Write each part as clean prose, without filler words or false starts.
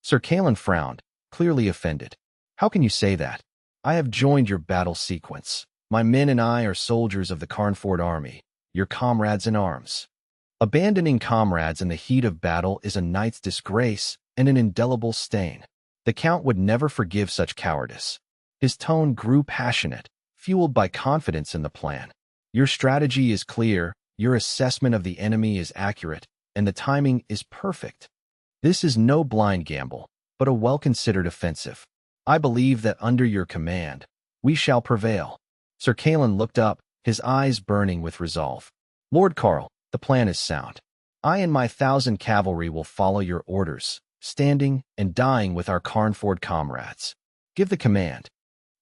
Sir Kalen frowned, clearly offended. How can you say that? I have joined your battle sequence. My men and I are soldiers of the Carnford army, your comrades in arms. Abandoning comrades in the heat of battle is a knight's disgrace and an indelible stain. The Count would never forgive such cowardice. His tone grew passionate, fueled by confidence in the plan. Your strategy is clear, your assessment of the enemy is accurate, and the timing is perfect. This is no blind gamble, but a well-considered offensive. I believe that under your command, we shall prevail. Sir Kalen looked up, his eyes burning with resolve. Lord Carl, the plan is sound. I and my 1,000 cavalry will follow your orders, standing and dying with our Carnford comrades. Give the command.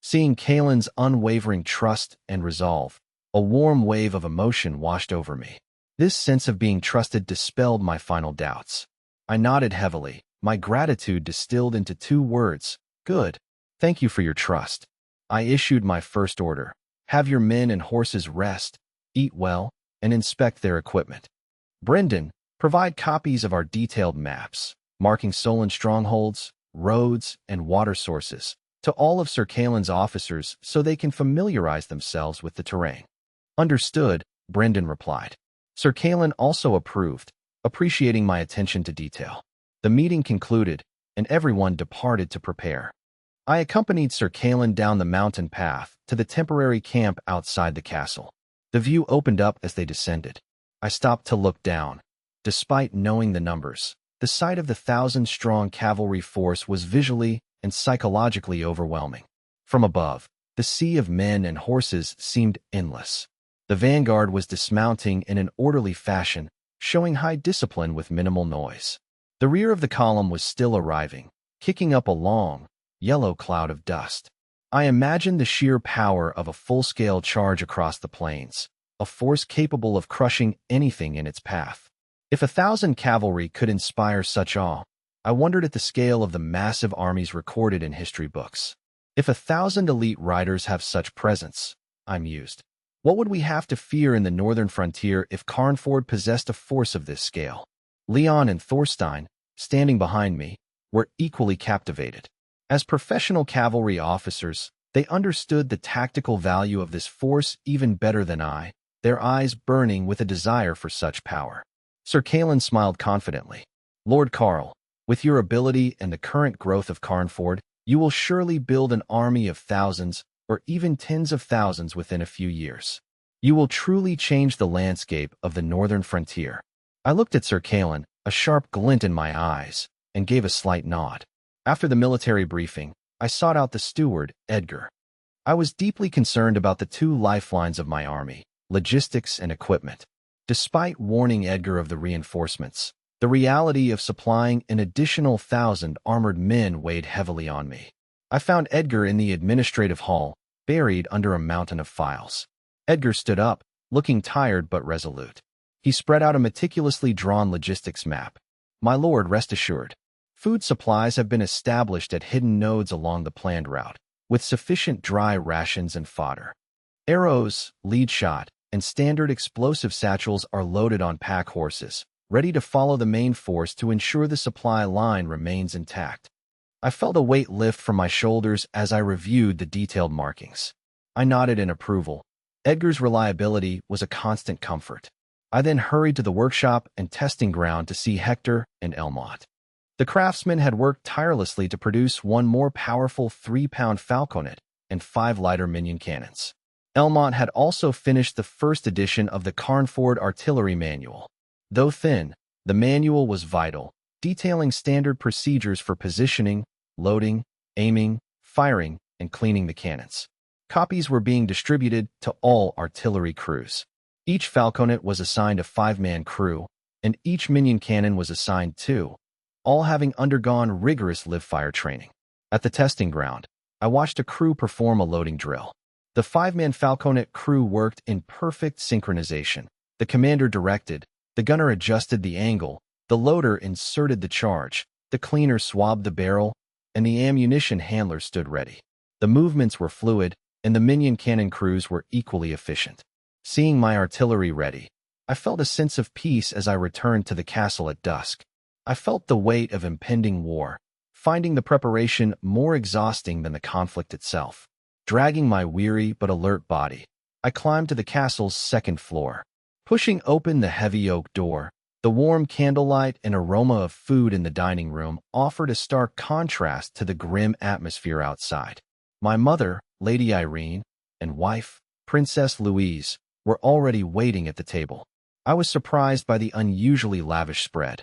Seeing Kalen's unwavering trust and resolve, a warm wave of emotion washed over me. This sense of being trusted dispelled my final doubts. I nodded heavily, my gratitude distilled into 2 words, good. Thank you for your trust. I issued my first order. Have your men and horses rest, eat well, and inspect their equipment. Brendan, provide copies of our detailed maps, marking Solon strongholds, roads, and water sources, to all of Sir Kalen's officers so they can familiarize themselves with the terrain. Understood, Brendan replied. Sir Kalen also approved, appreciating my attention to detail. The meeting concluded, and everyone departed to prepare. I accompanied Sir Kalen down the mountain path to the temporary camp outside the castle. The view opened up as they descended. I stopped to look down. Despite knowing the numbers, the sight of the 1,000-strong cavalry force was visually and psychologically overwhelming. From above, the sea of men and horses seemed endless. The vanguard was dismounting in an orderly fashion, showing high discipline with minimal noise. The rear of the column was still arriving, kicking up a long, yellow cloud of dust. I imagined the sheer power of a full-scale charge across the plains, a force capable of crushing anything in its path. If 1,000 cavalry could inspire such awe, I wondered at the scale of the massive armies recorded in history books. If 1,000 elite riders have such presence, I mused, what would we have to fear in the northern frontier if Carnford possessed a force of this scale? Leon and Thorstein, standing behind me, were equally captivated. As professional cavalry officers, they understood the tactical value of this force even better than I, their eyes burning with a desire for such power. Sir Kalen smiled confidently. Lord Carl, with your ability and the current growth of Carnford, you will surely build an army of thousands or even tens of thousands within a few years. You will truly change the landscape of the northern frontier. I looked at Sir Kalen, a sharp glint in my eyes, and gave a slight nod. After the military briefing, I sought out the steward, Edgar. I was deeply concerned about the 2 lifelines of my army, logistics and equipment. Despite warning Edgar of the reinforcements, the reality of supplying an additional 1,000 armored men weighed heavily on me. I found Edgar in the administrative hall, buried under a mountain of files. Edgar stood up, looking tired but resolute. He spread out a meticulously drawn logistics map. My lord, rest assured. Food supplies have been established at hidden nodes along the planned route, with sufficient dry rations and fodder. Arrows, lead shot, and standard explosive satchels are loaded on pack horses, ready to follow the main force to ensure the supply line remains intact. I felt a weight lift from my shoulders as I reviewed the detailed markings. I nodded in approval. Edgar's reliability was a constant comfort. I then hurried to the workshop and testing ground to see Hector and Elmont. The craftsmen had worked tirelessly to produce 1 more powerful 3-pound falconet and 5 lighter minion cannons. Elmont had also finished the first edition of the Carnford Artillery Manual. Though thin, the manual was vital, detailing standard procedures for positioning, loading, aiming, firing, and cleaning the cannons. Copies were being distributed to all artillery crews. Each falconet was assigned a 5-man crew, and each minion cannon was assigned 2, all having undergone rigorous live-fire training. At the testing ground, I watched a crew perform a loading drill. The 5-man falconet crew worked in perfect synchronization. The commander directed, the gunner adjusted the angle, the loader inserted the charge, the cleaner swabbed the barrel, and the ammunition handler stood ready. The movements were fluid, and the minion cannon crews were equally efficient. Seeing my artillery ready, I felt a sense of peace as I returned to the castle at dusk. I felt the weight of impending war, finding the preparation more exhausting than the conflict itself. Dragging my weary but alert body, I climbed to the castle's second floor. Pushing open the heavy oak door, the warm candlelight and aroma of food in the dining room offered a stark contrast to the grim atmosphere outside. My mother, Lady Irene, and wife, Princess Louise, were already waiting at the table. I was surprised by the unusually lavish spread.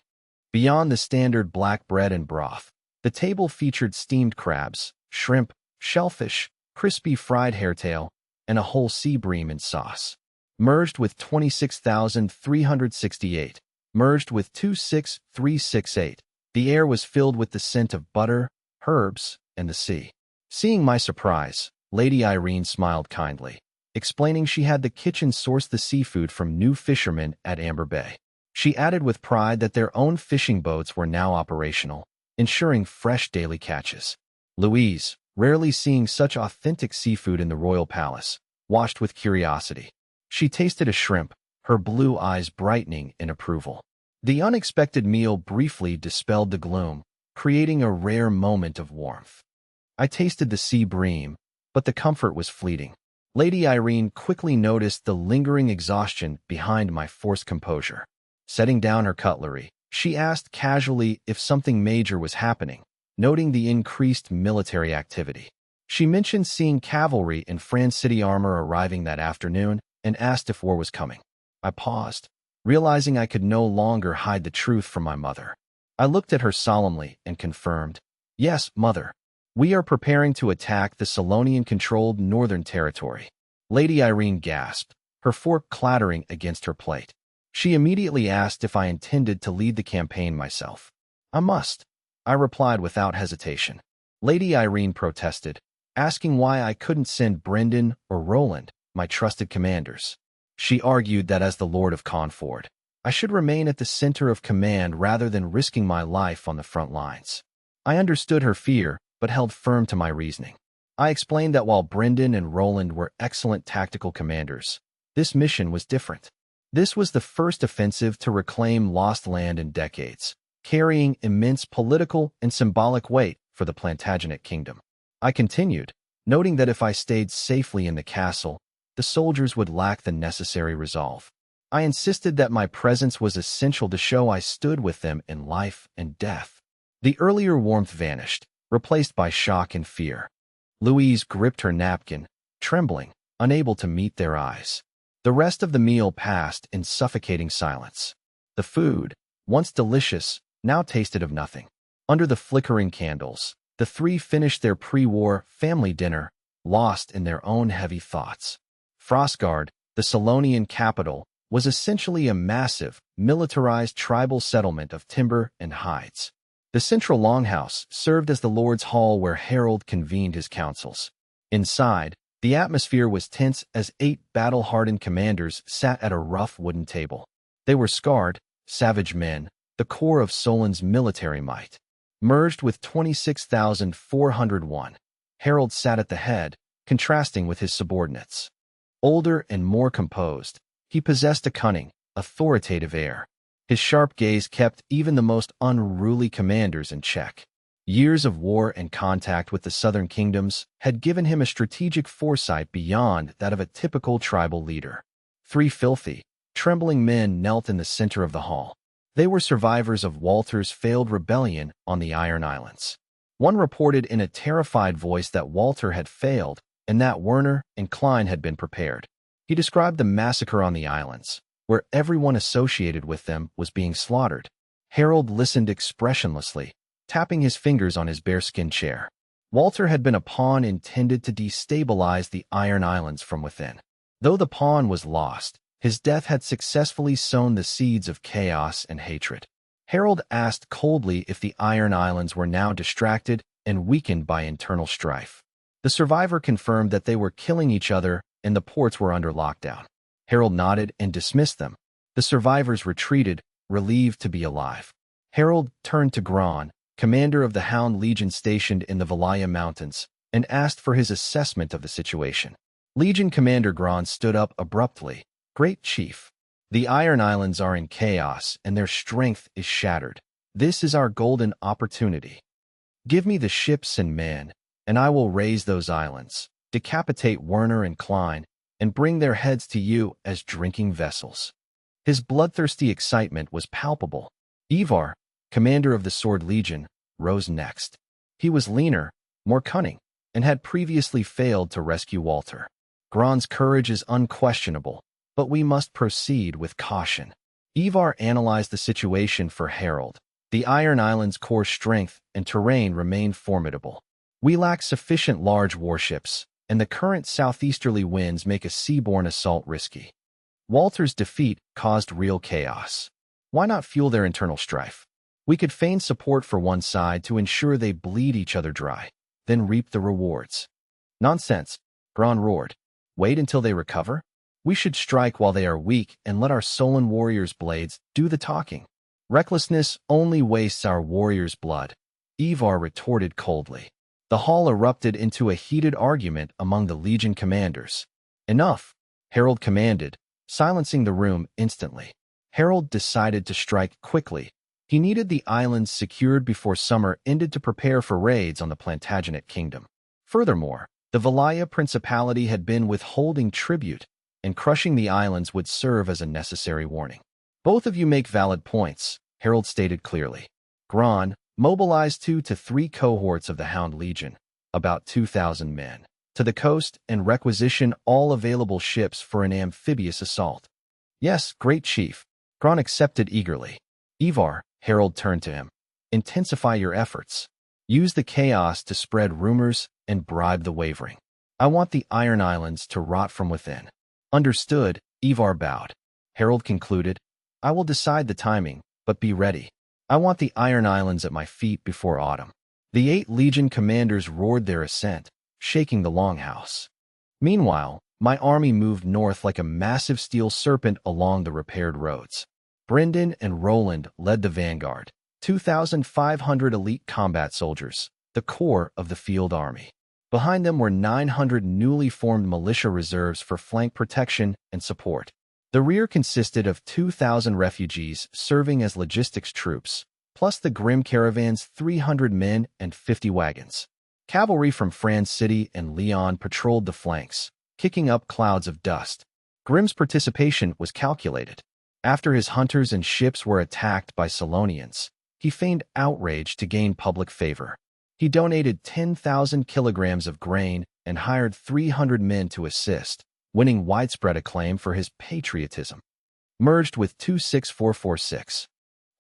Beyond the standard black bread and broth, the table featured steamed crabs, shrimp, shellfish, crispy fried hairtail, and a whole sea bream in sauce. Merged with 26,368. Merged with 26368. The air was filled with the scent of butter, herbs, and the sea. Seeing my surprise, Lady Irene smiled kindly, explaining she had the kitchen source the seafood from new fishermen at Amber Bay. She added with pride that their own fishing boats were now operational, ensuring fresh daily catches. Louise, rarely seeing such authentic seafood in the royal palace, watched with curiosity. She tasted a shrimp, her blue eyes brightening in approval. The unexpected meal briefly dispelled the gloom, creating a rare moment of warmth. I tasted the sea bream, but the comfort was fleeting. Lady Irene quickly noticed the lingering exhaustion behind my forced composure. Setting down her cutlery, she asked casually if something major was happening, noting the increased military activity. She mentioned seeing cavalry in France City armor arriving that afternoon and asked if war was coming. I paused, realizing I could no longer hide the truth from my mother. I looked at her solemnly and confirmed, "Yes, mother. We are preparing to attack the Solonian-controlled northern territory." Lady Irene gasped, her fork clattering against her plate. She immediately asked if I intended to lead the campaign myself. "I must," I replied without hesitation. Lady Irene protested, asking why I couldn't send Brendan or Roland, my trusted commanders. She argued that as the Lord of Conford, I should remain at the center of command rather than risking my life on the front lines. I understood her fear, but held firm to my reasoning. I explained that while Brendan and Roland were excellent tactical commanders, this mission was different. This was the first offensive to reclaim lost land in decades, carrying immense political and symbolic weight for the Plantagenet kingdom. I continued, noting that if I stayed safely in the castle, the soldiers would lack the necessary resolve. I insisted that my presence was essential to show I stood with them in life and death. The earlier warmth vanished, replaced by shock and fear. Louise gripped her napkin, trembling, unable to meet their eyes. The rest of the meal passed in suffocating silence. The food, once delicious, now tasted of nothing. Under the flickering candles, the three finished their pre-war family dinner, lost in their own heavy thoughts. Frostgard, the Solonian capital, was essentially a massive, militarized tribal settlement of timber and hides. The central longhouse served as the Lord's Hall where Harold convened his councils. Inside, the atmosphere was tense as 8 battle-hardened commanders sat at a rough wooden table. They were scarred, savage men, the core of Solon's military might. Merged with 26,401, Harold sat at the head, contrasting with his subordinates. Older and more composed, he possessed a cunning, authoritative air. His sharp gaze kept even the most unruly commanders in check. Years of war and contact with the southern kingdoms had given him a strategic foresight beyond that of a typical tribal leader. 3 filthy, trembling men knelt in the center of the hall. They were survivors of Walter's failed rebellion on the Iron Islands. One reported in a terrified voice that Walter had failed and that Werner and Klein had been prepared. He described the massacre on the islands, where everyone associated with them was being slaughtered. Harold listened expressionlessly, tapping his fingers on his bearskin chair. Walter had been a pawn intended to destabilize the Iron Islands from within. Though the pawn was lost, his death had successfully sown the seeds of chaos and hatred. Harold asked coldly if the Iron Islands were now distracted and weakened by internal strife. The survivor confirmed that they were killing each other and the ports were under lockdown. Harold nodded and dismissed them. The survivors retreated, relieved to be alive. Harold turned to Gran, commander of the Hound Legion stationed in the Valaya Mountains, and asked for his assessment of the situation. Legion Commander Gran stood up abruptly. "Great Chief, the Iron Islands are in chaos and their strength is shattered. This is our golden opportunity." Give me the ships and men, and I will raise those islands, decapitate Werner and Klein, and bring their heads to you as drinking vessels." His bloodthirsty excitement was palpable. Ivar, commander of the Sword Legion, rose next. He was leaner, more cunning, and had previously failed to rescue Walter. "Gron's courage is unquestionable, but we must proceed with caution." Ivar analyzed the situation for Harold. The Iron Island's core strength and terrain remained formidable. "We lack sufficient large warships, and the current southeasterly winds make a seaborne assault risky." Walter's defeat caused real chaos. Why not fuel their internal strife? We could feign support for one side to ensure they bleed each other dry, then reap the rewards. "Nonsense," Gron roared. "Wait until they recover? We should strike while they are weak and let our sullen warriors' blades do the talking. Recklessness only wastes our warriors' blood," Ivar retorted coldly. The hall erupted into a heated argument among the Legion commanders. "Enough," Harold commanded, silencing the room instantly. Harold decided to strike quickly. He needed the islands secured before summer ended to prepare for raids on the Plantagenet kingdom. Furthermore, the Valaya Principality had been withholding tribute, and crushing the islands would serve as a necessary warning. "Both of you make valid points," Harold stated clearly. Gron, mobilize 2 to 3 cohorts of the Hound Legion, about 2,000 men, to the coast and requisition all available ships for an amphibious assault. "Yes, great chief," Gron accepted eagerly. "Ivar," Harold turned to him, "intensify your efforts. Use the chaos to spread rumors and bribe the wavering. I want the Iron Islands to rot from within." "Understood," Ivar bowed. Harold concluded, "I will decide the timing, but be ready. I want the Iron Islands at my feet before autumn." The 8 Legion commanders roared their assent, shaking the longhouse. Meanwhile, my army moved north like a massive steel serpent along the repaired roads. Brendan and Roland led the vanguard, 2,500 elite combat soldiers, the core of the field army. Behind them were 900 newly formed militia reserves for flank protection and support. The rear consisted of 2,000 refugees serving as logistics troops, plus the Grim caravan's 300 men and 50 wagons. Cavalry from France City and Leon patrolled the flanks, kicking up clouds of dust. Grim's participation was calculated. After his hunters and ships were attacked by Solonians, he feigned outrage to gain public favor. He donated 10,000 kilograms of grain and hired 300 men to assist, winning widespread acclaim for his patriotism. Merged with 26446.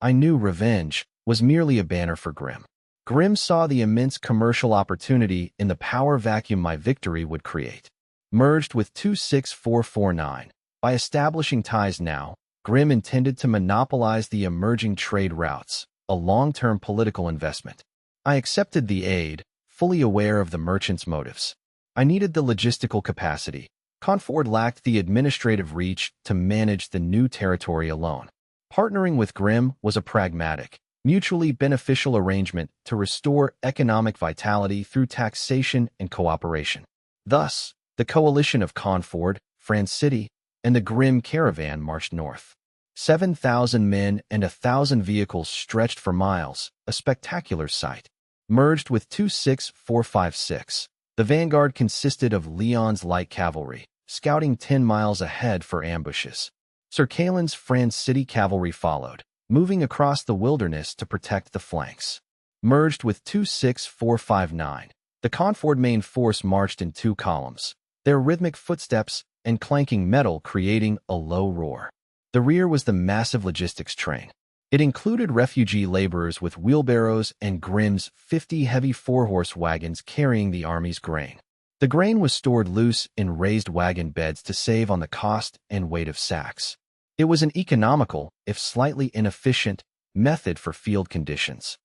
I knew revenge was merely a banner for Grim. Grim saw the immense commercial opportunity in the power vacuum my victory would create. Merged with 26449. By establishing ties now, Grim intended to monopolize the emerging trade routes, a long-term political investment. I accepted the aid, fully aware of the merchant's motives. I needed the logistical capacity. Conford lacked the administrative reach to manage the new territory alone. Partnering with Grim was a pragmatic, mutually beneficial arrangement to restore economic vitality through taxation and cooperation. Thus, the coalition of Conford, France City, and the Grim caravan marched north. 7,000 men and 1,000 vehicles stretched for miles, a spectacular sight. Merged with 26456, the vanguard consisted of Leon's light cavalry, scouting 10 miles ahead for ambushes. Sir Kalen's France City cavalry followed, moving across the wilderness to protect the flanks. Merged with 26459, the Conford main force marched in 2 columns, their rhythmic footsteps and clanking metal creating a low roar. The rear was the massive logistics train. It included refugee laborers with wheelbarrows and Grim's 50 heavy 4-horse wagons carrying the army's grain. The grain was stored loose in raised wagon beds to save on the cost and weight of sacks. It was an economical, if slightly inefficient, method for field conditions.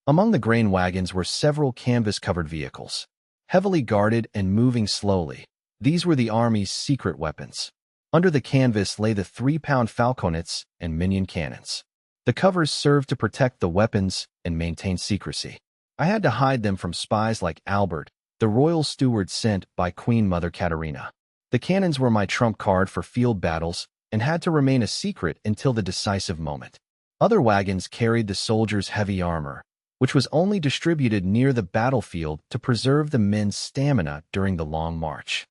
Among the grain wagons were several canvas-covered vehicles. Heavily guarded and moving slowly, these were the army's secret weapons. Under the canvas lay the 3-pound falconets and minion cannons. The covers served to protect the weapons and maintain secrecy. I had to hide them from spies like Albert, the royal steward sent by Queen Mother Katerina. The cannons were my trump card for field battles and had to remain a secret until the decisive moment. Other wagons carried the soldiers' heavy armor, which was only distributed near the battlefield to preserve the men's stamina during the long march.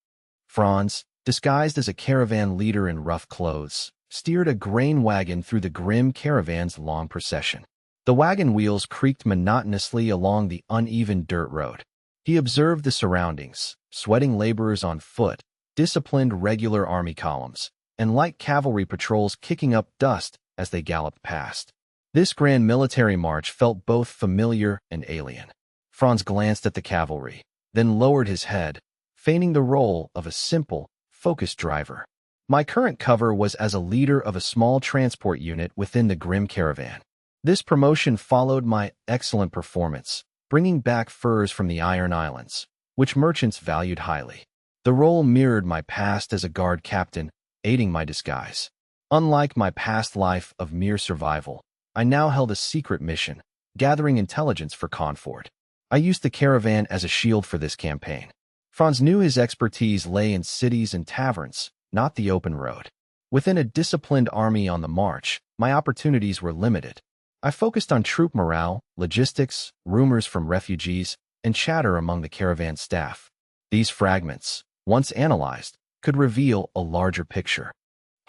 Franz, disguised as a caravan leader in rough clothes, steered a grain wagon through the grim caravan's long procession. The wagon wheels creaked monotonously along the uneven dirt road. He observed the surroundings, sweating laborers on foot, disciplined regular army columns, and light cavalry patrols kicking up dust as they galloped past. This grand military march felt both familiar and alien. Franz glanced at the cavalry, then lowered his head, feigning the role of a simple, focused driver. My current cover was as a leader of a small transport unit within the grim caravan. This promotion followed my excellent performance, bringing back furs from the Iron Islands, which merchants valued highly. The role mirrored my past as a guard captain, aiding my disguise. Unlike my past life of mere survival, I now held a secret mission, gathering intelligence for Confort. I used the caravan as a shield for this campaign. Franz knew his expertise lay in cities and taverns, not the open road. Within a disciplined army on the march, my opportunities were limited. I focused on troop morale, logistics, rumors from refugees, and chatter among the caravan staff. These fragments, once analyzed, could reveal a larger picture.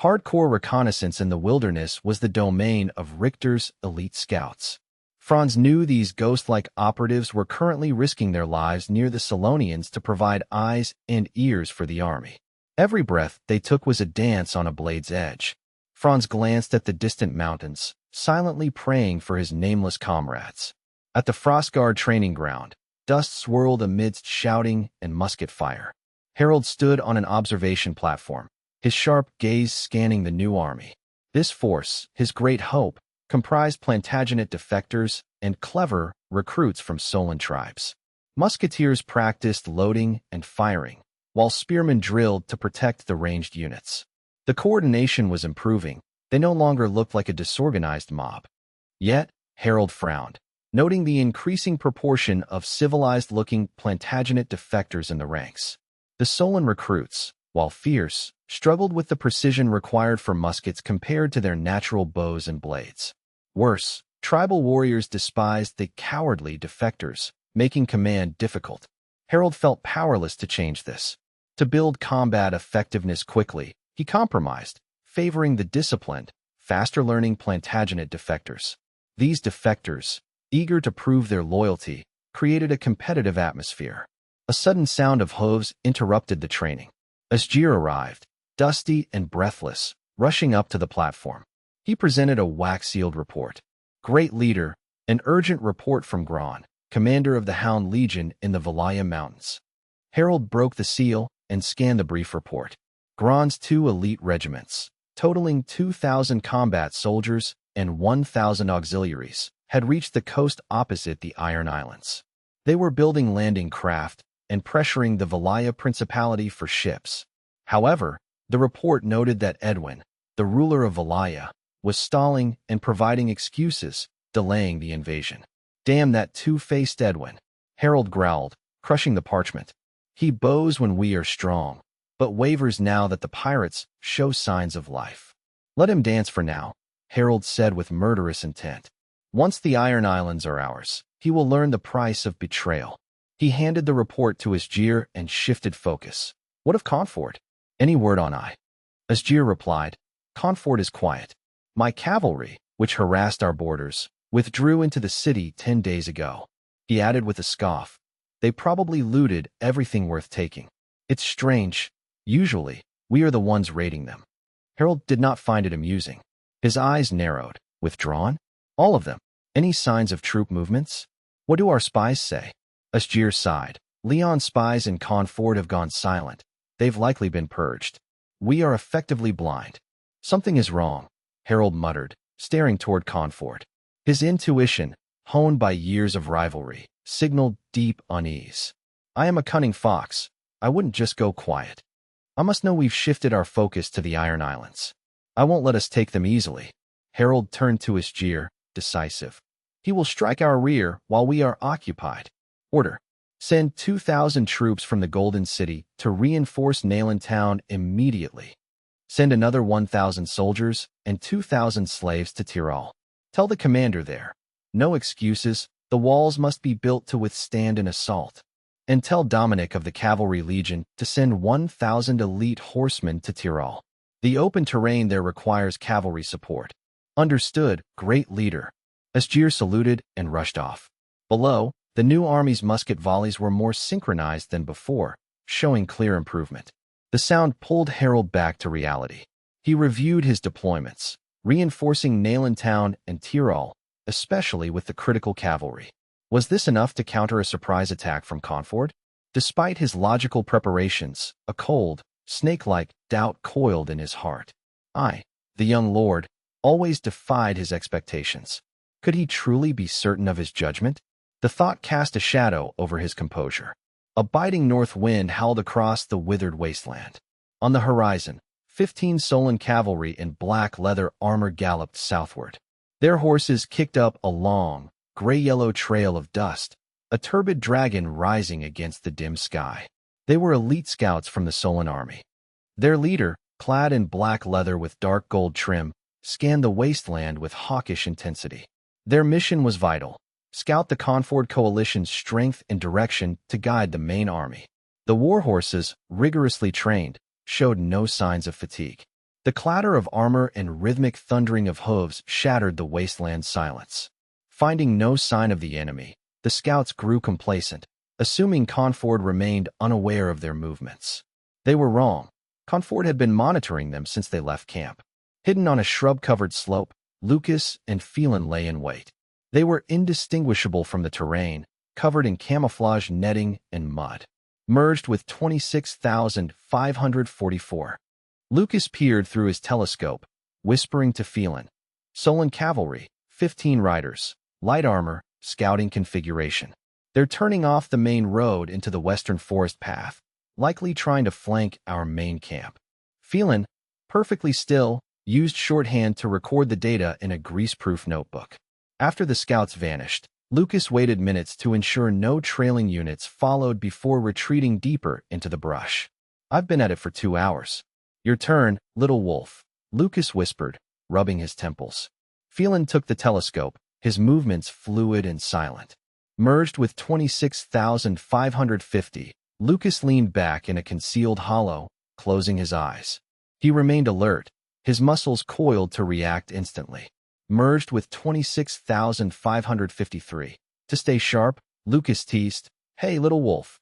Hardcore reconnaissance in the wilderness was the domain of Richter's elite scouts. Franz knew these ghost-like operatives were currently risking their lives near the Solonians to provide eyes and ears for the army. Every breath they took was a dance on a blade's edge. Franz glanced at the distant mountains, silently praying for his nameless comrades. At the Frostguard training ground, dust swirled amidst shouting and musket fire. Harold stood on an observation platform, his sharp gaze scanning the new army. This force, his great hope, comprised Plantagenet defectors and clever recruits from Solon tribes. Musketeers practiced loading and firing, while spearmen drilled to protect the ranged units. The coordination was improving. They no longer looked like a disorganized mob. Yet, Harold frowned, noting the increasing proportion of civilized-looking Plantagenet defectors in the ranks. The Solon recruits, while fierce, struggled with the precision required for muskets compared to their natural bows and blades. Worse, tribal warriors despised the cowardly defectors, making command difficult. Harold felt powerless to change this. To build combat effectiveness quickly, he compromised, favoring the disciplined, faster-learning Plantagenet defectors. These defectors, eager to prove their loyalty, created a competitive atmosphere. A sudden sound of hooves interrupted the training. Asgir arrived, dusty and breathless, rushing up to the platform. He presented a wax-sealed report. Great leader, an urgent report from Gran, commander of the Hound Legion in the Valaya Mountains. Harold broke the seal and scanned the brief report. Gran's 2 elite regiments, totaling 2,000 combat soldiers and 1,000 auxiliaries, had reached the coast opposite the Iron Islands. They were building landing craft and pressuring the Valaya Principality for ships. However, the report noted that Edwin, the ruler of Valaya, was stalling and providing excuses, delaying the invasion. Damn that two-faced Edwin, Harold growled, crushing the parchment. He bows when we are strong, but wavers now that the pirates show signs of life. Let him dance for now, Harold said with murderous intent. Once the Iron Islands are ours, he will learn the price of betrayal. He handed the report to Asgir and shifted focus. What of Confort? Any word on I? Asgir replied, Confort is quiet. My cavalry, which harassed our borders, withdrew into the city 10 days ago. He added with a scoff. They probably looted everything worth taking. It's strange. Usually, we are the ones raiding them. Harold did not find it amusing. His eyes narrowed. Withdrawn? All of them. Any signs of troop movements? What do our spies say? Asgir sighed. Leon's spies in Confort have gone silent. They've likely been purged. We are effectively blind. Something is wrong, Harold muttered, staring toward Confort. His intuition, honed by years of rivalry, signaled deep unease. I am a cunning fox. I wouldn't just go quiet. I must know we've shifted our focus to the Iron Islands. I won't let us take them easily. Harold turned to Asgir, decisive. He will strike our rear while we are occupied. Order. Send 2,000 troops from the Golden City to reinforce Nayland Town immediately. Send another 1,000 soldiers and 2,000 slaves to Tyrol. Tell the commander there. No excuses, The walls must be built to withstand an assault. And tell Dominic of the Cavalry Legion to send 1,000 elite horsemen to Tyrol. The open terrain there requires cavalry support. Understood, great leader. Asgier saluted and rushed off. Below, the new army's musket volleys were more synchronized than before, showing clear improvement. The sound pulled Harold back to reality. He reviewed his deployments, reinforcing Nalentown and Tyrol, especially with the critical cavalry. Was this enough to counter a surprise attack from Confort? Despite his logical preparations, a cold, snake-like doubt coiled in his heart. The young lord, always defied his expectations. Could he truly be certain of his judgment? The thought cast a shadow over his composure. A biting north wind howled across the withered wasteland. On the horizon, 15 Solon cavalry in black leather armor galloped southward. Their horses kicked up a long, gray-yellow trail of dust, a turbid dragon rising against the dim sky. They were elite scouts from the Solon army. Their leader, clad in black leather with dark gold trim, scanned the wasteland with hawkish intensity. Their mission was vital: scout the Confort coalition's strength and direction to guide the main army. The war horses, rigorously trained, showed no signs of fatigue. The clatter of armor and rhythmic thundering of hooves shattered the wasteland's silence. Finding no sign of the enemy, the scouts grew complacent, assuming Confort remained unaware of their movements. They were wrong. Confort had been monitoring them since they left camp. Hidden on a shrub-covered slope, Lucas and Phelan lay in wait. They were indistinguishable from the terrain, covered in camouflage netting and mud. Merged with 26,544. Lucas peered through his telescope, whispering to Phelan. Solon cavalry, 15 riders, light armor, scouting configuration. They're turning off the main road into the western forest path, likely trying to flank our main camp. Phelan, perfectly still, used shorthand to record the data in a greaseproof notebook. After the scouts vanished, Lucas waited minutes to ensure no trailing units followed before retreating deeper into the brush. I've been at it for 2 hours. Your turn, little wolf, Lucas whispered, rubbing his temples. Phelan took the telescope, his movements fluid and silent. Merged with 26,550, Lucas leaned back in a concealed hollow, closing his eyes. He remained alert, his muscles coiled to react instantly. Merged with 26,553. To stay sharp, Lucas teased, "Hey, little wolf.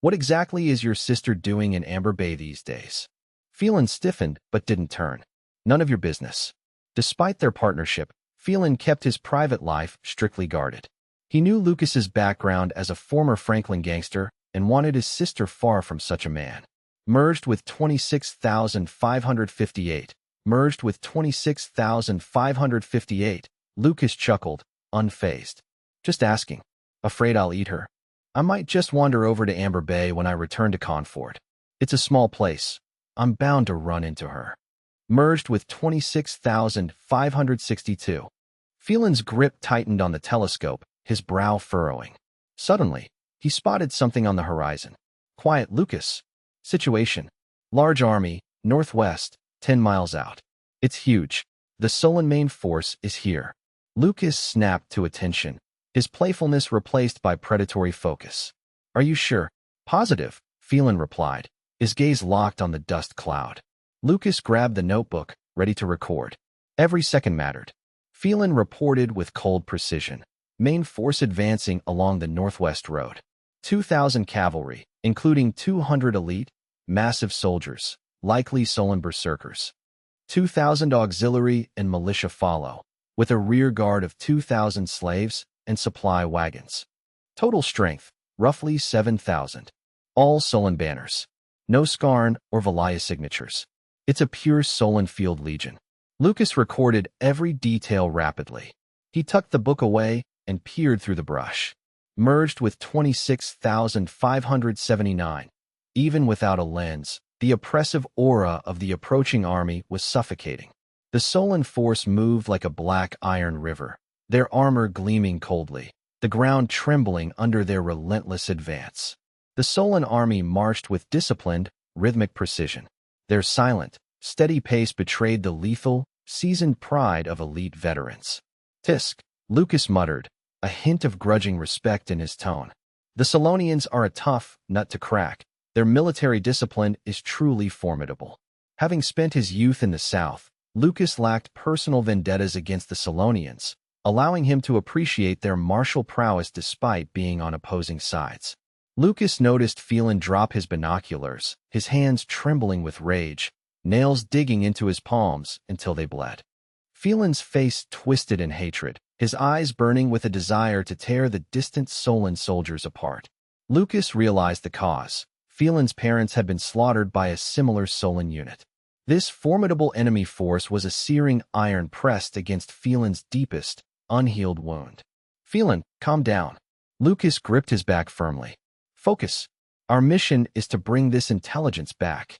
What exactly is your sister doing in Amber Bay these days?" Phelan stiffened but didn't turn. None of your business. Despite their partnership, Phelan kept his private life strictly guarded. He knew Lucas's background as a former Franklin gangster and wanted his sister far from such a man. Merged with 26,558. Merged with 26,558. Lucas chuckled, unfazed. Just asking. Afraid I'll eat her. I might just wander over to Amber Bay when I return to Confort. It's a small place. I'm bound to run into her. Merged with 26,562. Phelan's grip tightened on the telescope, his brow furrowing. Suddenly, he spotted something on the horizon. Quiet, Lucas. Situation. Large army, northwest, 10 miles out. It's huge. The Solon main force is here. Lucas snapped to attention, his playfulness replaced by predatory focus. Are you sure? Positive, Phelan replied, his gaze locked on the dust cloud. Lucas grabbed the notebook, ready to record. Every second mattered. Phelan reported with cold precision. Main force advancing along the northwest road. 2,000 cavalry, including 200 elite, massive soldiers, likely Solon berserkers. 2,000 auxiliary and militia follow, with a rear guard of 2,000 slaves and supply wagons. Total strength, roughly 7,000. All Solon banners. No Skarn or Valaya signatures. It's a pure Solon field legion. Lucas recorded every detail rapidly. He tucked the book away and peered through the brush. Merged with 26,579. Even without a lens, the oppressive aura of the approaching army was suffocating. The Solon force moved like a black iron river, their armor gleaming coldly, the ground trembling under their relentless advance. The Solon army marched with disciplined, rhythmic precision. Their silent, steady pace betrayed the lethal, seasoned pride of elite veterans. Tisk, Lucas muttered, a hint of grudging respect in his tone. The Solonians are a tough nut to crack. Their military discipline is truly formidable. Having spent his youth in the south, Lucas lacked personal vendettas against the Solonians, allowing him to appreciate their martial prowess despite being on opposing sides. Lucas noticed Phelan drop his binoculars, his hands trembling with rage, nails digging into his palms until they bled. Phelan's face twisted in hatred, his eyes burning with a desire to tear the distant Solon soldiers apart. Lucas realized the cause. Phelan's parents had been slaughtered by a similar Solon unit. This formidable enemy force was a searing iron pressed against Phelan's deepest, unhealed wound. Phelan, calm down. Lucas gripped his back firmly. Focus. Our mission is to bring this intelligence back.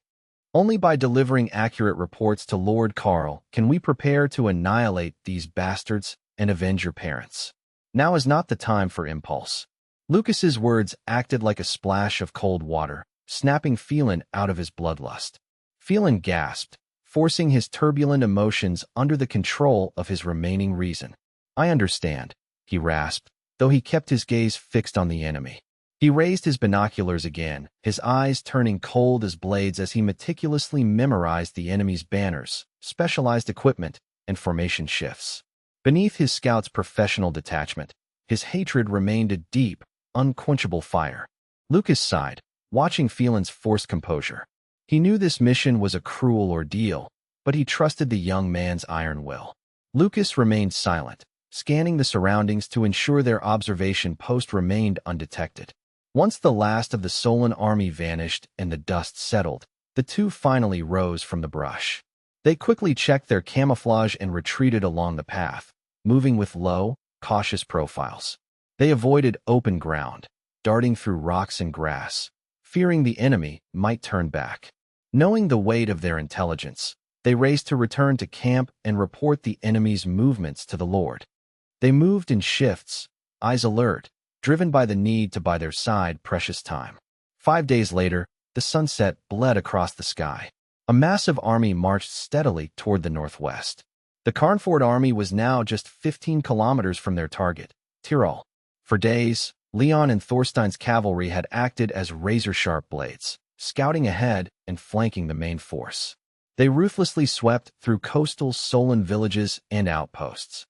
Only by delivering accurate reports to Lord Carl can we prepare to annihilate these bastards and avenge your parents. Now is not the time for impulse. Lucas's words acted like a splash of cold water, snapping Phelan out of his bloodlust. Phelan gasped, forcing his turbulent emotions under the control of his remaining reason. I understand, he rasped, though he kept his gaze fixed on the enemy. He raised his binoculars again, his eyes turning cold as blades as he meticulously memorized the enemy's banners, specialized equipment, and formation shifts. Beneath his scout's professional detachment, his hatred remained a deep, unquenchable fire. Lucas sighed, watching Phelan's forced composure. He knew this mission was a cruel ordeal, but he trusted the young man's iron will. Lucas remained silent, scanning the surroundings to ensure their observation post remained undetected. Once the last of the Solon army vanished and the dust settled, the two finally rose from the brush. They quickly checked their camouflage and retreated along the path, moving with low, cautious profiles. They avoided open ground, darting through rocks and grass, fearing the enemy might turn back. Knowing the weight of their intelligence, they raced to return to camp and report the enemy's movements to the Lord. They moved in shifts, eyes alert, driven by the need to buy their side precious time. 5 days later, the sunset bled across the sky. A massive army marched steadily toward the northwest. The Carnford army was now just 15 kilometers from their target, Tyrol. For days, Leon and Thorstein's cavalry had acted as razor-sharp blades, scouting ahead and flanking the main force. They ruthlessly swept through coastal Solon villages and outposts.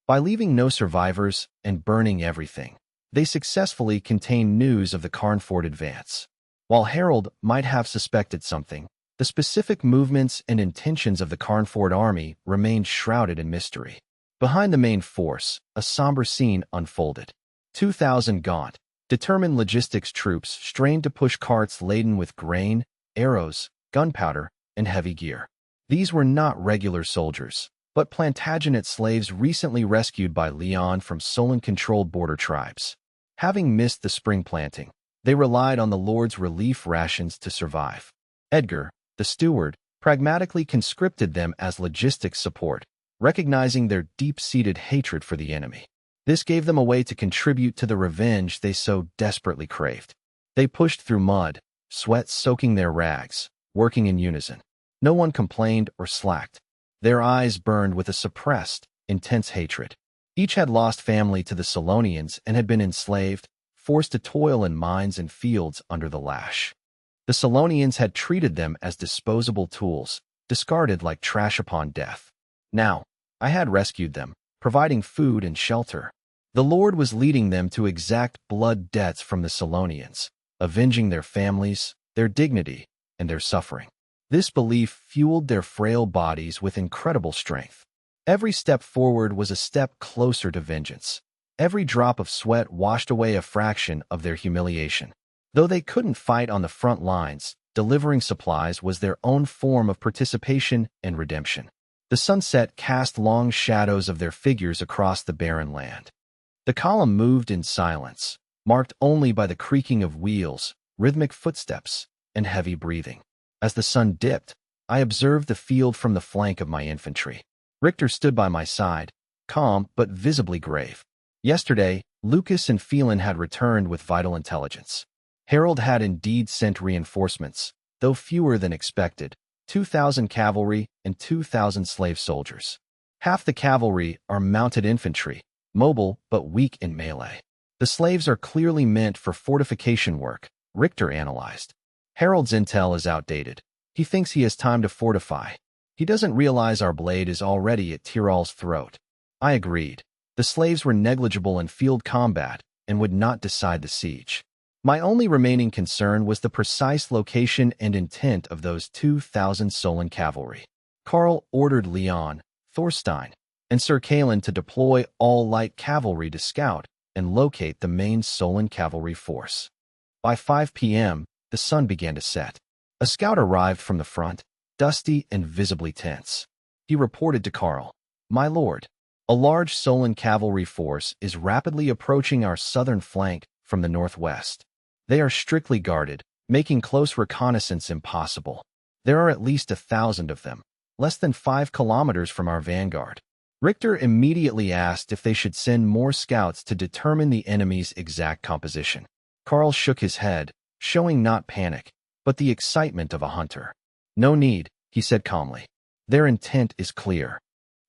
By leaving no survivors and burning everything, they successfully contained news of the Carnford advance. While Harold might have suspected something, the specific movements and intentions of the Carnford army remained shrouded in mystery. Behind the main force, a somber scene unfolded. 2,000 gaunt, determined logistics troops strained to push carts laden with grain, arrows, gunpowder, and heavy gear. These were not regular soldiers, but Plantagenet slaves recently rescued by Leon from Solon-controlled border tribes. Having missed the spring planting, they relied on the Lord's relief rations to survive. Edgar, the steward, pragmatically conscripted them as logistics support, recognizing their deep-seated hatred for the enemy. This gave them a way to contribute to the revenge they so desperately craved. They pushed through mud, sweat soaking their rags, working in unison. No one complained or slacked. Their eyes burned with a suppressed, intense hatred. Each had lost family to the Solonians and had been enslaved, forced to toil in mines and fields under the lash. The Solonians had treated them as disposable tools, discarded like trash upon death. Now, I had rescued them, providing food and shelter. The Lord was leading them to exact blood debts from the Solonians, avenging their families, their dignity, and their suffering. This belief fueled their frail bodies with incredible strength. Every step forward was a step closer to vengeance. Every drop of sweat washed away a fraction of their humiliation. Though they couldn't fight on the front lines, delivering supplies was their own form of participation and redemption. The sunset cast long shadows of their figures across the barren land. The column moved in silence, marked only by the creaking of wheels, rhythmic footsteps, and heavy breathing. As the sun dipped, I observed the field from the flank of my infantry. Richter stood by my side, calm but visibly grave. Yesterday, Lucas and Phelan had returned with vital intelligence. Harold had indeed sent reinforcements, though fewer than expected, 2,000 cavalry and 2,000 slave soldiers. Half the cavalry are mounted infantry, mobile but weak in melee. The slaves are clearly meant for fortification work, Richter analyzed. Harold's intel is outdated. He thinks he has time to fortify. He doesn't realize our blade is already at Tyrol's throat. I agreed. The slaves were negligible in field combat and would not decide the siege. My only remaining concern was the precise location and intent of those 2,000 Solon cavalry. Karl ordered Leon, Thorstein, and Sir Kalen to deploy all light cavalry to scout and locate the main Solon cavalry force. By 5 p.m., the sun began to set. A scout arrived from the front, dusty and visibly tense. He reported to Karl, "My lord, a large Solon cavalry force is rapidly approaching our southern flank from the northwest. They are strictly guarded, making close reconnaissance impossible. There are at least 1,000 of them, less than 5 kilometers from our vanguard." Richter immediately asked if they should send more scouts to determine the enemy's exact composition. Karl shook his head, showing not panic, but the excitement of a hunter. "No need," he said calmly. "Their intent is clear.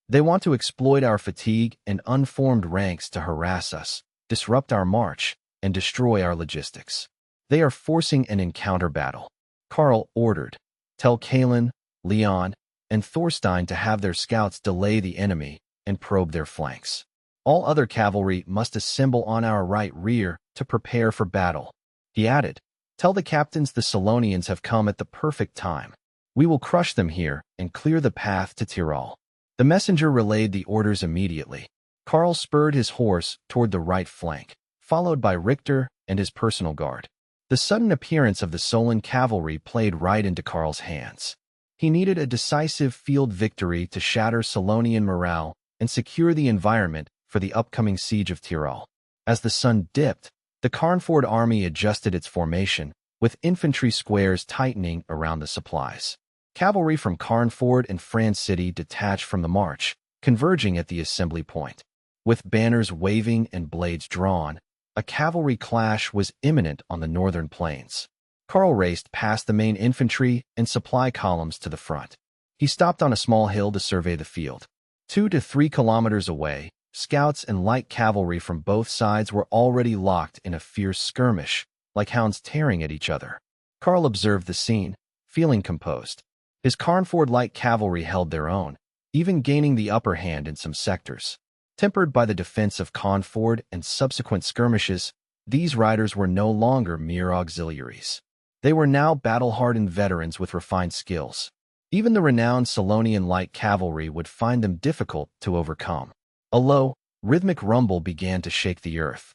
They want to exploit our fatigue and unformed ranks to harass us, disrupt our march, and destroy our logistics. They are forcing an encounter battle." Karl ordered, "Tell Kalen, Leon, and Thorstein to have their scouts delay the enemy and probe their flanks. All other cavalry must assemble on our right rear to prepare for battle." He added, "Tell the captains the Solonians have come at the perfect time. We will crush them here and clear the path to Tyrol." The messenger relayed the orders immediately. Karl spurred his horse toward the right flank, followed by Richter and his personal guard. The sudden appearance of the Solon cavalry played right into Karl's hands. He needed a decisive field victory to shatter Solonian morale and secure the environment for the upcoming siege of Tyrol. As the sun dipped, the Carnford army adjusted its formation, with infantry squares tightening around the supplies. Cavalry from Carnford and France City detached from the march, converging at the assembly point. With banners waving and blades drawn, a cavalry clash was imminent on the northern plains. Karl raced past the main infantry and supply columns to the front. He stopped on a small hill to survey the field. 2 to 3 kilometers away, scouts and light cavalry from both sides were already locked in a fierce skirmish, like hounds tearing at each other. Karl observed the scene, feeling composed. His Carnford light cavalry held their own, even gaining the upper hand in some sectors. Tempered by the defense of Carnford and subsequent skirmishes, these riders were no longer mere auxiliaries. They were now battle-hardened veterans with refined skills. Even the renowned Solonian light cavalry would find them difficult to overcome. A low, rhythmic rumble began to shake the earth.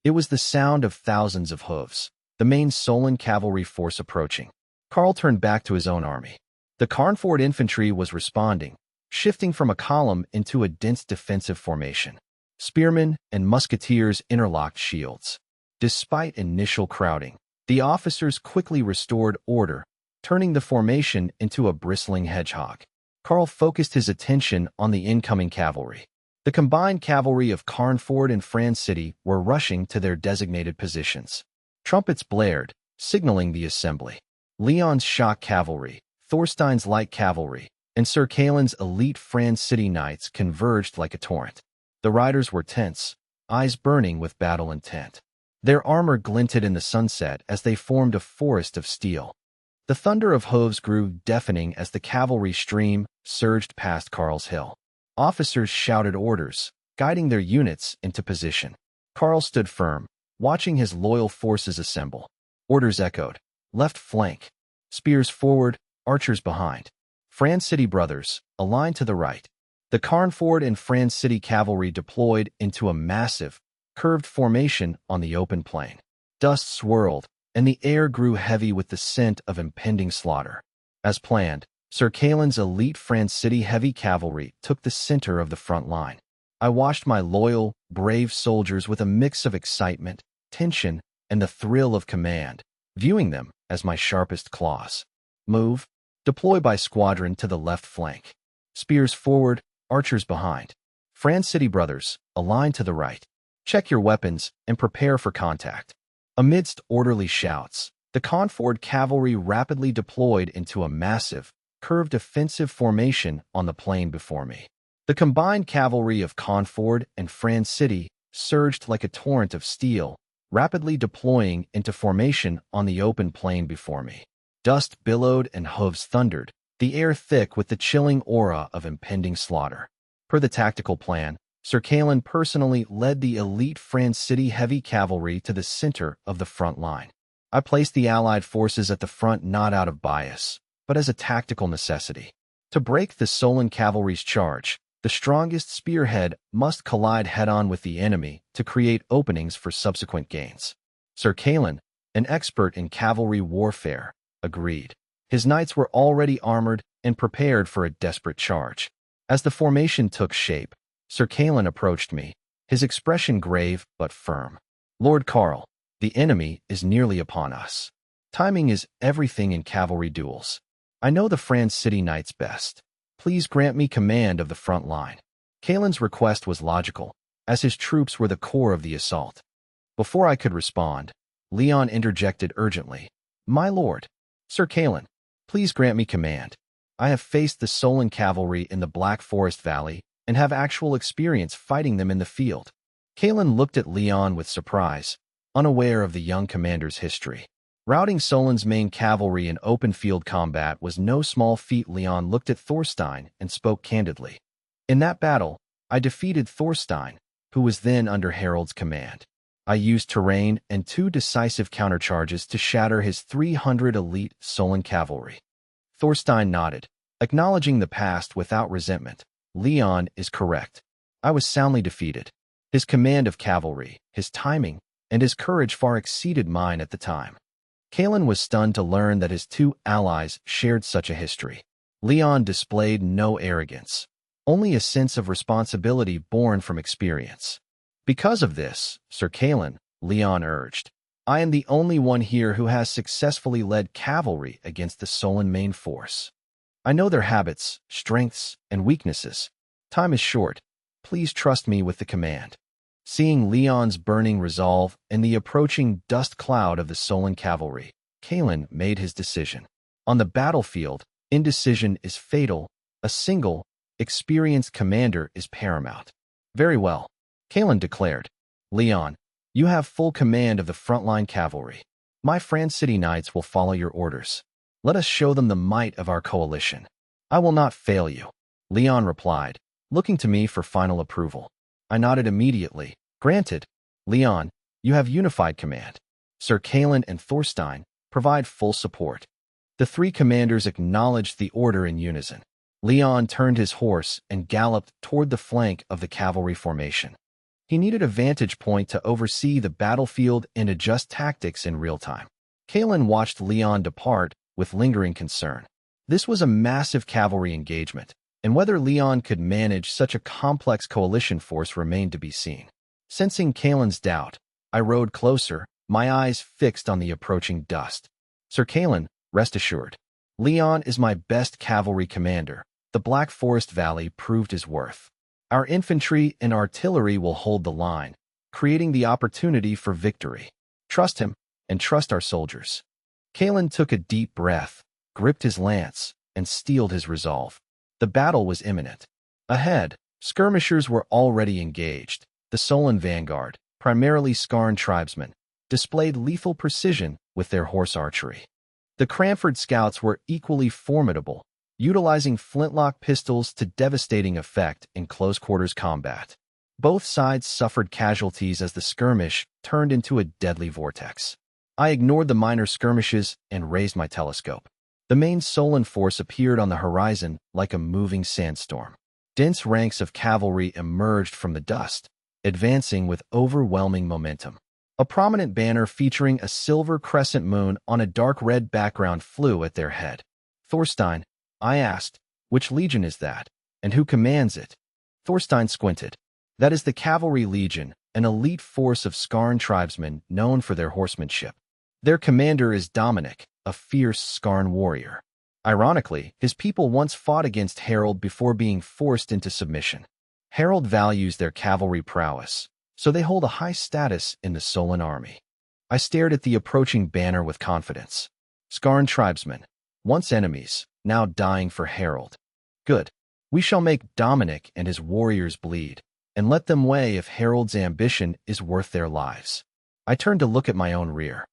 It was the sound of thousands of hooves, the main Solon cavalry force approaching. Karl turned back to his own army. The Carnford infantry was responding, shifting from a column into a dense defensive formation. Spearmen and musketeers interlocked shields. Despite initial crowding, the officers quickly restored order, turning the formation into a bristling hedgehog. Karl focused his attention on the incoming cavalry. The combined cavalry of Carnford and France City were rushing to their designated positions. Trumpets blared, signaling the assembly. Leon's shock cavalry, Thorstein's light cavalry, and Sir Kalen's elite France City knights converged like a torrent. The riders were tense, eyes burning with battle intent. Their armor glinted in the sunset as they formed a forest of steel. The thunder of hooves grew deafening as the cavalry stream surged past Karl's hill. Officers shouted orders, guiding their units into position. Karl stood firm, watching his loyal forces assemble. Orders echoed. Left flank. Spears forward, archers behind. France City brothers, aligned to the right. The Carnford and France City cavalry deployed into a massive, curved formation on the open plain. Dust swirled, and the air grew heavy with the scent of impending slaughter. As planned, Sir Kalen's elite France City heavy cavalry took the center of the front line. I watched my loyal, brave soldiers with a mix of excitement, tension, and the thrill of command, viewing them as my sharpest claws. Move. Deploy by squadron to the left flank. Spears forward, archers behind. France City brothers, align to the right. Check your weapons and prepare for contact. Amidst orderly shouts, the Carnford cavalry rapidly deployed into a massive, curved offensive formation on the plain before me. The combined cavalry of Conford and France City surged like a torrent of steel, rapidly deploying into formation on the open plain before me. Dust billowed and hooves thundered, the air thick with the chilling aura of impending slaughter. Per the tactical plan, Sir Kalen personally led the elite France City heavy cavalry to the center of the front line. I placed the Allied forces at the front not out of bias, but as a tactical necessity. To break the Solon cavalry's charge, the strongest spearhead must collide head-on with the enemy to create openings for subsequent gains. Sir Kalen, an expert in cavalry warfare, agreed. His knights were already armored and prepared for a desperate charge. As the formation took shape, Sir Kalen approached me, his expression grave but firm. "Lord Karl, the enemy is nearly upon us. Timing is everything in cavalry duels. I know the France City knights best. Please grant me command of the front line." Kalen's request was logical, as his troops were the core of the assault. Before I could respond, Leon interjected urgently. "My lord, Sir Kalen, please grant me command. I have faced the Solon cavalry in the Black Forest Valley and have actual experience fighting them in the field." Kalen looked at Leon with surprise, unaware of the young commander's history. Routing Solon's main cavalry in open field combat was no small feat. Leon looked at Thorstein and spoke candidly. "In that battle, I defeated Thorstein, who was then under Harold's command. I used terrain and 2 decisive countercharges to shatter his 300 elite Solon cavalry." Thorstein nodded, acknowledging the past without resentment. "Leon is correct. I was soundly defeated. His command of cavalry, his timing, and his courage far exceeded mine at the time." Kalen was stunned to learn that his 2 allies shared such a history. Leon displayed no arrogance, only a sense of responsibility born from experience. "Because of this, Sir Kalen," Leon urged, "I am the only one here who has successfully led cavalry against the Solon main force. I know their habits, strengths, and weaknesses. Time is short. Please trust me with the command." Seeing Leon's burning resolve and the approaching dust cloud of the Solon cavalry, Kalen made his decision. On the battlefield, indecision is fatal. A single, experienced commander is paramount. "Very well," Kalen declared. "Leon, you have full command of the frontline cavalry. My France City knights will follow your orders. Let us show them the might of our coalition." "I will not fail you," Leon replied, looking to me for final approval. I nodded immediately. "Granted. Leon, you have unified command. Sir Kalen and Thorstein provide full support." The 3 commanders acknowledged the order in unison. Leon turned his horse and galloped toward the flank of the cavalry formation. He needed a vantage point to oversee the battlefield and adjust tactics in real time. Kalen watched Leon depart with lingering concern. This was a massive cavalry engagement, and whether Leon could manage such a complex coalition force remained to be seen. Sensing Kalen's doubt, I rode closer, my eyes fixed on the approaching dust. "Sir Kalen, rest assured. Leon is my best cavalry commander. The Black Forest Valley proved his worth. Our infantry and artillery will hold the line, creating the opportunity for victory. Trust him, and trust our soldiers." Kalen took a deep breath, gripped his lance, and steeled his resolve. The battle was imminent. Ahead, skirmishers were already engaged. The Solon vanguard, primarily Skarn tribesmen, displayed lethal precision with their horse archery. The Cranford scouts were equally formidable, utilizing flintlock pistols to devastating effect in close-quarters combat. Both sides suffered casualties as the skirmish turned into a deadly vortex. I ignored the minor skirmishes and raised my telescope. The main Solon force appeared on the horizon like a moving sandstorm. Dense ranks of cavalry emerged from the dust, advancing with overwhelming momentum. A prominent banner featuring a silver crescent moon on a dark red background flew at their head. "Thorstein," I asked, "which legion is that, and who commands it?" Thorstein squinted. "That is the Cavalry Legion, an elite force of Skarn tribesmen known for their horsemanship. Their commander is Dominic, a fierce Skarn warrior. Ironically, his people once fought against Harold before being forced into submission. Harold values their cavalry prowess, so they hold a high status in the Solon army." I stared at the approaching banner with confidence. Skarn tribesmen, once enemies, now dying for Harold. Good. We shall make Dominic and his warriors bleed, and let them weigh if Harold's ambition is worth their lives. I turned to look at my own rear.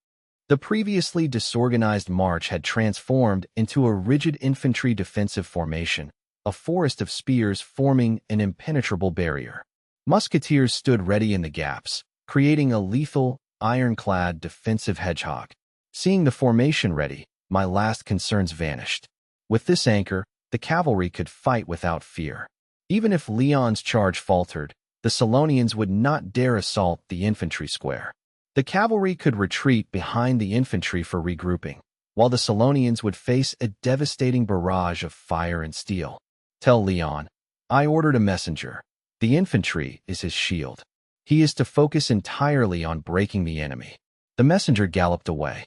The previously disorganized march had transformed into a rigid infantry defensive formation, a forest of spears forming an impenetrable barrier. Musketeers stood ready in the gaps, creating a lethal, ironclad defensive hedgehog. Seeing the formation ready, my last concerns vanished. With this anchor, the cavalry could fight without fear. Even if Leon's charge faltered, the Solonians would not dare assault the infantry square. The cavalry could retreat behind the infantry for regrouping, while the Solonians would face a devastating barrage of fire and steel. Tell Leon, I ordered a messenger. The infantry is his shield. He is to focus entirely on breaking the enemy. The messenger galloped away.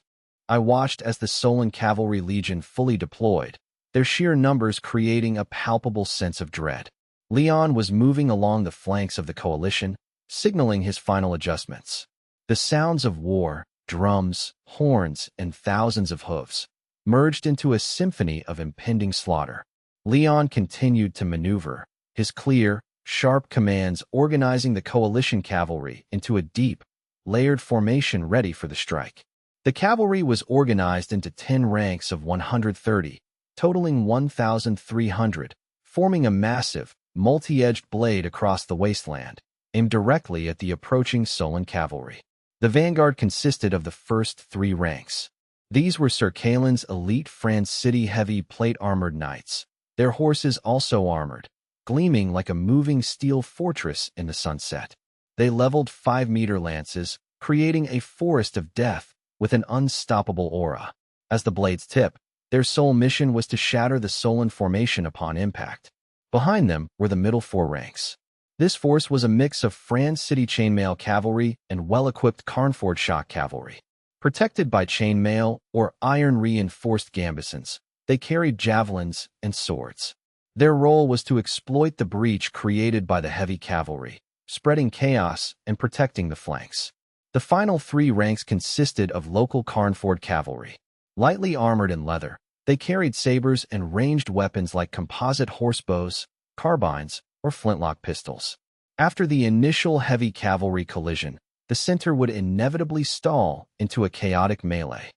I watched as the Solon cavalry legion fully deployed, their sheer numbers creating a palpable sense of dread. Leon was moving along the flanks of the coalition, signaling his final adjustments. The sounds of war, drums, horns, and thousands of hooves merged into a symphony of impending slaughter. Leon continued to maneuver, his clear, sharp commands organizing the coalition cavalry into a deep, layered formation ready for the strike. The cavalry was organized into 10 ranks of 130, totaling 1,300, forming a massive, multi-edged blade across the wasteland, aimed directly at the approaching Solon cavalry. The vanguard consisted of the first 3 ranks. These were Sir Kalen's elite France City heavy plate-armored knights, their horses also armored, gleaming like a moving steel fortress in the sunset. They leveled 5-meter lances, creating a forest of death with an unstoppable aura. As the blades tipped, their sole mission was to shatter the Solon formation upon impact. Behind them were the middle 4 ranks. This force was a mix of France City chainmail cavalry and well-equipped Carnford shock cavalry. Protected by chainmail or iron-reinforced gambesons, they carried javelins and swords. Their role was to exploit the breach created by the heavy cavalry, spreading chaos and protecting the flanks. The final 3 ranks consisted of local Carnford cavalry. Lightly armored in leather, they carried sabers and ranged weapons like composite horsebows, carbines, or flintlock pistols. After the initial heavy cavalry collision, the center would inevitably stall into a chaotic melee.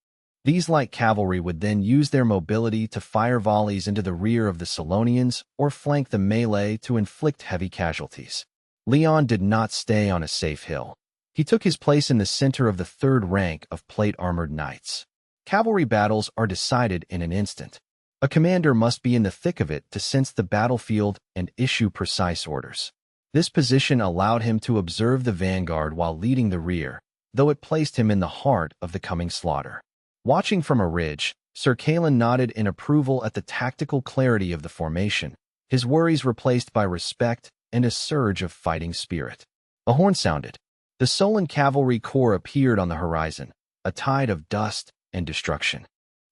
These light cavalry would then use their mobility to fire volleys into the rear of the Solonians or flank the melee to inflict heavy casualties. Leon did not stay on a safe hill. He took his place in the center of the 3rd rank of plate-armored knights. Cavalry battles are decided in an instant. A commander must be in the thick of it to sense the battlefield and issue precise orders. This position allowed him to observe the vanguard while leading the rear, though it placed him in the heart of the coming slaughter. Watching from a ridge, Sir Kalen nodded in approval at the tactical clarity of the formation, his worries replaced by respect and a surge of fighting spirit. A horn sounded. The Solon cavalry corps appeared on the horizon, a tide of dust and destruction.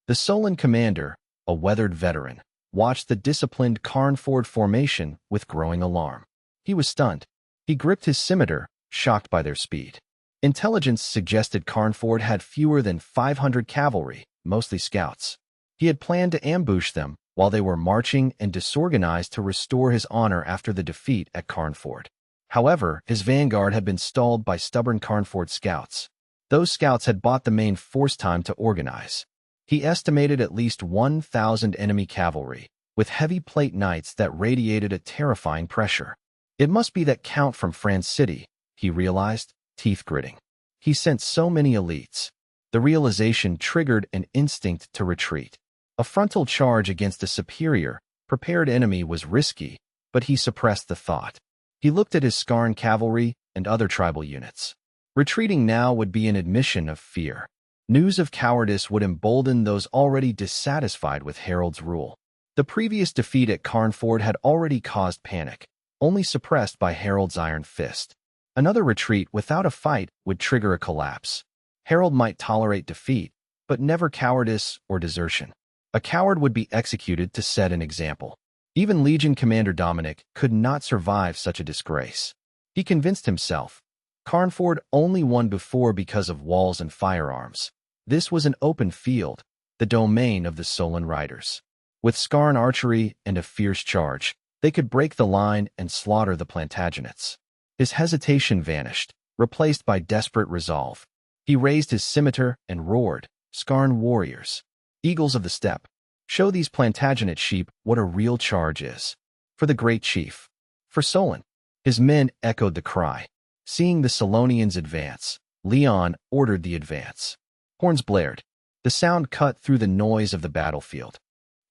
The Solon commander, a weathered veteran, watched the disciplined Carnford formation with growing alarm. He was stunned. He gripped his scimitar, shocked by their speed. Intelligence suggested Carnford had fewer than 500 cavalry, mostly scouts. He had planned to ambush them while they were marching and disorganized to restore his honor after the defeat at Carnford. However, his vanguard had been stalled by stubborn Carnford scouts. Those scouts had bought the main force time to organize. He estimated at least 1,000 enemy cavalry, with heavy plate knights that radiated a terrifying pressure. It must be that count from France City, he realized, teeth gritting. He sent so many elites. The realization triggered an instinct to retreat. A frontal charge against a superior, prepared enemy was risky, but he suppressed the thought. He looked at his Skarn cavalry and other tribal units. Retreating now would be an admission of fear. News of cowardice would embolden those already dissatisfied with Harold's rule. The previous defeat at Carnford had already caused panic, only suppressed by Harold's iron fist. Another retreat without a fight would trigger a collapse. Harold might tolerate defeat, but never cowardice or desertion. A coward would be executed to set an example. Even Legion Commander Dominic could not survive such a disgrace. He convinced himself. Carnford only won before because of walls and firearms. This was an open field, the domain of the Solon riders. With Skarn archery and a fierce charge, They could break the line and slaughter the Plantagenets. His hesitation vanished, replaced by desperate resolve. He raised his scimitar and roared, "Skarn warriors, eagles of the steppe, show these Plantagenet sheep what a real charge is. For the great chief. For Solon." His men echoed the cry. Seeing the Solonians advance, Leon ordered the advance. Horns blared. The sound cut through the noise of the battlefield.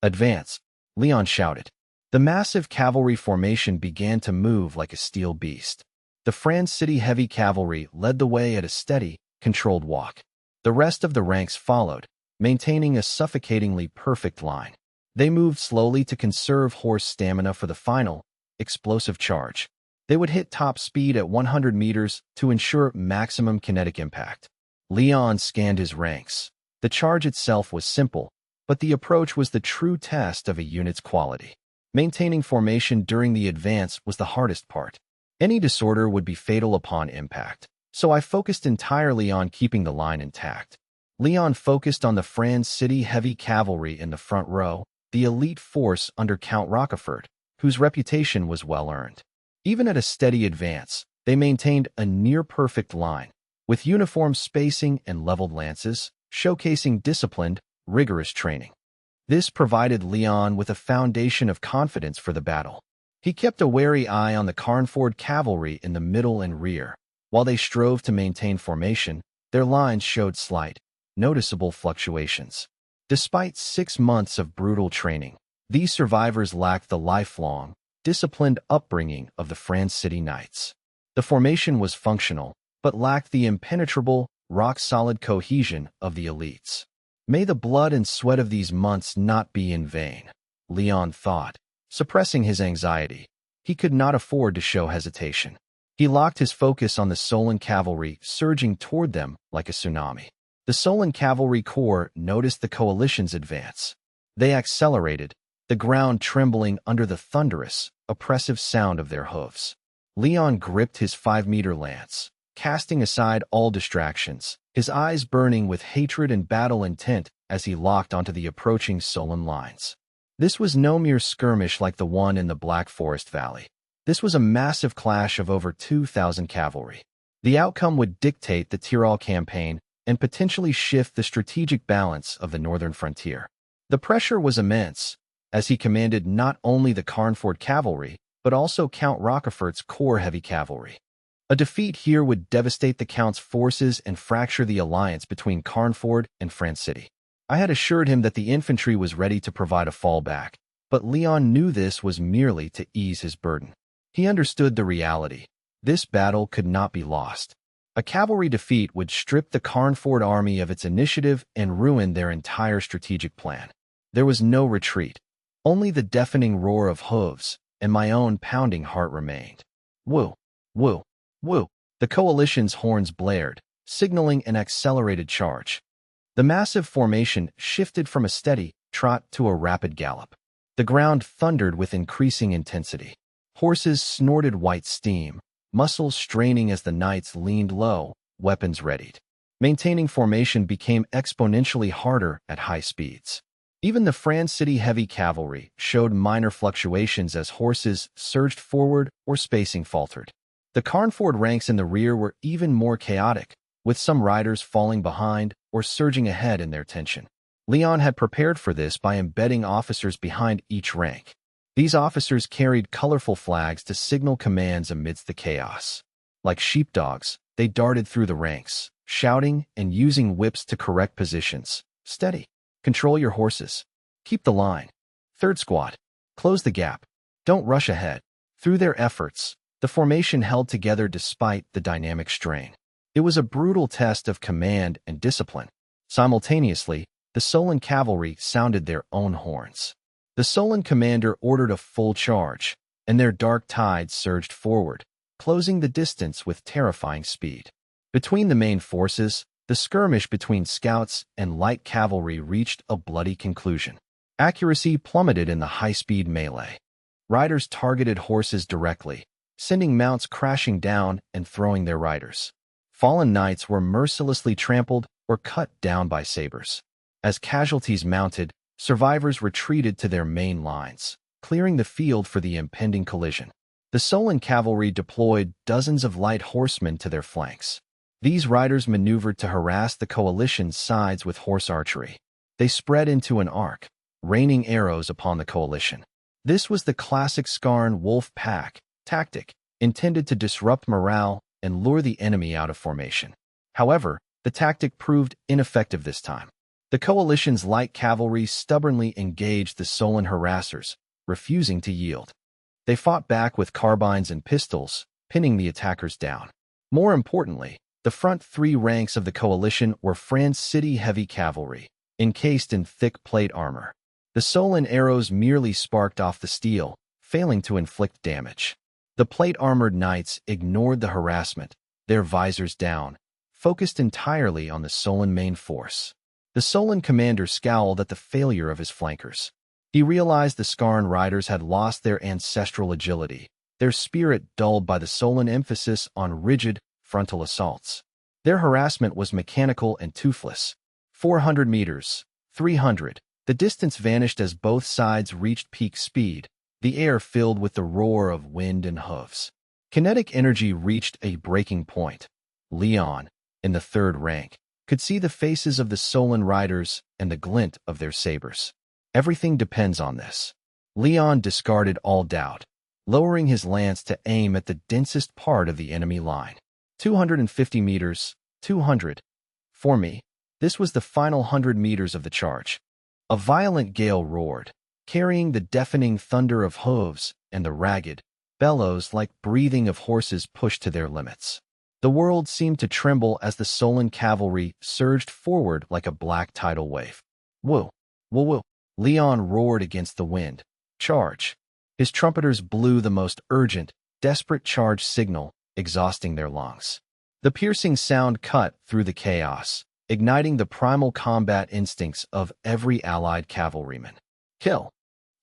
"Advance," Leon shouted. The massive cavalry formation began to move like a steel beast. The Franz City heavy cavalry led the way at a steady, controlled walk. The rest of the ranks followed, maintaining a suffocatingly perfect line. They moved slowly to conserve horse stamina for the final, explosive charge. They would hit top speed at 100 meters to ensure maximum kinetic impact. Leon scanned his ranks. The charge itself was simple, but the approach was the true test of a unit's quality. Maintaining formation during the advance was the hardest part. Any disorder would be fatal upon impact, so I focused entirely on keeping the line intact. Leon focused on the Franz City heavy cavalry in the front row, the elite force under Count Rochefort, whose reputation was well-earned. Even at a steady advance, they maintained a near-perfect line, with uniform spacing and leveled lances, showcasing disciplined, rigorous training. This provided Leon with a foundation of confidence for the battle. He kept a wary eye on the Carnford cavalry in the middle and rear. While they strove to maintain formation, their lines showed slight, noticeable fluctuations. Despite 6 months of brutal training, these survivors lacked the lifelong, disciplined upbringing of the Franz City Knights. The formation was functional, but lacked the impenetrable, rock-solid cohesion of the elites. May the blood and sweat of these months not be in vain, Leon thought, suppressing his anxiety. He could not afford to show hesitation. He locked his focus on the Solon cavalry surging toward them like a tsunami. The Solon cavalry corps noticed the coalition's advance. They accelerated, the ground trembling under the thunderous, oppressive sound of their hooves. Leon gripped his 5-meter lance, casting aside all distractions, his eyes burning with hatred and battle intent as he locked onto the approaching Solon lines. This was no mere skirmish like the one in the Black Forest Valley. This was a massive clash of over 2,000 cavalry. The outcome would dictate the Tyrol campaign and potentially shift the strategic balance of the northern frontier. The pressure was immense, as he commanded not only the Carnford cavalry, but also Count Rochefort's corps heavy cavalry. A defeat here would devastate the Count's forces and fracture the alliance between Carnford and Franz City. I had assured him that the infantry was ready to provide a fallback, but Leon knew this was merely to ease his burden. He understood the reality. This battle could not be lost. A cavalry defeat would strip the Carnford army of its initiative and ruin their entire strategic plan. There was no retreat. Only the deafening roar of hooves and my own pounding heart remained. Woo, woo, woo. The coalition's horns blared, signaling an accelerated charge. The massive formation shifted from a steady trot to a rapid gallop. The ground thundered with increasing intensity. Horses snorted white steam, muscles straining as the knights leaned low, weapons readied. Maintaining formation became exponentially harder at high speeds. Even the Franz City heavy cavalry showed minor fluctuations as horses surged forward or spacing faltered. The Carnford ranks in the rear were even more chaotic, with some riders falling behind or surging ahead in their tension. Leon had prepared for this by embedding officers behind each rank. These officers carried colorful flags to signal commands amidst the chaos. Like sheepdogs, they darted through the ranks, shouting and using whips to correct positions. Steady. Control your horses. Keep the line. Third squad. Close the gap. Don't rush ahead. Through their efforts, the formation held together despite the dynamic strain. It was a brutal test of command and discipline. Simultaneously, the Solon cavalry sounded their own horns. The Solon commander ordered a full charge, and their dark tide surged forward, closing the distance with terrifying speed. Between the main forces, the skirmish between scouts and light cavalry reached a bloody conclusion. Accuracy plummeted in the high-speed melee. Riders targeted horses directly, sending mounts crashing down and throwing their riders. Fallen knights were mercilessly trampled or cut down by sabers. As casualties mounted, survivors retreated to their main lines, clearing the field for the impending collision. The Solon cavalry deployed dozens of light horsemen to their flanks. These riders maneuvered to harass the coalition's sides with horse archery. They spread into an arc, raining arrows upon the coalition. This was the classic Skarn wolf pack tactic, intended to disrupt morale and lure the enemy out of formation. However, the tactic proved ineffective this time. The coalition's light cavalry stubbornly engaged the Solon harassers, refusing to yield. They fought back with carbines and pistols, pinning the attackers down. More importantly, the front three ranks of the coalition were France City heavy cavalry, encased in thick plate armor. The Solon arrows merely sparked off the steel, failing to inflict damage. The plate-armored knights ignored the harassment, their visors down, focused entirely on the Solon main force. The Solon commander scowled at the failure of his flankers. He realized the Skarn riders had lost their ancestral agility, their spirit dulled by the Solon emphasis on rigid, frontal assaults. Their harassment was mechanical and toothless. 400 meters, 300. The distance vanished as both sides reached peak speed, the air filled with the roar of wind and hooves. Kinetic energy reached a breaking point. Leon, in the third rank, could see the faces of the Solon riders and the glint of their sabers. Everything depends on this. Leon discarded all doubt, lowering his lance to aim at the densest part of the enemy line. 250 meters, 200. For me, this was the final 100 meters of the charge. A violent gale roared, carrying the deafening thunder of hooves and the ragged bellows like breathing of horses pushed to their limits. The world seemed to tremble as the Solon cavalry surged forward like a black tidal wave. Whoa, whoa, whoa. Leon roared against the wind. Charge. His trumpeters blew the most urgent, desperate charge signal, exhausting their lungs. The piercing sound cut through the chaos, igniting the primal combat instincts of every allied cavalryman. Kill.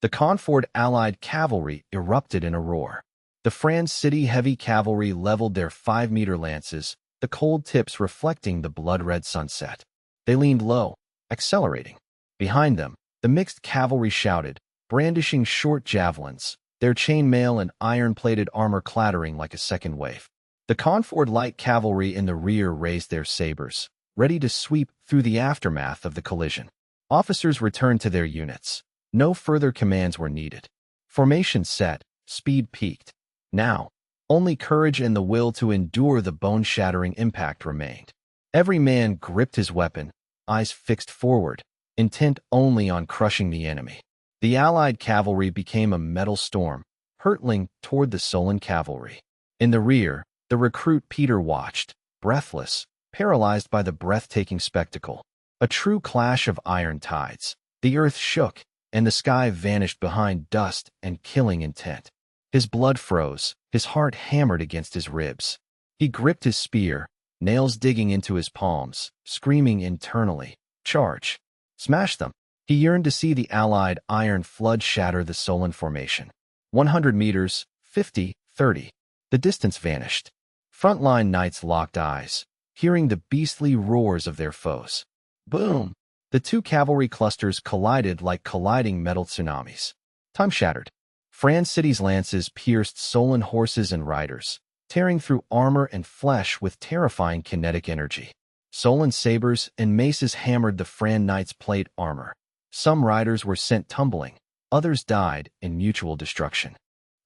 The Conford allied cavalry erupted in a roar. The France City heavy cavalry leveled their 5-meter lances, the cold tips reflecting the blood-red sunset. They leaned low, accelerating. Behind them, the mixed cavalry shouted, brandishing short javelins, their chainmail and iron-plated armor clattering like a second wave. The Conford light cavalry in the rear raised their sabers, ready to sweep through the aftermath of the collision. Officers returned to their units. No further commands were needed. Formation set, speed peaked. Now, only courage and the will to endure the bone-shattering impact remained. Every man gripped his weapon, eyes fixed forward, intent only on crushing the enemy. The Allied cavalry became a metal storm, hurtling toward the Solon cavalry. In the rear, the recruit Peter watched, breathless, paralyzed by the breathtaking spectacle. A true clash of iron tides. The earth shook, and the sky vanished behind dust and killing intent. His blood froze, his heart hammered against his ribs. He gripped his spear, nails digging into his palms, screaming internally, "Charge! Smash them!" He yearned to see the Allied iron flood shatter the Solon formation. 100 meters, 50, 30. The distance vanished. Frontline knights locked eyes, hearing the beastly roars of their foes. Boom! The two cavalry clusters collided like colliding metal tsunamis. Time shattered. France City's lances pierced Solon horses and riders, tearing through armor and flesh with terrifying kinetic energy. Solon sabers and maces hammered the Fran knights' plate armor. Some riders were sent tumbling, others died in mutual destruction.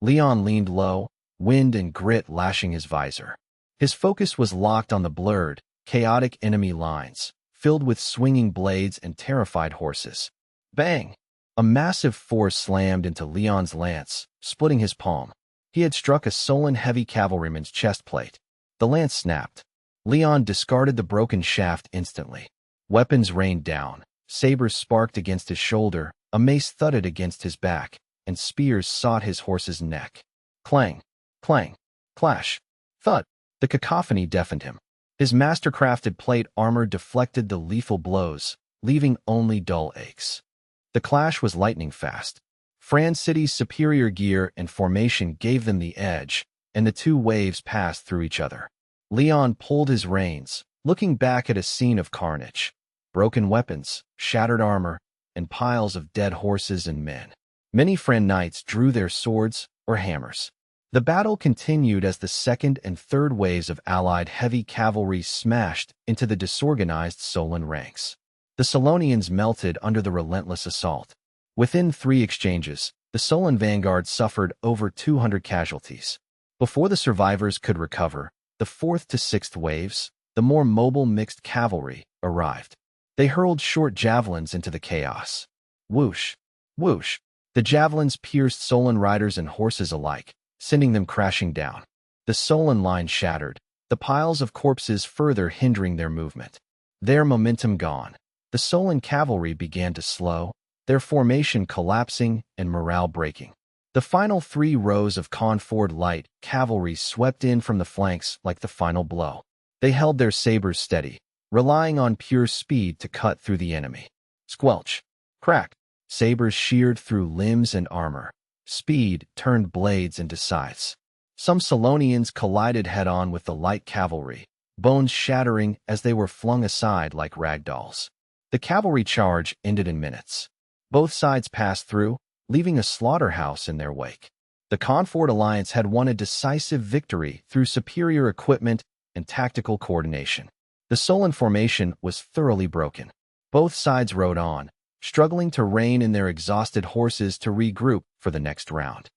Leon leaned low, wind and grit lashing his visor. His focus was locked on the blurred, chaotic enemy lines, filled with swinging blades and terrified horses. Bang! A massive force slammed into Leon's lance, splitting his palm. He had struck a Solon heavy cavalryman's chest plate. The lance snapped. Leon discarded the broken shaft instantly. Weapons rained down, sabers sparked against his shoulder, a mace thudded against his back, and spears sought his horse's neck. Clang, clang, clash, thud. The cacophony deafened him. His master-crafted plate armor deflected the lethal blows, leaving only dull aches. The clash was lightning fast. France City's superior gear and formation gave them the edge, and the two waves passed through each other. Leon pulled his reins, looking back at a scene of carnage. Broken weapons, shattered armor, and piles of dead horses and men. Many friend knights drew their swords or hammers. The battle continued as the second and third waves of allied heavy cavalry smashed into the disorganized Solon ranks. The Solonians melted under the relentless assault. Within 3 exchanges, the Solon vanguard suffered over 200 casualties. Before the survivors could recover, the 4th to 6th waves, the more mobile mixed cavalry, arrived. They hurled short javelins into the chaos. Whoosh! Whoosh! The javelins pierced Solon riders and horses alike, sending them crashing down. The Solon line shattered, the piles of corpses further hindering their movement. Their momentum gone, the Solon cavalry began to slow, their formation collapsing and morale breaking. The final 3 rows of Conford light cavalry swept in from the flanks like the final blow. They held their sabers steady, relying on pure speed to cut through the enemy. Squelch! Crack! Sabers sheared through limbs and armor. Speed turned blades into scythes. Some Solonians collided head-on with the light cavalry, bones shattering as they were flung aside like ragdolls. The cavalry charge ended in minutes. Both sides passed through, leaving a slaughterhouse in their wake. The Conford alliance had won a decisive victory through superior equipment and tactical coordination. The Solon formation was thoroughly broken. Both sides rode on, struggling to rein in their exhausted horses to regroup for the next round.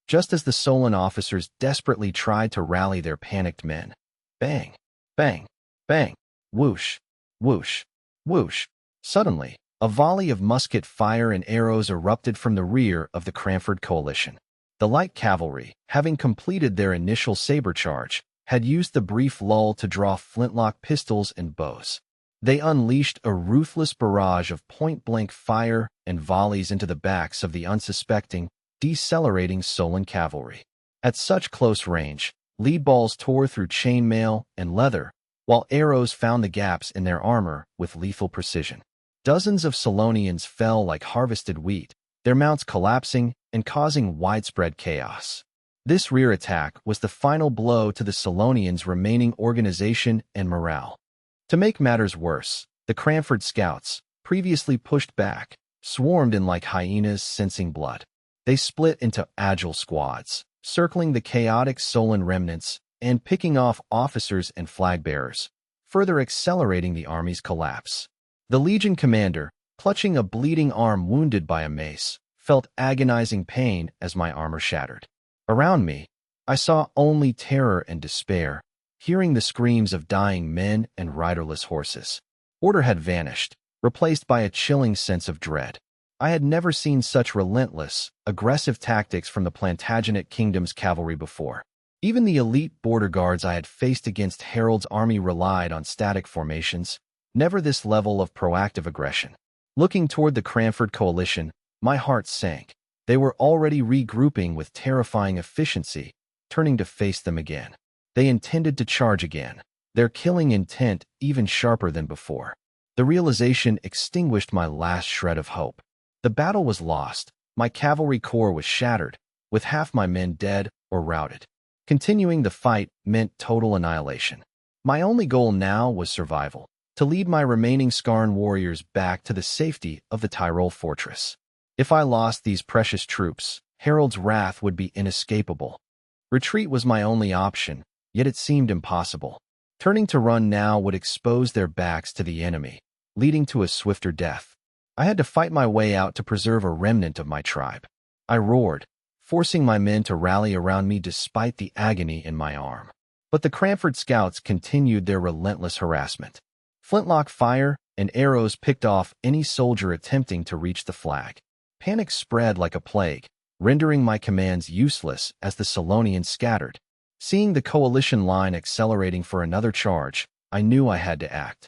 Just as the Solon officers desperately tried to rally their panicked men, bang, bang, bang, whoosh, whoosh, whoosh. Suddenly, a volley of musket fire and arrows erupted from the rear of the Cranford coalition. The light cavalry, having completed their initial saber charge, had used the brief lull to draw flintlock pistols and bows. They unleashed a ruthless barrage of point-blank fire and volleys into the backs of the unsuspecting, decelerating Solon cavalry. At such close range, lead balls tore through chainmail and leather, while arrows found the gaps in their armor with lethal precision. Dozens of Solonians fell like harvested wheat, their mounts collapsing and causing widespread chaos. This rear attack was the final blow to the Solonians' remaining organization and morale. To make matters worse, the Cranford scouts, previously pushed back, swarmed in like hyenas sensing blood. They split into agile squads, circling the chaotic Solon remnants and picking off officers and flag-bearers, further accelerating the army's collapse. The Legion commander, clutching a bleeding arm wounded by a mace, felt agonizing pain as my armor shattered. Around me, I saw only terror and despair, hearing the screams of dying men and riderless horses. Order had vanished, replaced by a chilling sense of dread. I had never seen such relentless, aggressive tactics from the Plantagenet Kingdom's cavalry before. Even the elite border guards I had faced against Harold's army relied on static formations, never this level of proactive aggression. Looking toward the Cranford coalition, my heart sank. They were already regrouping with terrifying efficiency, turning to face them again. They intended to charge again, their killing intent even sharper than before. The realization extinguished my last shred of hope. The battle was lost, my cavalry corps was shattered, with half my men dead or routed. Continuing the fight meant total annihilation. My only goal now was survival, to lead my remaining Skarn warriors back to the safety of the Tyrol fortress. If I lost these precious troops, Harold's wrath would be inescapable. Retreat was my only option, yet it seemed impossible. Turning to run now would expose their backs to the enemy, leading to a swifter death. I had to fight my way out to preserve a remnant of my tribe. I roared, forcing my men to rally around me despite the agony in my arm. But the Cranford scouts continued their relentless harassment. Flintlock fire and arrows picked off any soldier attempting to reach the flag. Panic spread like a plague, rendering my commands useless as the Solonians scattered. Seeing the coalition line accelerating for another charge, I knew I had to act.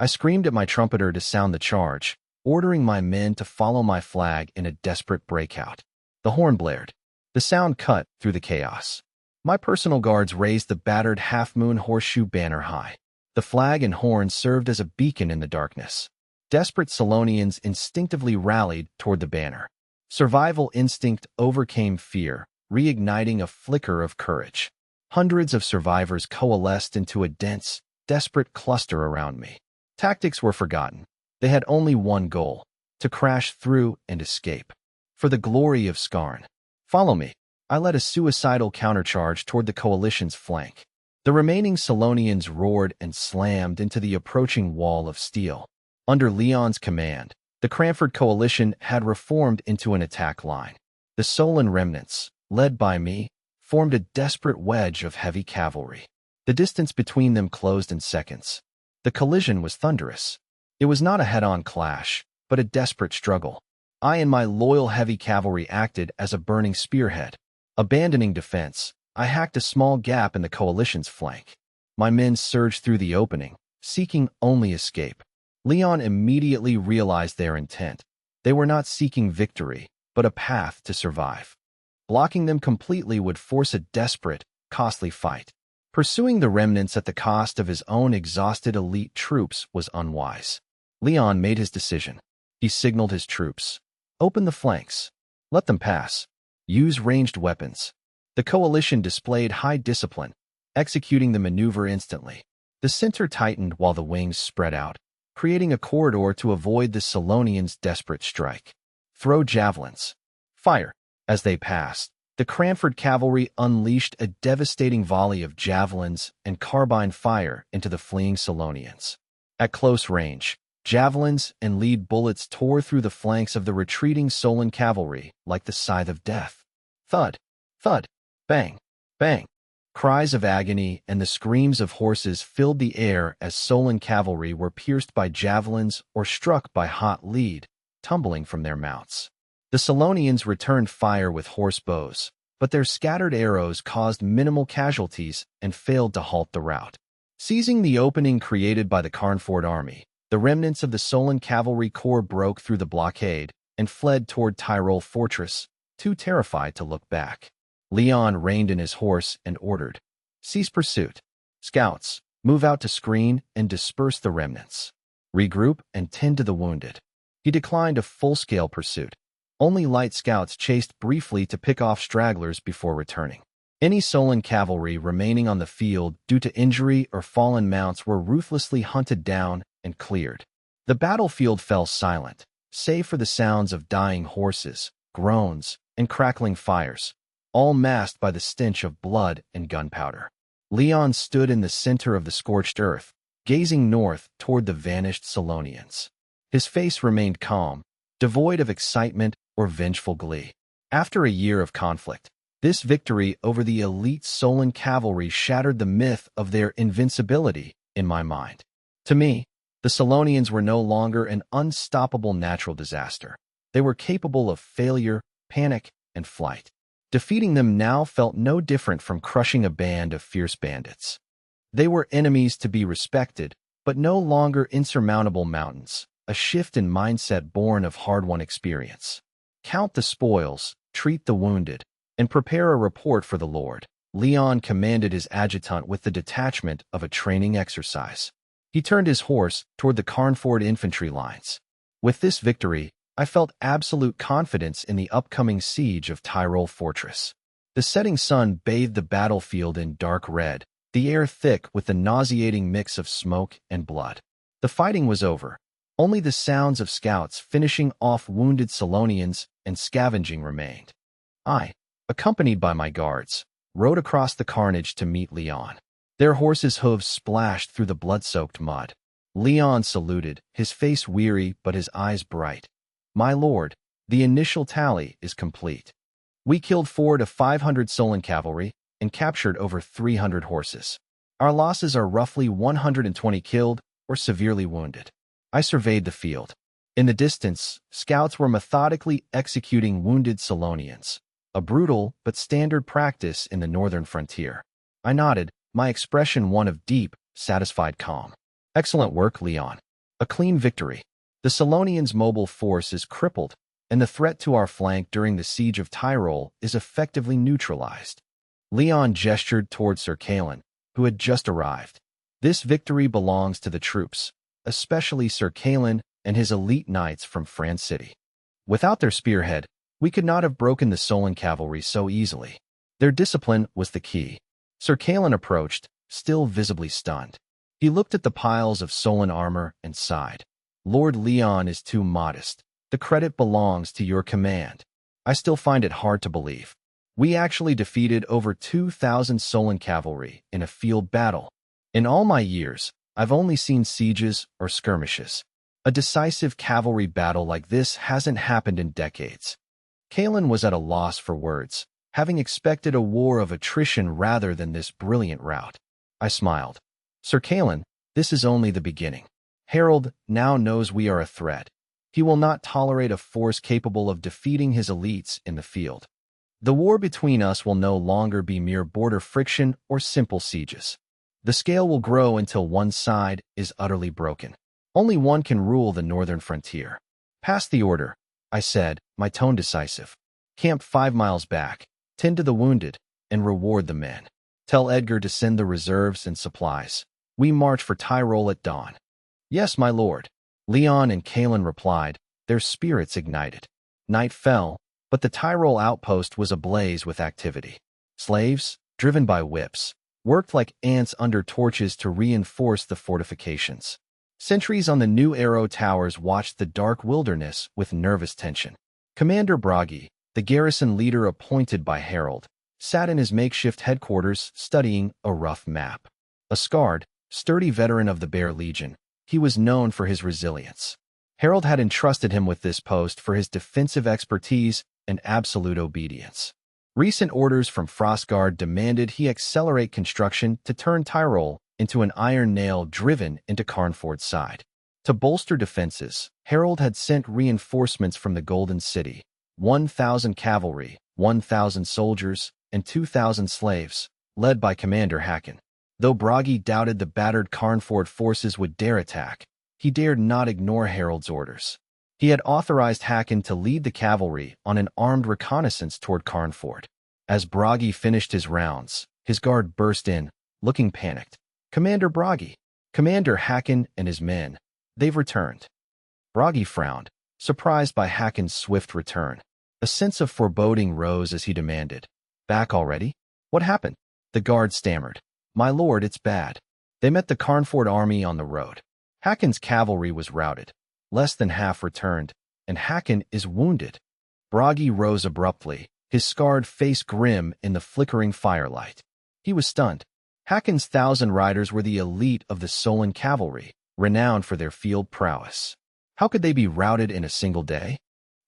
I screamed at my trumpeter to sound the charge, ordering my men to follow my flag in a desperate breakout. The horn blared. The sound cut through the chaos. My personal guards raised the battered half-moon horseshoe banner high. The flag and horn served as a beacon in the darkness. Desperate Solonians instinctively rallied toward the banner. Survival instinct overcame fear, reigniting a flicker of courage. Hundreds of survivors coalesced into a dense, desperate cluster around me. Tactics were forgotten. They had only one goal: to crash through and escape. For the glory of Skarn. Follow me. I led a suicidal countercharge toward the coalition's flank. The remaining Solonians roared and slammed into the approaching wall of steel. Under Leon's command, the Cranford coalition had reformed into an attack line. The Solon remnants, led by me, formed a desperate wedge of heavy cavalry. The distance between them closed in seconds. The collision was thunderous. It was not a head-on clash, but a desperate struggle. I and my loyal heavy cavalry acted as a burning spearhead. Abandoning defense, I hacked a small gap in the coalition's flank. My men surged through the opening, seeking only escape. Leon immediately realized their intent. They were not seeking victory, but a path to survive. Blocking them completely would force a desperate, costly fight. Pursuing the remnants at the cost of his own exhausted elite troops was unwise. Leon made his decision. He signaled his troops. Open the flanks. Let them pass. Use ranged weapons. The coalition displayed high discipline, executing the maneuver instantly. The center tightened while the wings spread out, creating a corridor to avoid the Solonians' desperate strike. Throw javelins. Fire. As they passed, the Cranford cavalry unleashed a devastating volley of javelins and carbine fire into the fleeing Solonians. At close range, javelins and lead bullets tore through the flanks of the retreating Solon cavalry like the scythe of death. Thud, thud, bang, bang. Cries of agony and the screams of horses filled the air as Solon cavalry were pierced by javelins or struck by hot lead, tumbling from their mounts. The Solonians returned fire with horse bows, but their scattered arrows caused minimal casualties and failed to halt the rout. Seizing the opening created by the Carnford army, the remnants of the Solon cavalry corps broke through the blockade and fled toward Tyrol Fortress, too terrified to look back. Leon reined in his horse and ordered, "Cease pursuit. Scouts, move out to screen and disperse the remnants. Regroup and tend to the wounded." He declined a full-scale pursuit. Only light scouts chased briefly to pick off stragglers before returning. Any Solon cavalry remaining on the field due to injury or fallen mounts were ruthlessly hunted down and cleared. The battlefield fell silent, save for the sounds of dying horses, groans, and crackling fires, all masked by the stench of blood and gunpowder. Leon stood in the center of the scorched earth, gazing north toward the vanished Solonians. His face remained calm, devoid of excitement or vengeful glee. After a year of conflict, this victory over the elite Solon cavalry shattered the myth of their invincibility in my mind. To me, the Solonians were no longer an unstoppable natural disaster. They were capable of failure, panic, and flight. Defeating them now felt no different from crushing a band of fierce bandits. They were enemies to be respected, but no longer insurmountable mountains, a shift in mindset born of hard-won experience. Count the spoils, treat the wounded, and prepare a report for the Lord. Leon commanded his adjutant with the detachment of a training exercise. He turned his horse toward the Carnford infantry lines. With this victory, I felt absolute confidence in the upcoming siege of Tyrol Fortress. The setting sun bathed the battlefield in dark red, the air thick with the nauseating mix of smoke and blood. The fighting was over. Only the sounds of scouts finishing off wounded Solonians and scavenging remained. I, accompanied by my guards, rode across the carnage to meet Leon. Their horses' hooves splashed through the blood-soaked mud. Leon saluted, his face weary but his eyes bright. "My lord, the initial tally is complete. We killed 400 to 500 Solon cavalry and captured over 300 horses. Our losses are roughly 120 killed or severely wounded." I surveyed the field. In the distance, scouts were methodically executing wounded Solonians, a brutal but standard practice in the northern frontier. I nodded, my expression one of deep, satisfied calm. "Excellent work, Leon. A clean victory. The Solonians' mobile force is crippled, and the threat to our flank during the siege of Tyrol is effectively neutralized." Leon gestured toward Sir Kalen, who had just arrived. "This victory belongs to the troops, especially Sir Kalen and his elite knights from France City. Without their spearhead, we could not have broken the Solon cavalry so easily. Their discipline was the key." Sir Kalen approached, still visibly stunned. He looked at the piles of Solon armor and sighed. "Lord Leon is too modest. The credit belongs to your command." I still find it hard to believe. We actually defeated over 2,000 Solon cavalry in a field battle. In all my years, I've only seen sieges or skirmishes. A decisive cavalry battle like this hasn't happened in decades. Kalen was at a loss for words, having expected a war of attrition rather than this brilliant rout. I smiled. Sir Kalen, this is only the beginning. Harold now knows we are a threat. He will not tolerate a force capable of defeating his elites in the field. The war between us will no longer be mere border friction or simple sieges. The scale will grow until one side is utterly broken. Only one can rule the northern frontier. Pass the order, I said, my tone decisive. Camp 5 miles back, tend to the wounded, and reward the men. Tell Edgar to send the reserves and supplies. We march for Tyrol at dawn. Yes, my lord. Leon and Kalen replied, their spirits ignited. Night fell, but the Tyrol outpost was ablaze with activity. Slaves, driven by whips, worked like ants under torches to reinforce the fortifications. Sentries on the new arrow towers watched the dark wilderness with nervous tension. Commander Bragi, the garrison leader appointed by Harold, sat in his makeshift headquarters studying a rough map. A scarred, sturdy veteran of the Bear Legion, he was known for his resilience. Harold had entrusted him with this post for his defensive expertise and absolute obedience. Recent orders from Frostguard demanded he accelerate construction to turn Tyrol into an iron nail driven into Carnford's side. To bolster defenses, Harold had sent reinforcements from the Golden City, 1,000 cavalry, 1,000 soldiers, and 2,000 slaves, led by Commander Hacken. Though Bragi doubted the battered Carnford forces would dare attack, he dared not ignore Harold's orders. He had authorized Hacken to lead the cavalry on an armed reconnaissance toward Carnford. As Bragi finished his rounds, his guard burst in, looking panicked. Commander Bragi, Commander Hacken and his men, they've returned. Bragi frowned, surprised by Hacken's swift return. A sense of foreboding rose as he demanded, back already? What happened? The guard stammered. My lord, it's bad. They met the Carnford army on the road. Hacken's cavalry was routed. Less than half returned, and Hacken is wounded. Bragi rose abruptly, his scarred face grim in the flickering firelight. He was stunned. Hacken's 1,000 riders were the elite of the Solon cavalry, renowned for their field prowess. How could they be routed in a single day?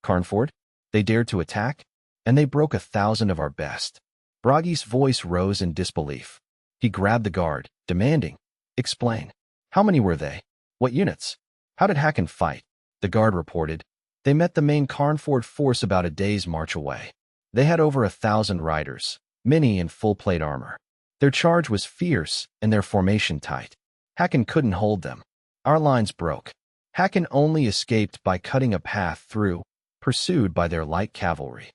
Carnford? They dared to attack? And they broke 1,000 of our best. Bragi's voice rose in disbelief. He grabbed the guard, demanding, explain. How many were they? What units? How did Hacken fight? The guard reported. They met the main Carnford force about a day's march away. They had over 1,000 riders, many in full plate armor. Their charge was fierce and their formation tight. Hacken couldn't hold them. Our lines broke. Hacken only escaped by cutting a path through, pursued by their light cavalry.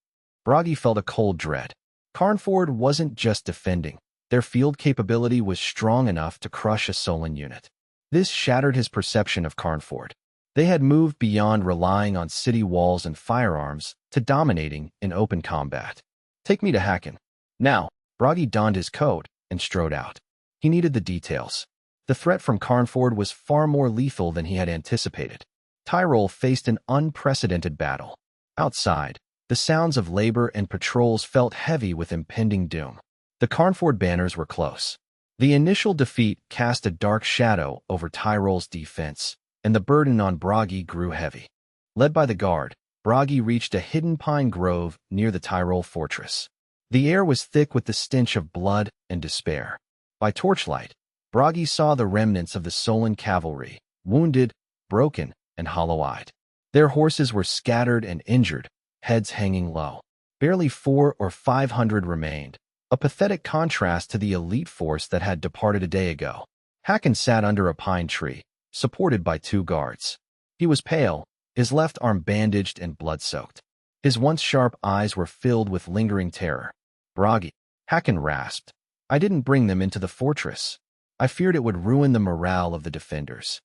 Bragi felt a cold dread. Carnford wasn't just defending. Their field capability was strong enough to crush a Solon unit. This shattered his perception of Carnford. They had moved beyond relying on city walls and firearms to dominating in open combat. Take me to Hacken. Now, Bragi donned his coat and strode out. He needed the details. The threat from Carnford was far more lethal than he had anticipated. Tyrol faced an unprecedented battle. Outside, the sounds of labor and patrols felt heavy with impending doom. The Carnford banners were close. The initial defeat cast a dark shadow over Tyrol's defense, and the burden on Bragi grew heavy. Led by the guard, Bragi reached a hidden pine grove near the Tyrol fortress. The air was thick with the stench of blood and despair. By torchlight, Bragi saw the remnants of the Solon cavalry, wounded, broken, and hollow-eyed. Their horses were scattered and injured, heads hanging low. Barely 400 or 500 remained, a pathetic contrast to the elite force that had departed a day ago. Hacken sat under a pine tree, supported by 2 guards. He was pale, his left arm bandaged and blood-soaked. His once sharp eyes were filled with lingering terror. Bragi, Hacken rasped. I didn't bring them into the fortress. I feared it would ruin the morale of the defenders.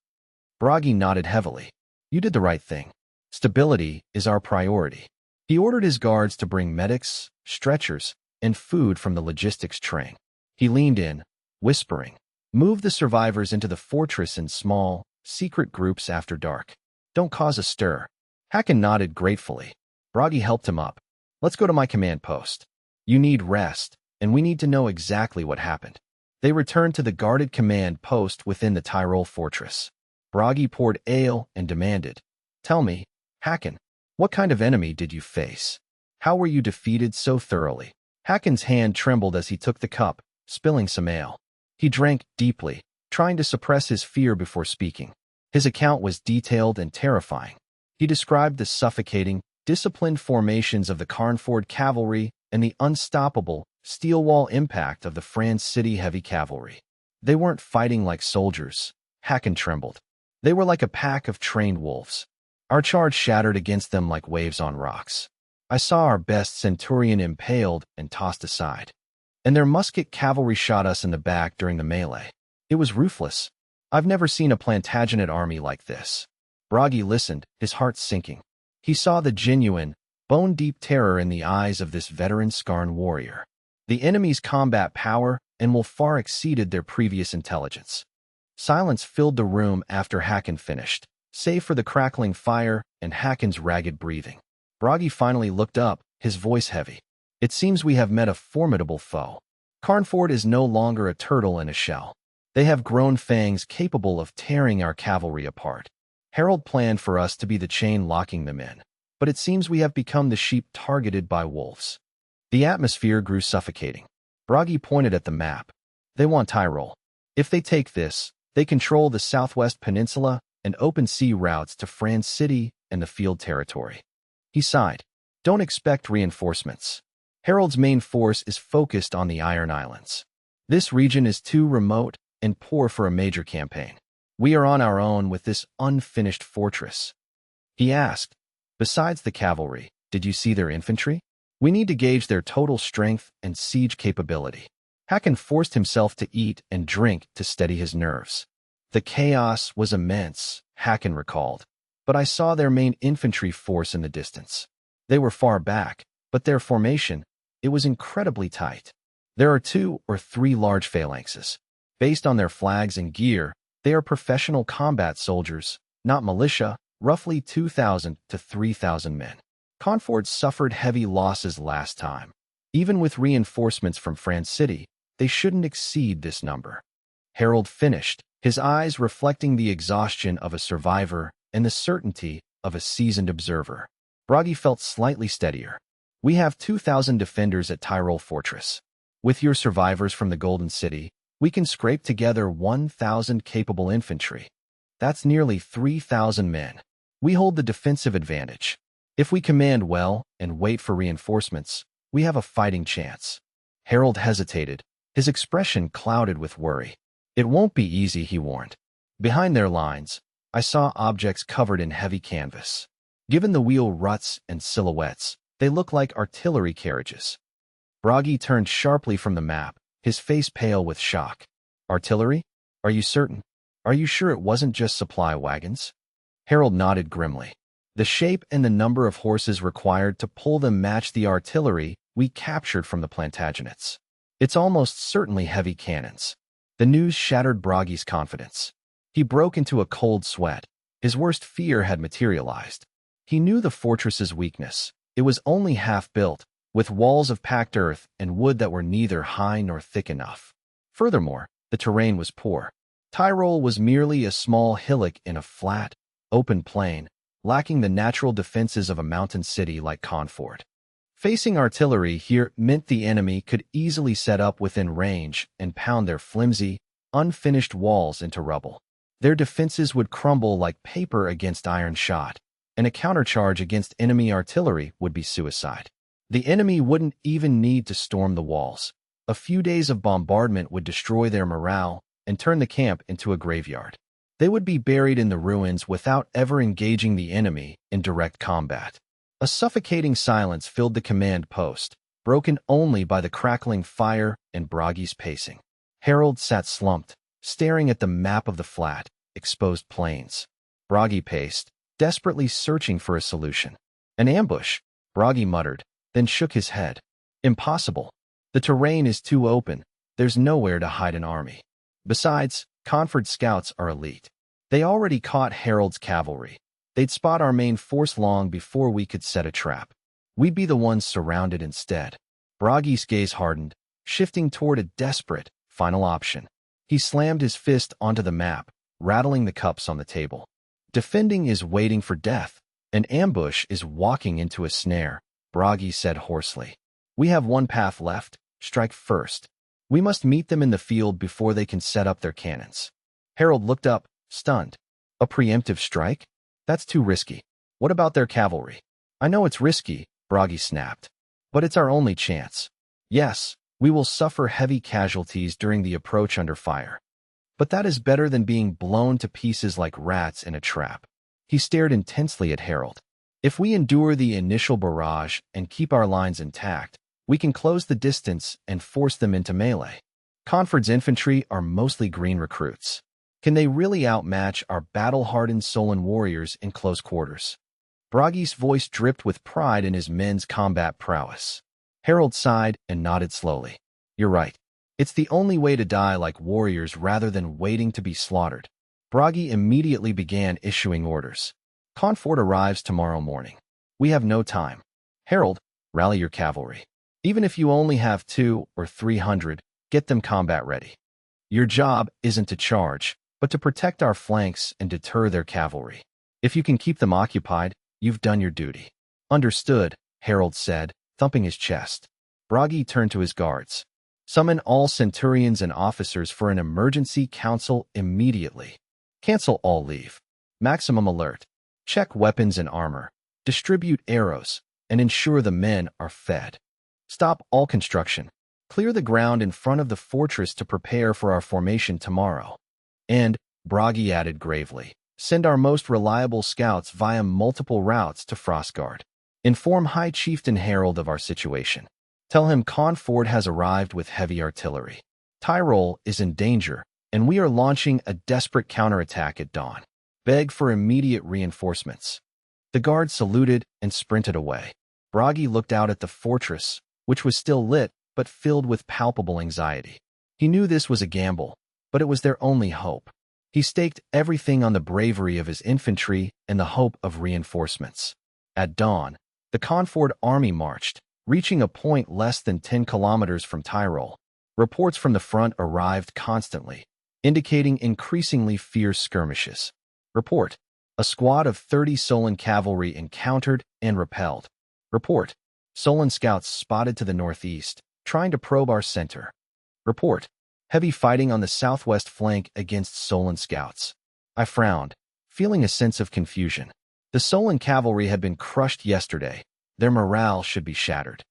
Bragi nodded heavily. You did the right thing. Stability is our priority. He ordered his guards to bring medics, stretchers, and food from the logistics train. He leaned in, whispering, move the survivors into the fortress in small, secret groups after dark. Don't cause a stir. Hacken nodded gratefully. Bragi helped him up. Let's go to my command post. You need rest, and we need to know exactly what happened. They returned to the guarded command post within the Tyrol fortress. Bragi poured ale and demanded, "Tell me, Hakan, what kind of enemy did you face? How were you defeated so thoroughly?" Hakan's hand trembled as he took the cup, spilling some ale. He drank deeply, trying to suppress his fear before speaking. His account was detailed and terrifying. He described the suffocating, disciplined formations of the Carnford cavalry and the unstoppable, steel wall impact of the France City heavy cavalry. They weren't fighting like soldiers. Hakan trembled. They were like a pack of trained wolves. Our charge shattered against them like waves on rocks. I saw our best centurion impaled and tossed aside. And their musket cavalry shot us in the back during the melee. It was ruthless. I've never seen a Plantagenet army like this. Bragi listened, his heart sinking. He saw the genuine, bone-deep terror in the eyes of this veteran Skarn warrior. The enemy's combat power and will far exceeded their previous intelligence. Silence filled the room after Hakan finished, save for the crackling fire and Hakan's ragged breathing. Bragi finally looked up, his voice heavy. "It seems we have met a formidable foe. Carnford is no longer a turtle in a shell. They have grown fangs capable of tearing our cavalry apart. Harold planned for us to be the chain locking them in, but it seems we have become the sheep targeted by wolves." The atmosphere grew suffocating. Bragi pointed at the map. "They want Tyrol. If they take this, they control the southwest peninsula and open sea routes to France City and the field territory." He sighed. "Don't expect reinforcements. Harold's main force is focused on the Iron Islands. This region is too remote and poor for a major campaign. We are on our own with this unfinished fortress." He asked, "Besides the cavalry, did you see their infantry? We need to gauge their total strength and siege capability." Hakan forced himself to eat and drink to steady his nerves. "The chaos was immense," Hakan recalled, "but I saw their main infantry force in the distance. They were far back, but their formation, it was incredibly tight. There are 2 or 3 large phalanxes. Based on their flags and gear, they are professional combat soldiers, not militia, roughly 2,000 to 3,000 men. Carnford suffered heavy losses last time. Even with reinforcements from France City, they shouldn't exceed this number." Harold finished, his eyes reflecting the exhaustion of a survivor and the certainty of a seasoned observer. Bragi felt slightly steadier. "We have 2,000 defenders at Tyrol Fortress. With your survivors from the Golden City, we can scrape together 1,000 capable infantry. That's nearly 3,000 men. We hold the defensive advantage. If we command well and wait for reinforcements, we have a fighting chance." Harold hesitated, his expression clouded with worry. "It won't be easy," he warned. "Behind their lines, I saw objects covered in heavy canvas. Given the wheel ruts and silhouettes, they look like artillery carriages." Bragi turned sharply from the map, his face pale with shock. "Artillery? Are you certain? Are you sure it wasn't just supply wagons?" Harold nodded grimly. "The shape and the number of horses required to pull them match the artillery we captured from the Plantagenets. It's almost certainly heavy cannons." The news shattered Bragi's confidence. He broke into a cold sweat. His worst fear had materialized. He knew the fortress's weakness. It was only half built, with walls of packed earth and wood that were neither high nor thick enough. Furthermore, the terrain was poor. Tyrol was merely a small hillock in a flat, open plain, lacking the natural defenses of a mountain city like Carnford. Facing artillery here meant the enemy could easily set up within range and pound their flimsy, unfinished walls into rubble. Their defenses would crumble like paper against iron shot, and a countercharge against enemy artillery would be suicide. The enemy wouldn't even need to storm the walls. A few days of bombardment would destroy their morale and turn the camp into a graveyard. They would be buried in the ruins without ever engaging the enemy in direct combat. A suffocating silence filled the command post, broken only by the crackling fire and Bragi's pacing. Harold sat slumped, staring at the map of the flat, exposed plains. Bragi paced, desperately searching for a solution. "An ambush," Bragi muttered, then shook his head. "Impossible. The terrain is too open. There's nowhere to hide an army. Besides, Carnford scouts are elite. They already caught Harold's cavalry. They'd spot our main force long before we could set a trap. We'd be the ones surrounded instead. Bragi's gaze hardened, shifting toward a desperate, final option. He slammed his fist onto the map, rattling the cups on the table. Defending is waiting for death. An ambush is walking into a snare, Bragi said hoarsely. We have one path left, strike first. We must meet them in the field before they can set up their cannons. Harold looked up, stunned. A preemptive strike? That's too risky. What about their cavalry? I know it's risky, Bragi snapped. But it's our only chance. Yes, we will suffer heavy casualties during the approach under fire. But that is better than being blown to pieces like rats in a trap. He stared intensely at Harold. If we endure the initial barrage and keep our lines intact, we can close the distance and force them into melee. Conford's infantry are mostly green recruits. Can they really outmatch our battle-hardened Solan warriors in close quarters? Bragi's voice dripped with pride in his men's combat prowess. Harold sighed and nodded slowly. You're right. It's the only way to die like warriors rather than waiting to be slaughtered. Bragi immediately began issuing orders. Conford arrives tomorrow morning. We have no time. Harold, rally your cavalry. Even if you only have 200 or 300, get them combat ready. Your job isn't to charge, but to protect our flanks and deter their cavalry. If you can keep them occupied, you've done your duty. Understood, Harold said, thumping his chest. Bragi turned to his guards. Summon all centurions and officers for an emergency council immediately. Cancel all leave. Maximum alert. Check weapons and armor. Distribute arrows, and ensure the men are fed. Stop all construction. Clear the ground in front of the fortress to prepare for our formation tomorrow. And, Bragi added gravely, send our most reliable scouts via multiple routes to Frostguard. Inform High Chieftain Harold of our situation. Tell him Conford has arrived with heavy artillery. Tyrol is in danger, and we are launching a desperate counterattack at dawn. Beg for immediate reinforcements. The guard saluted and sprinted away. Bragi looked out at the fortress, which was still lit but filled with palpable anxiety. He knew this was a gamble, but it was their only hope. He staked everything on the bravery of his infantry and the hope of reinforcements. At dawn, the Conford army marched, reaching a point less than 10 kilometers from Tyrol. Reports from the front arrived constantly, indicating increasingly fierce skirmishes. Report. A squad of 30 Solan cavalry encountered and repelled. Report. Solan scouts spotted to the northeast, trying to probe our center. Report. Heavy fighting on the southwest flank against Solan scouts. I frowned, feeling a sense of confusion. The Solan cavalry had been crushed yesterday. Their morale should be shattered.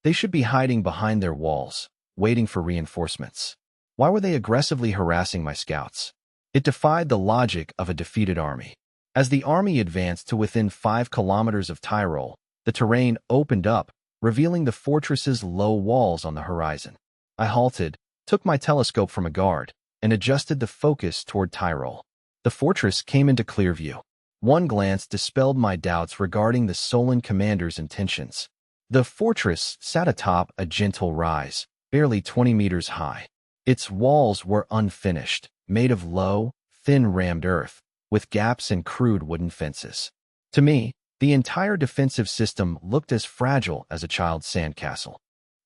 They should be hiding behind their walls, waiting for reinforcements. Why were they aggressively harassing my scouts? It defied the logic of a defeated army. As the army advanced to within 5 kilometers of Tyrol, the terrain opened up, revealing the fortress's low walls on the horizon. I halted, took my telescope from a guard, and adjusted the focus toward Tyrol. The fortress came into clear view. One glance dispelled my doubts regarding the Solan commander's intentions. The fortress sat atop a gentle rise, barely 20 meters high. Its walls were unfinished, made of low, thin-rammed earth, with gaps and crude wooden fences. To me, the entire defensive system looked as fragile as a child's sandcastle.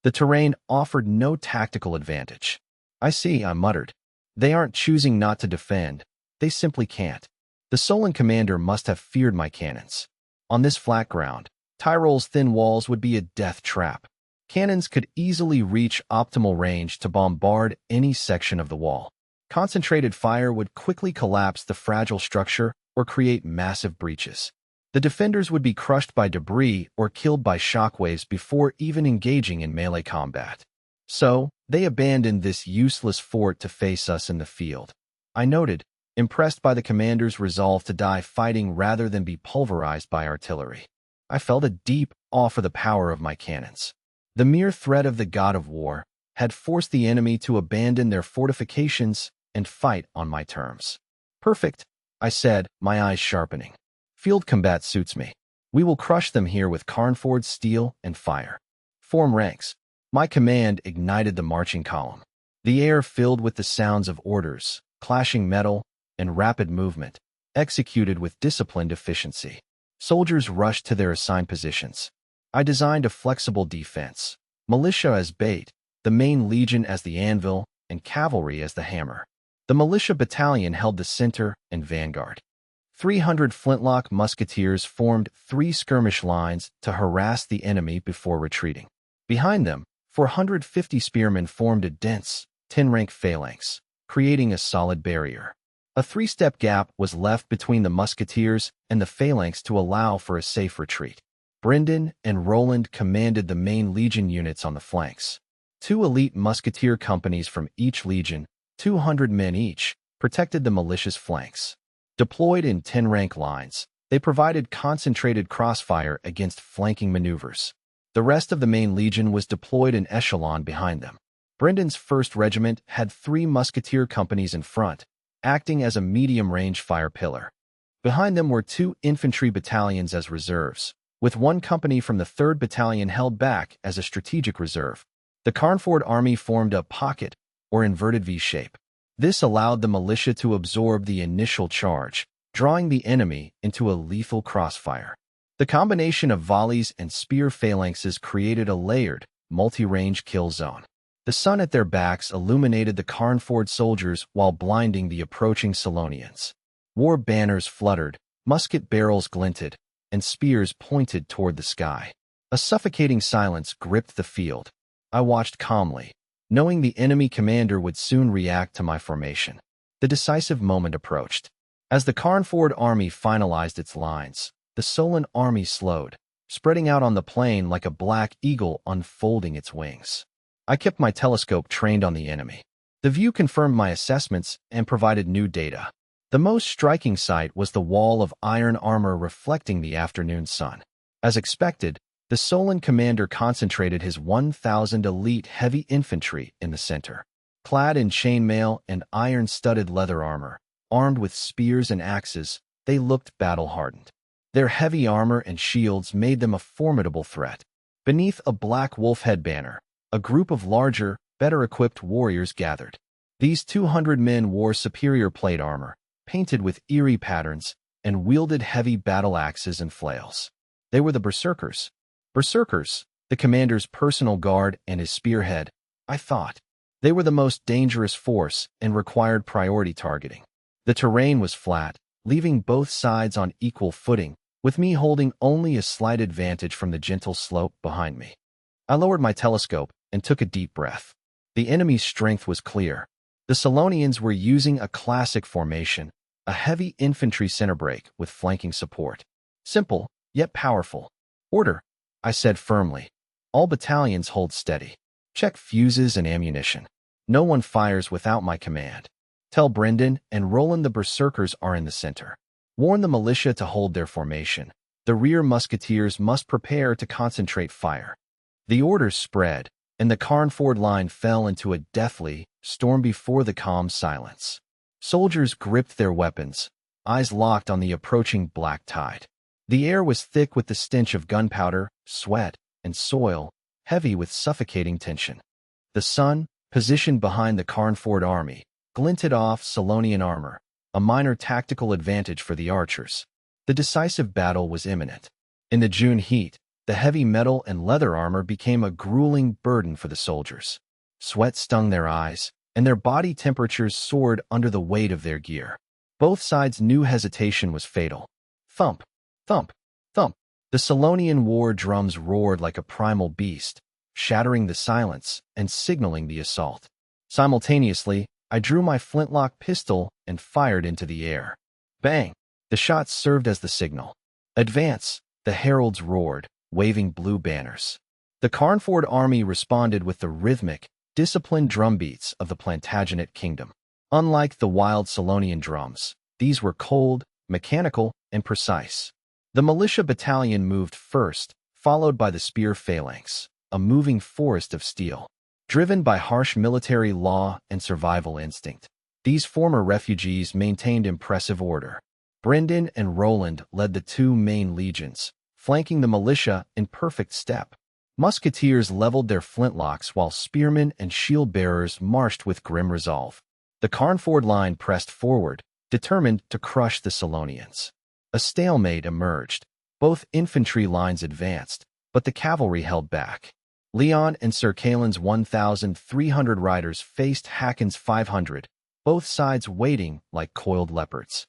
The terrain offered no tactical advantage. I see, I muttered. They aren't choosing not to defend. They simply can't. The Solan commander must have feared my cannons. On this flat ground, Tyrol's thin walls would be a death trap. Cannons could easily reach optimal range to bombard any section of the wall. Concentrated fire would quickly collapse the fragile structure or create massive breaches. The defenders would be crushed by debris or killed by shockwaves before even engaging in melee combat. So, they abandoned this useless fort to face us in the field. I noted, impressed by the commander's resolve to die fighting rather than be pulverized by artillery. I felt a deep awe for the power of my cannons. The mere threat of the god of war had forced the enemy to abandon their fortifications and fight on my terms. Perfect, I said, my eyes sharpening. Field combat suits me. We will crush them here with Conford's steel and fire. Form ranks. My command ignited the marching column. The air filled with the sounds of orders, clashing metal, and rapid movement, executed with disciplined efficiency. Soldiers rushed to their assigned positions. I designed a flexible defense, militia as bait, the main legion as the anvil, and cavalry as the hammer. The militia battalion held the center and vanguard. 300 flintlock musketeers formed 3 skirmish lines to harass the enemy before retreating. Behind them, 450 spearmen formed a dense, 10-rank phalanx, creating a solid barrier. A 3-step gap was left between the musketeers and the phalanx to allow for a safe retreat. Brendan and Roland commanded the main legion units on the flanks. 2 elite musketeer companies from each legion, 200 men each, protected the militia's flanks. Deployed in 10-rank lines, they provided concentrated crossfire against flanking maneuvers. The rest of the main legion was deployed in echelon behind them. Brendan's 1st Regiment had 3 musketeer companies in front, acting as a medium-range fire pillar. Behind them were 2 infantry battalions as reserves, with 1 company from the 3rd Battalion held back as a strategic reserve. The Carnford Army formed a pocket, or inverted V shape. This allowed the militia to absorb the initial charge, drawing the enemy into a lethal crossfire. The combination of volleys and spear phalanxes created a layered, multi-range kill zone. The sun at their backs illuminated the Carnford soldiers while blinding the approaching Solonians. War banners fluttered, musket barrels glinted, and spears pointed toward the sky. A suffocating silence gripped the field. I watched calmly, knowing the enemy commander would soon react to my formation. The decisive moment approached. As the Carnford army finalized its lines, the Solon army slowed, spreading out on the plain like a black eagle unfolding its wings. I kept my telescope trained on the enemy. The view confirmed my assessments and provided new data. The most striking sight was the wall of iron armor reflecting the afternoon sun. As expected, the Solon commander concentrated his 1,000 elite heavy infantry in the center. Clad in chainmail and iron-studded leather armor, armed with spears and axes, they looked battle-hardened. Their heavy armor and shields made them a formidable threat. Beneath a black wolf-head banner, a group of larger, better-equipped warriors gathered. These 200 men wore superior plate armor, painted with eerie patterns, and wielded heavy battle axes and flails. They were the berserkers. Berserkers, the commander's personal guard and his spearhead, I thought. They were the most dangerous force and required priority targeting. The terrain was flat, leaving both sides on equal footing, with me holding only a slight advantage from the gentle slope behind me. I lowered my telescope and took a deep breath. The enemy's strength was clear. The Solonians were using a classic formation, a heavy infantry center break with flanking support. Simple, yet powerful. Order, I said firmly. All battalions hold steady. Check fuses and ammunition. No one fires without my command. Tell Brendan and Roland the berserkers are in the center. Warn the militia to hold their formation. The rear musketeers must prepare to concentrate fire. The orders spread, and the Carnford line fell into a deathly storm before the calm silence. Soldiers gripped their weapons, eyes locked on the approaching black tide. The air was thick with the stench of gunpowder, sweat, and soil, heavy with suffocating tension. The sun, positioned behind the Carnford army, glinted off Solonian armor, a minor tactical advantage for the archers. The decisive battle was imminent. In the June heat, the heavy metal and leather armor became a grueling burden for the soldiers. Sweat stung their eyes, and their body temperatures soared under the weight of their gear. Both sides knew hesitation was fatal. Thump, thump, thump. The Solonian war drums roared like a primal beast, shattering the silence and signaling the assault. Simultaneously, I drew my flintlock pistol and fired into the air. Bang! The shots served as the signal. Advance! The heralds roared, waving blue banners. The Carnford army responded with the rhythmic, disciplined drumbeats of the Plantagenet kingdom. Unlike the wild Solonian drums, these were cold, mechanical, and precise. The militia battalion moved first, followed by the spear phalanx, a moving forest of steel. Driven by harsh military law and survival instinct, these former refugees maintained impressive order. Brendan and Roland led the 2 main legions, flanking the militia in perfect step. Musketeers leveled their flintlocks while spearmen and shield-bearers marched with grim resolve. The Carnford line pressed forward, determined to crush the Solonians. A stalemate emerged. Both infantry lines advanced, but the cavalry held back. Leon and Sir Kalen's 1,300 riders faced Hakon's 500, both sides waiting like coiled leopards.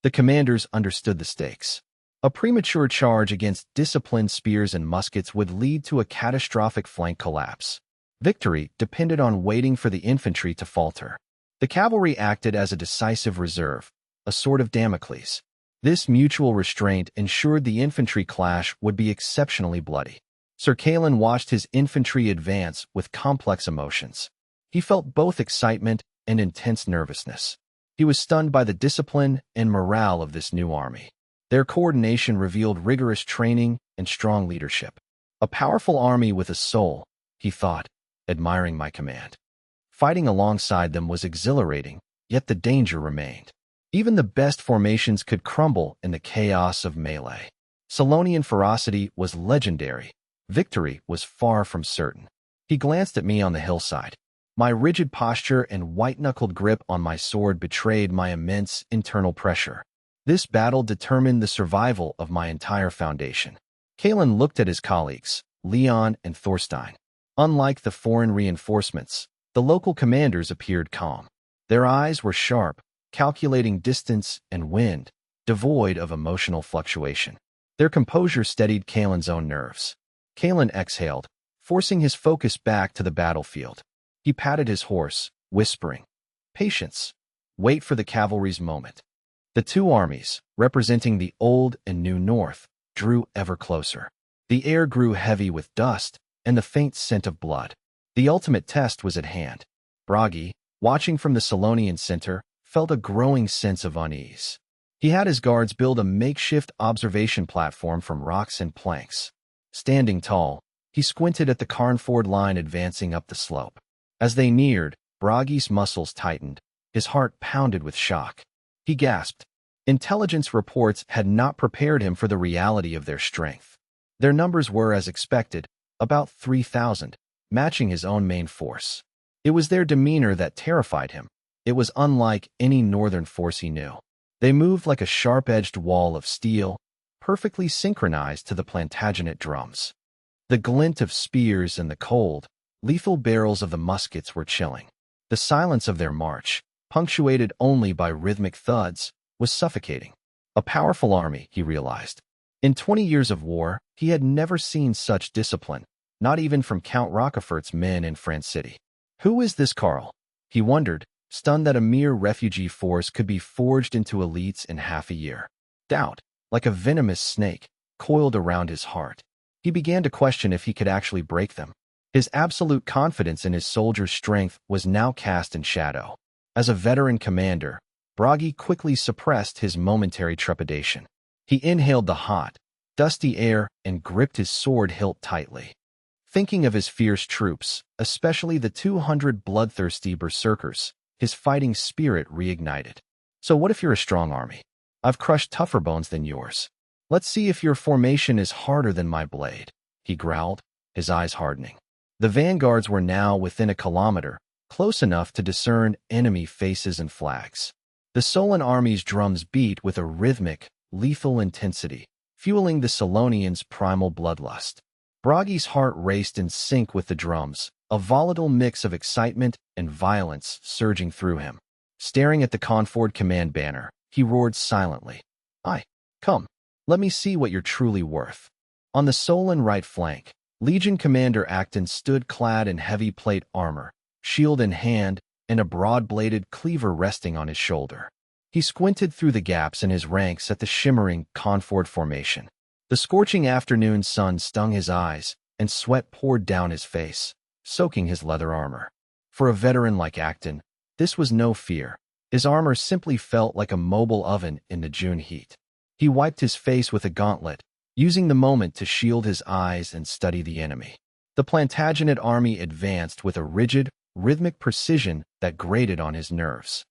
The commanders understood the stakes. A premature charge against disciplined spears and muskets would lead to a catastrophic flank collapse. Victory depended on waiting for the infantry to falter. The cavalry acted as a decisive reserve, a sword of Damocles. This mutual restraint ensured the infantry clash would be exceptionally bloody. Sir Kalen watched his infantry advance with complex emotions. He felt both excitement and intense nervousness. He was stunned by the discipline and morale of this new army. Their coordination revealed rigorous training and strong leadership. A powerful army with a soul, he thought, admiring my command. Fighting alongside them was exhilarating, yet the danger remained. Even the best formations could crumble in the chaos of melee. Solonian ferocity was legendary. Victory was far from certain. He glanced at me on the hillside. My rigid posture and white-knuckled grip on my sword betrayed my immense internal pressure. This battle determined the survival of my entire foundation. Kalen looked at his colleagues, Leon and Thorstein. Unlike the foreign reinforcements, the local commanders appeared calm. Their eyes were sharp, calculating distance and wind, devoid of emotional fluctuation. Their composure steadied Kalen's own nerves. Kalen exhaled, forcing his focus back to the battlefield. He patted his horse, whispering, "Patience. Wait for the cavalry's moment." The two armies, representing the old and new north, drew ever closer. The air grew heavy with dust and the faint scent of blood. The ultimate test was at hand. Bragi, watching from the Solonian center, felt a growing sense of unease. He had his guards build a makeshift observation platform from rocks and planks. Standing tall, he squinted at the Carnford line advancing up the slope. As they neared, Bragi's muscles tightened. His heart pounded with shock. He gasped. Intelligence reports had not prepared him for the reality of their strength. Their numbers were as expected, about 3,000, matching his own main force. It was their demeanor that terrified him. It was unlike any northern force he knew. They moved like a sharp-edged wall of steel, perfectly synchronized to the Plantagenet drums. The glint of spears and the cold, lethal barrels of the muskets were chilling. The silence of their march, punctuated only by rhythmic thuds, was suffocating. A powerful army, he realized. In 20 years of war, he had never seen such discipline, not even from Count Rochefort's men in France City. Who is this Karl? He wondered, stunned that a mere refugee force could be forged into elites in half a year. Doubt, like a venomous snake, coiled around his heart. He began to question if he could actually break them. His absolute confidence in his soldiers' strength was now cast in shadow. As a veteran commander, Bragi quickly suppressed his momentary trepidation. He inhaled the hot, dusty air and gripped his sword hilt tightly. Thinking of his fierce troops, especially the 200 bloodthirsty berserkers, his fighting spirit reignited. So what if you're a strong army? I've crushed tougher bones than yours. Let's see if your formation is harder than my blade, he growled, his eyes hardening. The vanguards were now within a kilometer, close enough to discern enemy faces and flags. The Solon army's drums beat with a rhythmic, lethal intensity, fueling the Solonians' primal bloodlust. Bragi's heart raced in sync with the drums, a volatile mix of excitement and violence surging through him. Staring at the Carnford command banner, he roared silently. Come, let me see what you're truly worth." On the Solon right flank, Legion Commander Acton stood clad in heavy plate armor, shield in hand, and a broad-bladed cleaver resting on his shoulder. He squinted through the gaps in his ranks at the shimmering Carnford formation. The scorching afternoon sun stung his eyes, and sweat poured down his face, soaking his leather armor. For a veteran like Acton, this was no fear. His armor simply felt like a mobile oven in the June heat. He wiped his face with a gauntlet, using the moment to shield his eyes and study the enemy. The Plantagenet army advanced with a rigid, rhythmic precision that grated on his nerves.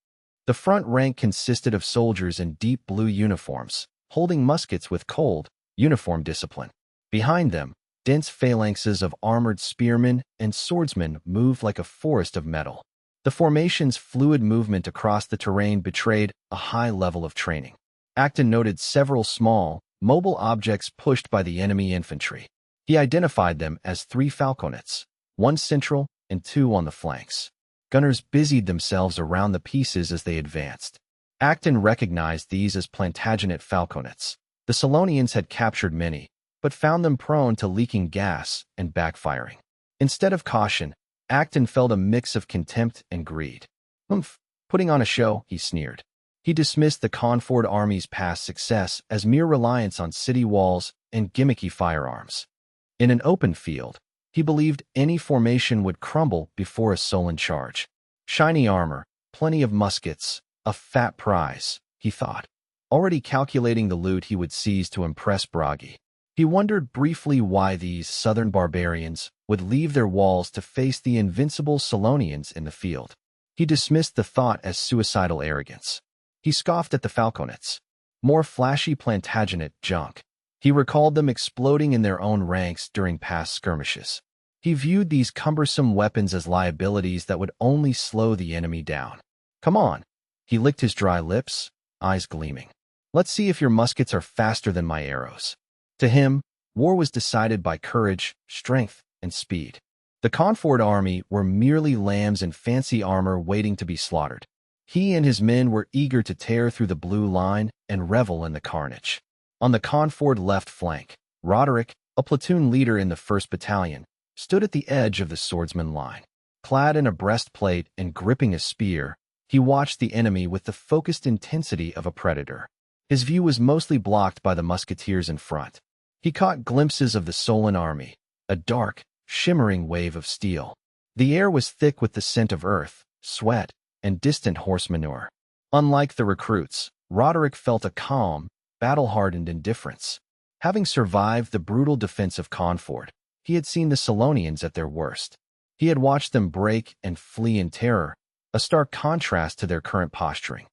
The front rank consisted of soldiers in deep blue uniforms, holding muskets with cold, uniform discipline. Behind them, dense phalanxes of armored spearmen and swordsmen moved like a forest of metal. The formation's fluid movement across the terrain betrayed a high level of training. Acton noted several small, mobile objects pushed by the enemy infantry. He identified them as 3 falconets, 1 central and 2 on the flanks. Gunners busied themselves around the pieces as they advanced. Acton recognized these as Plantagenet falconets. The Solonians had captured many, but found them prone to leaking gas and backfiring. Instead of caution, Acton felt a mix of contempt and greed. "Humph, putting on a show," he sneered. He dismissed the Conford army's past success as mere reliance on city walls and gimmicky firearms. In an open field, he believed any formation would crumble before a sullen charge. Shiny armor, plenty of muskets, a fat prize, he thought, already calculating the loot he would seize to impress Bragi. He wondered briefly why these southern barbarians would leave their walls to face the invincible Solonians in the field. He dismissed the thought as suicidal arrogance. He scoffed at the falconets. More flashy Plantagenet junk. He recalled them exploding in their own ranks during past skirmishes. He viewed these cumbersome weapons as liabilities that would only slow the enemy down. "Come on." He licked his dry lips, eyes gleaming. "Let's see if your muskets are faster than my arrows." To him, war was decided by courage, strength, and speed. The Conford army were merely lambs in fancy armor waiting to be slaughtered. He and his men were eager to tear through the blue line and revel in the carnage. On the Conford left flank, Roderick, a platoon leader in the 1st Battalion, stood at the edge of the swordsman line. Clad in a breastplate and gripping a spear, he watched the enemy with the focused intensity of a predator. His view was mostly blocked by the musketeers in front. He caught glimpses of the Solon army, a dark, shimmering wave of steel. The air was thick with the scent of earth, sweat, and distant horse manure. Unlike the recruits, Roderick felt a calm, battle-hardened indifference. Having survived the brutal defense of Conford, he had seen the Solonians at their worst. He had watched them break and flee in terror, a stark contrast to their current posturing.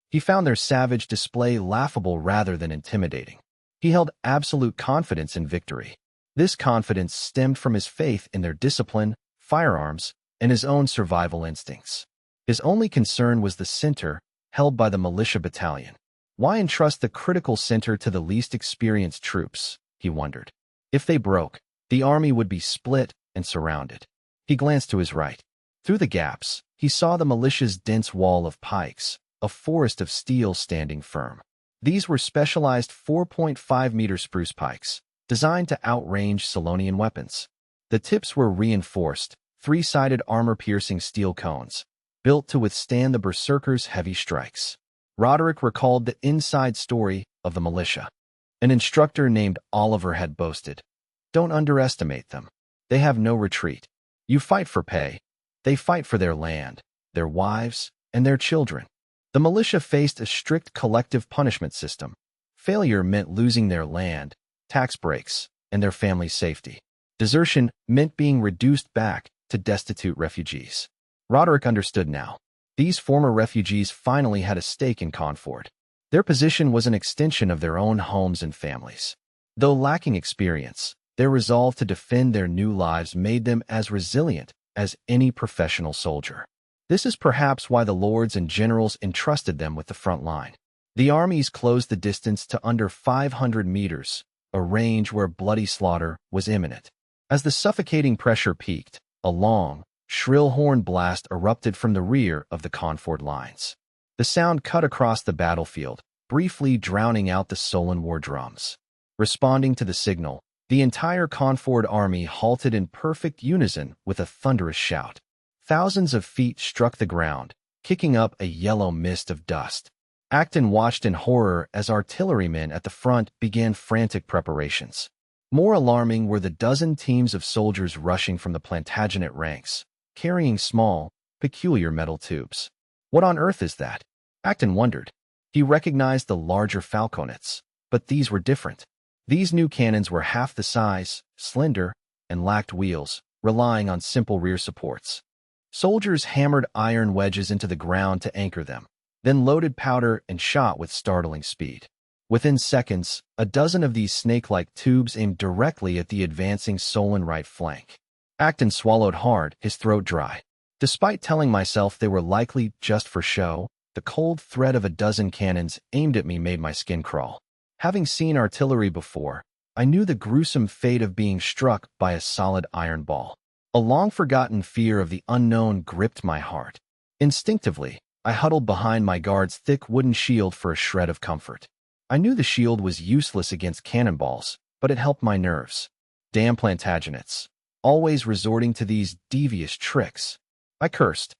He found their savage display laughable rather than intimidating. He held absolute confidence in victory. This confidence stemmed from his faith in their discipline, firearms, and his own survival instincts. His only concern was the center, held by the militia battalion. Why entrust the critical center to the least experienced troops, he wondered. If they broke, the army would be split and surrounded. He glanced to his right. Through the gaps, he saw the militia's dense wall of pikes, a forest of steel standing firm. These were specialized 4.5-meter spruce pikes, designed to outrange Solonian weapons. The tips were reinforced, 3-sided armor-piercing steel cones, built to withstand the berserkers' heavy strikes. Roderick recalled the inside story of the militia. An instructor named Oliver had boasted, "Don't underestimate them. They have no retreat. You fight for pay. They fight for their land, their wives, and their children." The militia faced a strict collective punishment system. Failure meant losing their land, tax breaks, and their family's safety. Desertion meant being reduced back to destitute refugees. Roderick understood now. These former refugees finally had a stake in Conford. Their position was an extension of their own homes and families. Though lacking experience, their resolve to defend their new lives made them as resilient as any professional soldier. This is perhaps why the lords and generals entrusted them with the front line. The armies closed the distance to under 500 meters, a range where bloody slaughter was imminent. As the suffocating pressure peaked, a long, shrill horn blast erupted from the rear of the Conford lines. The sound cut across the battlefield, briefly drowning out the Solon war drums. Responding to the signal, the entire Conford army halted in perfect unison with a thunderous shout. Thousands of feet struck the ground, kicking up a yellow mist of dust. Acton watched in horror as artillerymen at the front began frantic preparations. More alarming were the dozen teams of soldiers rushing from the Plantagenet ranks, carrying small, peculiar metal tubes. What on earth is that? Acton wondered. He recognized the larger falconets, but these were different. These new cannons were half the size, slender, and lacked wheels, relying on simple rear supports. Soldiers hammered iron wedges into the ground to anchor them, then loaded powder and shot with startling speed. Within seconds, a dozen of these snake-like tubes aimed directly at the advancing Solon right flank. Acton swallowed hard, his throat dry. Despite telling myself they were likely just for show, the cold threat of a dozen cannons aimed at me made my skin crawl. Having seen artillery before, I knew the gruesome fate of being struck by a solid iron ball. A long-forgotten fear of the unknown gripped my heart. Instinctively, I huddled behind my guard's thick wooden shield for a shred of comfort. I knew the shield was useless against cannonballs, but it helped my nerves. Damn Plantagenets, always resorting to these devious tricks. I cursed.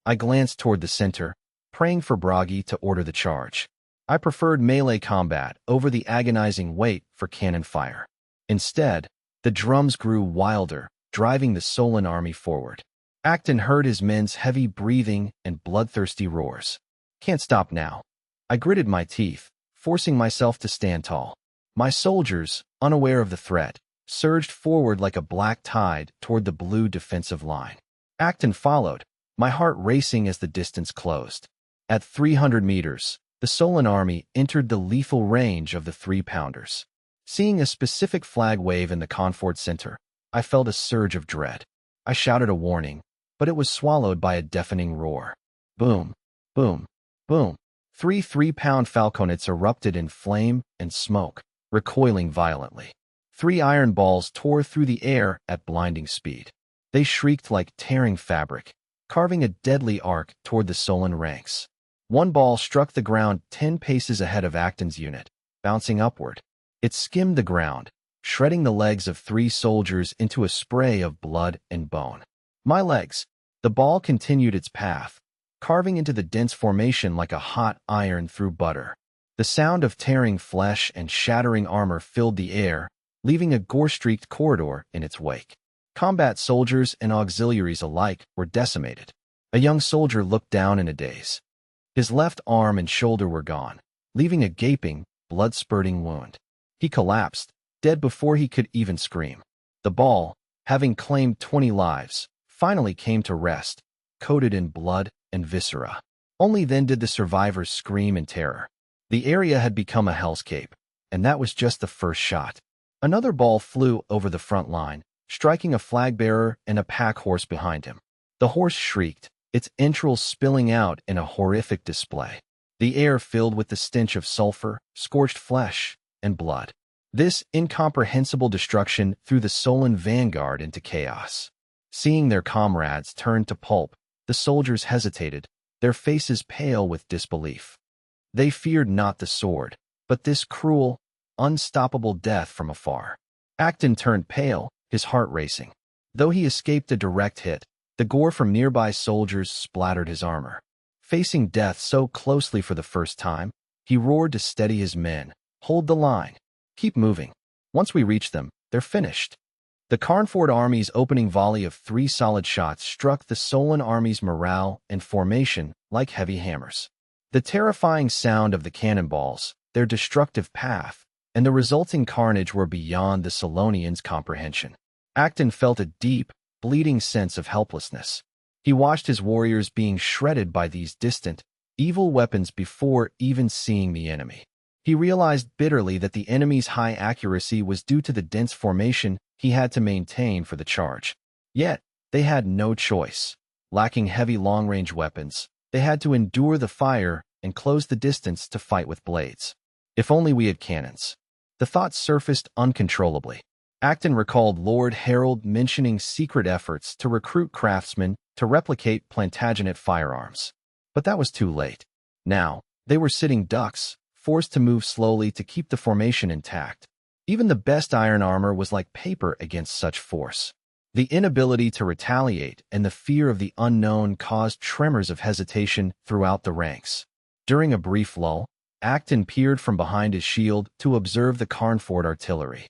I glanced toward the center, praying for Bragi to order the charge. I preferred melee combat over the agonizing wait for cannon fire. Instead, the drums grew wilder, driving the Solon army forward. Acton heard his men's heavy breathing and bloodthirsty roars. Can't stop now. I gritted my teeth, forcing myself to stand tall. My soldiers, unaware of the threat, surged forward like a black tide toward the blue defensive line. Acton followed, my heart racing as the distance closed. At 300 meters, the Solon army entered the lethal range of the 3-pounders. Seeing a specific flag wave in the Confort Center, I felt a surge of dread. I shouted a warning, but it was swallowed by a deafening roar. Boom, boom, boom. 3-pound falconets erupted in flame and smoke, recoiling violently. 3 iron balls tore through the air at blinding speed. They shrieked like tearing fabric, carving a deadly arc toward the Solon ranks. 1 ball struck the ground 10 paces ahead of Acton's unit, bouncing upward. It skimmed the ground, shredding the legs of 3 soldiers into a spray of blood and bone. My legs. The ball continued its path, carving into the dense formation like a hot iron through butter. The sound of tearing flesh and shattering armor filled the air, leaving a gore-streaked corridor in its wake. Combat soldiers and auxiliaries alike were decimated. A young soldier looked down in a daze. His left arm and shoulder were gone, leaving a gaping, blood-spurting wound. He collapsed, dead before he could even scream. The ball, having claimed 20 lives, finally came to rest, coated in blood and viscera. Only then did the survivors scream in terror. The area had become a hellscape, and that was just the first shot. Another ball flew over the front line, striking a flag-bearer and a pack horse behind him. The horse shrieked, its entrails spilling out in a horrific display. The air filled with the stench of sulfur, scorched flesh, and blood. This incomprehensible destruction threw the Solon vanguard into chaos. Seeing their comrades turn to pulp, the soldiers hesitated, their faces pale with disbelief. They feared not the sword, but this cruel, unstoppable death from afar. Acton turned pale, his heart racing. Though he escaped a direct hit, the gore from nearby soldiers splattered his armor. Facing death so closely for the first time, he roared to steady his men. Hold the line. Keep moving. Once we reach them, they're finished. The Carnford army's opening volley of 3 solid shots struck the Solon army's morale and formation like heavy hammers. The terrifying sound of the cannonballs, their destructive path, and the resulting carnage were beyond the Solonians' comprehension. Acton felt a deep, bleeding sense of helplessness. He watched his warriors being shredded by these distant, evil weapons before even seeing the enemy. He realized bitterly that the enemy's high accuracy was due to the dense formation he had to maintain for the charge. Yet, they had no choice. Lacking heavy long-range weapons, they had to endure the fire and close the distance to fight with blades. If only we had cannons. The thought surfaced uncontrollably. Acton recalled Lord Harold mentioning secret efforts to recruit craftsmen to replicate Plantagenet firearms. But that was too late. Now, they were sitting ducks, forced to move slowly to keep the formation intact. Even the best iron armor was like paper against such force. The inability to retaliate and the fear of the unknown caused tremors of hesitation throughout the ranks. During a brief lull, Acton peered from behind his shield to observe the Carnford artillery.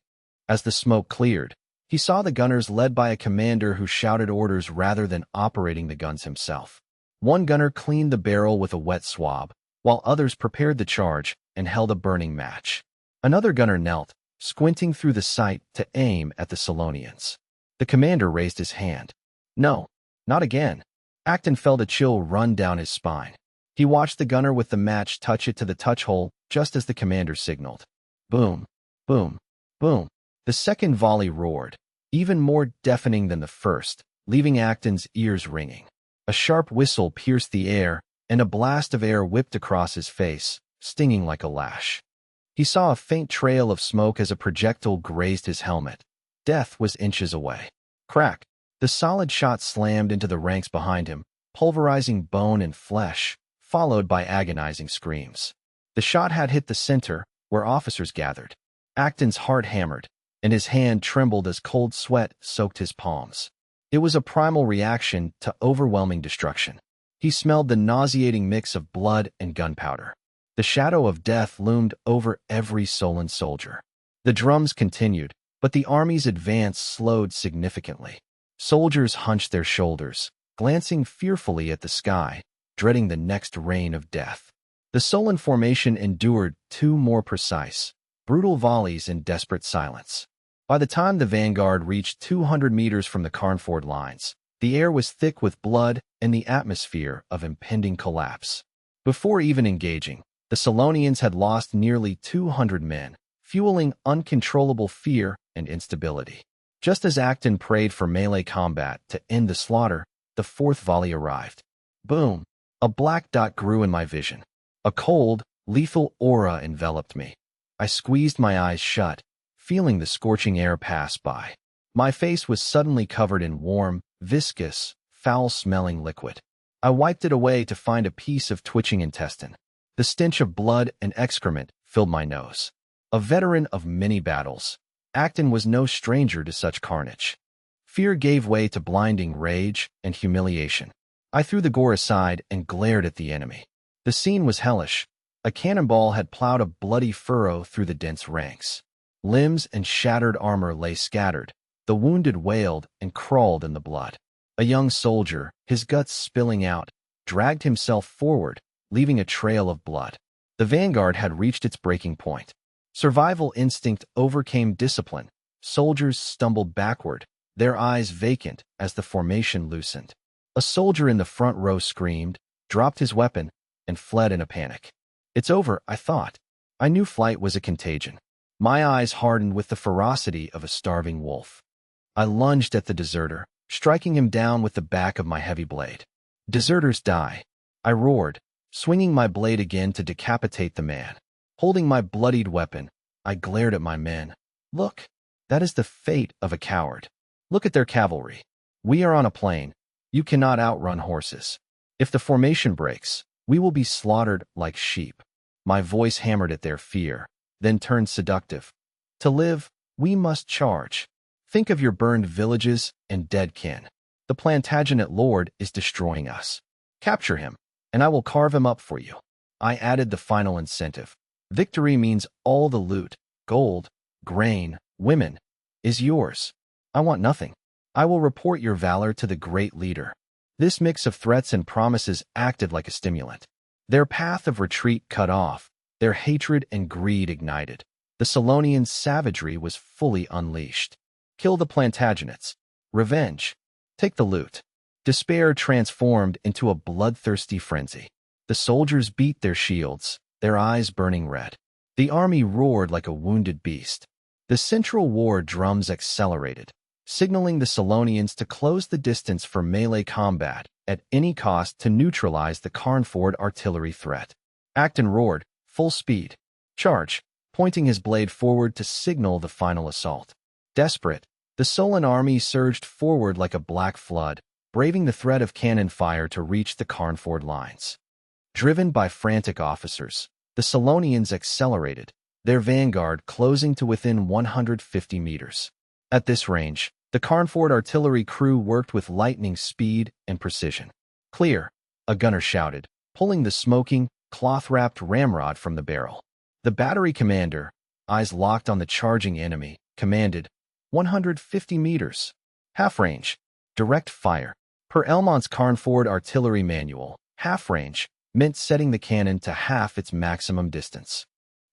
As the smoke cleared, he saw the gunners led by a commander who shouted orders rather than operating the guns himself. One gunner cleaned the barrel with a wet swab, while others prepared the charge and held a burning match. Another gunner knelt, squinting through the sight to aim at the Solonians. The commander raised his hand. No, not again. Acton felt a chill run down his spine. He watched the gunner with the match touch it to the touch hole just as the commander signaled. Boom, boom, boom. The second volley roared, even more deafening than the first, leaving Acton's ears ringing. A sharp whistle pierced the air, and a blast of air whipped across his face, stinging like a lash. He saw a faint trail of smoke as a projectile grazed his helmet. Death was inches away. Crack! The solid shot slammed into the ranks behind him, pulverizing bone and flesh, followed by agonizing screams. The shot had hit the center, where officers gathered. Acton's heart hammered, and his hand trembled as cold sweat soaked his palms. It was a primal reaction to overwhelming destruction. He smelled the nauseating mix of blood and gunpowder. The shadow of death loomed over every Solan soldier. The drums continued, but the army's advance slowed significantly. Soldiers hunched their shoulders, glancing fearfully at the sky, dreading the next rain of death. The Solan formation endured 2 more precise, brutal volleys in desperate silence. By the time the vanguard reached 200 meters from the Carnford lines, the air was thick with blood and the atmosphere of impending collapse. Before even engaging, the Solonians had lost nearly 200 men, fueling uncontrollable fear and instability. Just as Acton prayed for melee combat to end the slaughter, the 4th volley arrived. Boom! A black dot grew in my vision. A cold, lethal aura enveloped me. I squeezed my eyes shut, feeling the scorching air pass by. My face was suddenly covered in warm, viscous, foul-smelling liquid. I wiped it away to find a piece of twitching intestine. The stench of blood and excrement filled my nose. A veteran of many battles, Acton was no stranger to such carnage. Fear gave way to blinding rage and humiliation. I threw the gore aside and glared at the enemy. The scene was hellish. A cannonball had plowed a bloody furrow through the dense ranks. Limbs and shattered armor lay scattered. The wounded wailed and crawled in the blood. A young soldier, his guts spilling out, dragged himself forward, leaving a trail of blood. The vanguard had reached its breaking point. Survival instinct overcame discipline. Soldiers stumbled backward, their eyes vacant as the formation loosened. A soldier in the front row screamed, dropped his weapon, and fled in a panic. It's over, I thought. I knew flight was a contagion. My eyes hardened with the ferocity of a starving wolf. I lunged at the deserter, striking him down with the back of my heavy blade. Deserters die. I roared, swinging my blade again to decapitate the man. Holding my bloodied weapon, I glared at my men. Look, that is the fate of a coward. Look at their cavalry. We are on a plain. You cannot outrun horses. If the formation breaks, we will be slaughtered like sheep. My voice hammered at their fear, then turned seductive. To live, we must charge. Think of your burned villages and dead kin. The Plantagenet lord is destroying us. Capture him, and I will carve him up for you. I added the final incentive. Victory means all the loot, gold, grain, women, is yours. I want nothing. I will report your valor to the great leader. This mix of threats and promises acted like a stimulant. Their path of retreat cut off, their hatred and greed ignited. The Solonians' savagery was fully unleashed. Kill the Plantagenets. Revenge. Take the loot. Despair transformed into a bloodthirsty frenzy. The soldiers beat their shields, their eyes burning red. The army roared like a wounded beast. The central war drums accelerated, signaling the Solonians to close the distance for melee combat at any cost to neutralize the Carnford artillery threat. Acton roared, full speed. Charge, pointing his blade forward to signal the final assault. Desperate, the Solan army surged forward like a black flood, braving the threat of cannon fire to reach the Carnford lines. Driven by frantic officers, the Solonians accelerated, their vanguard closing to within 150 meters. At this range, the Carnford artillery crew worked with lightning speed and precision. Clear, a gunner shouted, pulling the smoking, cloth-wrapped ramrod from the barrel. The battery commander, eyes locked on the charging enemy, commanded, 150 meters. Half range, direct fire. Per Elmont's Carnford artillery manual, half range meant setting the cannon to half its maximum distance.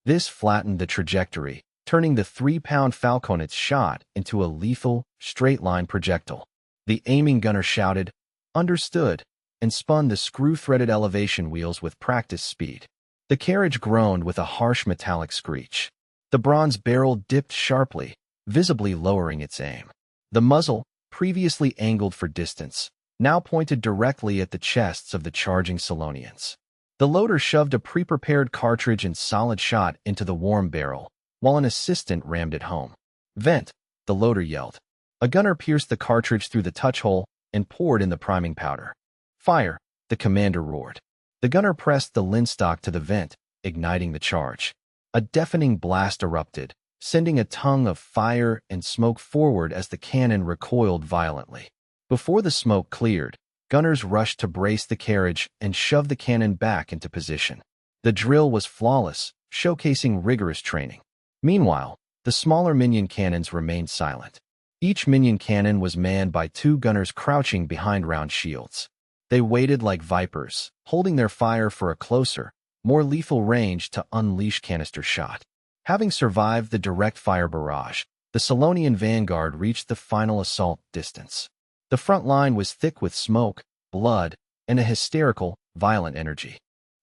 This flattened the trajectory, turning the 3-pound falconet's shot into a lethal, straight-line projectile. The aiming gunner shouted, "Understood," and spun the screw-threaded elevation wheels with practiced speed. The carriage groaned with a harsh metallic screech. The bronze barrel dipped sharply, visibly lowering its aim. The muzzle, previously angled for distance, now pointed directly at the chests of the charging Solonians. The loader shoved a pre-prepared cartridge and solid shot into the warm barrel, while an assistant rammed it home. "Vent," the loader yelled. A gunner pierced the cartridge through the touch hole and poured in the priming powder. "Fire," the commander roared. The gunner pressed the linstock to the vent, igniting the charge. A deafening blast erupted, sending a tongue of fire and smoke forward as the cannon recoiled violently. Before the smoke cleared, gunners rushed to brace the carriage and shove the cannon back into position. The drill was flawless, showcasing rigorous training. Meanwhile, the smaller minion cannons remained silent. Each minion cannon was manned by 2 gunners crouching behind round shields. They waited like vipers, holding their fire for a closer, more lethal range to unleash canister shot. Having survived the direct fire barrage, the Solonian vanguard reached the final assault distance. The front line was thick with smoke, blood, and a hysterical, violent energy.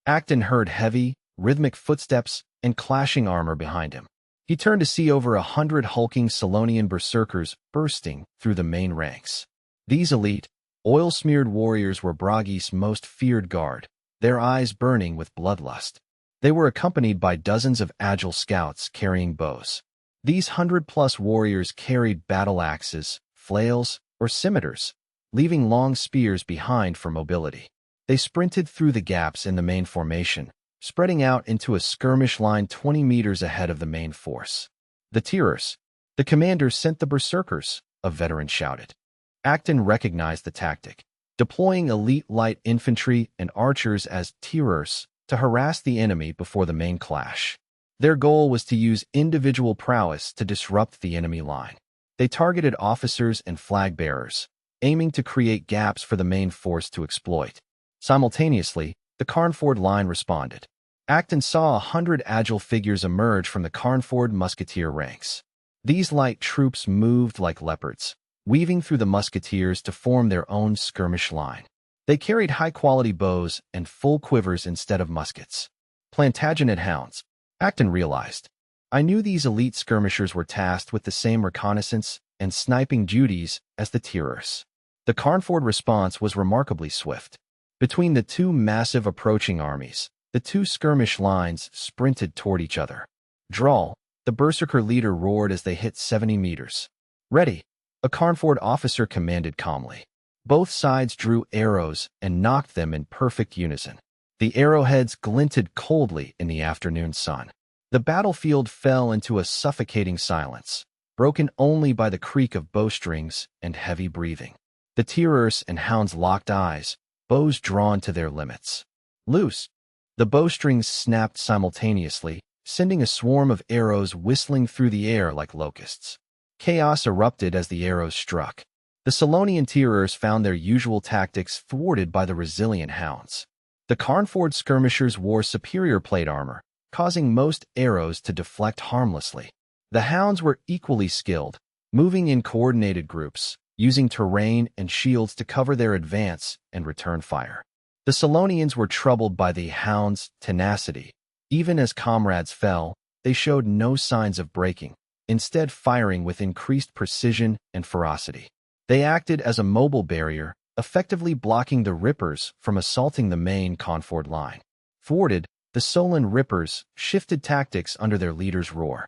Acton heard heavy, rhythmic footsteps and clashing armor behind him. He turned to see over 100 hulking Solonian berserkers bursting through the main ranks. These elite, oil-smeared warriors were Bragi's most feared guard, their eyes burning with bloodlust. They were accompanied by dozens of agile scouts carrying bows. These 100-plus warriors carried battle axes, flails, or scimitars, leaving long spears behind for mobility. They sprinted through the gaps in the main formation, spreading out into a skirmish line 20 meters ahead of the main force. "The tirers!" "The commander sent the berserkers," a veteran shouted. Acton recognized the tactic, deploying elite light infantry and archers as tirers to harass the enemy before the main clash. Their goal was to use individual prowess to disrupt the enemy line. They targeted officers and flag bearers, aiming to create gaps for the main force to exploit. Simultaneously, the Carnford line responded. Acton saw 100 agile figures emerge from the Carnford musketeer ranks. These light troops moved like leopards, weaving through the musketeers to form their own skirmish line. They carried high-quality bows and full quivers instead of muskets. Plantagenet hounds, Acton realized. I knew these elite skirmishers were tasked with the same reconnaissance and sniping duties as the tirers. The Carnford response was remarkably swift. Between the 2 massive approaching armies, the 2 skirmish lines sprinted toward each other. "Drawl," the berserker leader roared as they hit 70 meters. "Ready," a Carnford officer commanded calmly. Both sides drew arrows and knocked them in perfect unison. The arrowheads glinted coldly in the afternoon sun. The battlefield fell into a suffocating silence, broken only by the creak of bowstrings and heavy breathing. The tirers and hounds locked eyes, bows drawn to their limits. "Loose!" The bowstrings snapped simultaneously, sending a swarm of arrows whistling through the air like locusts. Chaos erupted as the arrows struck. The Solonian tirers found their usual tactics thwarted by the resilient hounds. The Carnford skirmishers wore superior plate armor, causing most arrows to deflect harmlessly. The hounds were equally skilled, moving in coordinated groups, using terrain and shields to cover their advance and return fire. The Solonians were troubled by the hounds' tenacity. Even as comrades fell, they showed no signs of breaking, instead firing with increased precision and ferocity. They acted as a mobile barrier, effectively blocking the Rippers from assaulting the main Carnford line. Thwarted, the Solon Rippers shifted tactics under their leader's roar.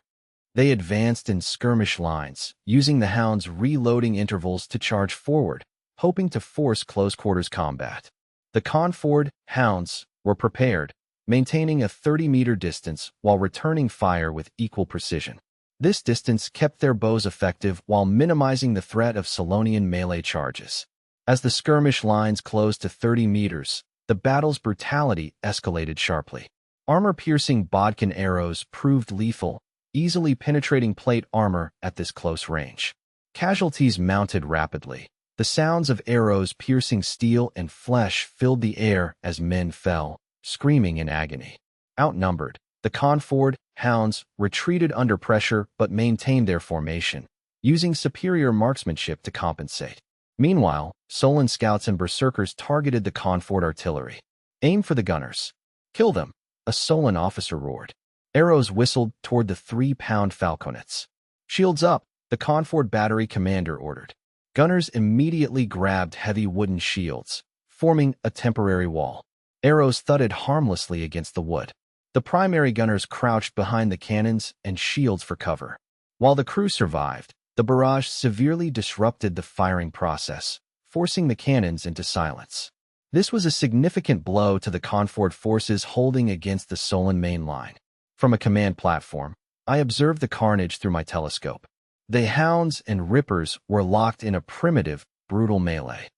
They advanced in skirmish lines, using the hounds' reloading intervals to charge forward, hoping to force close-quarters combat. The Carnford hounds were prepared, maintaining a 30-meter distance while returning fire with equal precision. This distance kept their bows effective while minimizing the threat of Solonian melee charges. As the skirmish lines closed to 30 meters, the battle's brutality escalated sharply. Armor-piercing bodkin arrows proved lethal, easily penetrating plate armor at this close range. Casualties mounted rapidly. The sounds of arrows piercing steel and flesh filled the air as men fell, screaming in agony. Outnumbered, the Carnford hounds retreated under pressure but maintained their formation, using superior marksmanship to compensate. Meanwhile, Solon scouts and berserkers targeted the Carnford artillery. "Aim for the gunners. Kill them," a Solon officer roared. Arrows whistled toward the 3-pound falconets. "Shields up," the Carnford battery commander ordered. Gunners immediately grabbed heavy wooden shields, forming a temporary wall. Arrows thudded harmlessly against the wood. The primary gunners crouched behind the cannons and shields for cover. While the crew survived, the barrage severely disrupted the firing process, forcing the cannons into silence. This was a significant blow to the Confort forces holding against the Solon main line. From a command platform, I observed the carnage through my telescope. The hounds and rippers were locked in a primitive, brutal melee.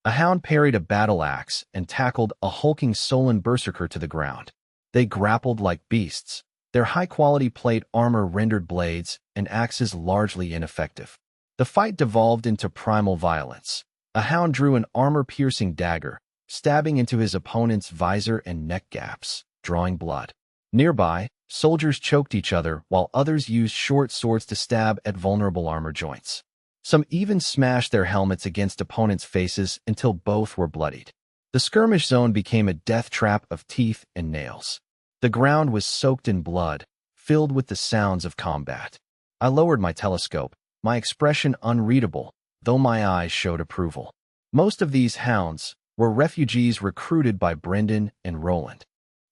A hound parried a battle axe and tackled a hulking Solon berserker to the ground. They grappled like beasts, their high-quality plate armor rendered blades and axes largely ineffective. The fight devolved into primal violence. A hound drew an armor-piercing dagger, stabbing into his opponent's visor and neck gaps, drawing blood. Nearby, soldiers choked each other while others used short swords to stab at vulnerable armor joints. Some even smashed their helmets against opponents' faces until both were bloodied. The skirmish zone became a death trap of teeth and nails. The ground was soaked in blood, filled with the sounds of combat. I lowered my telescope, my expression unreadable, though my eyes showed approval. Most of these hounds were refugees recruited by Brendan and Roland.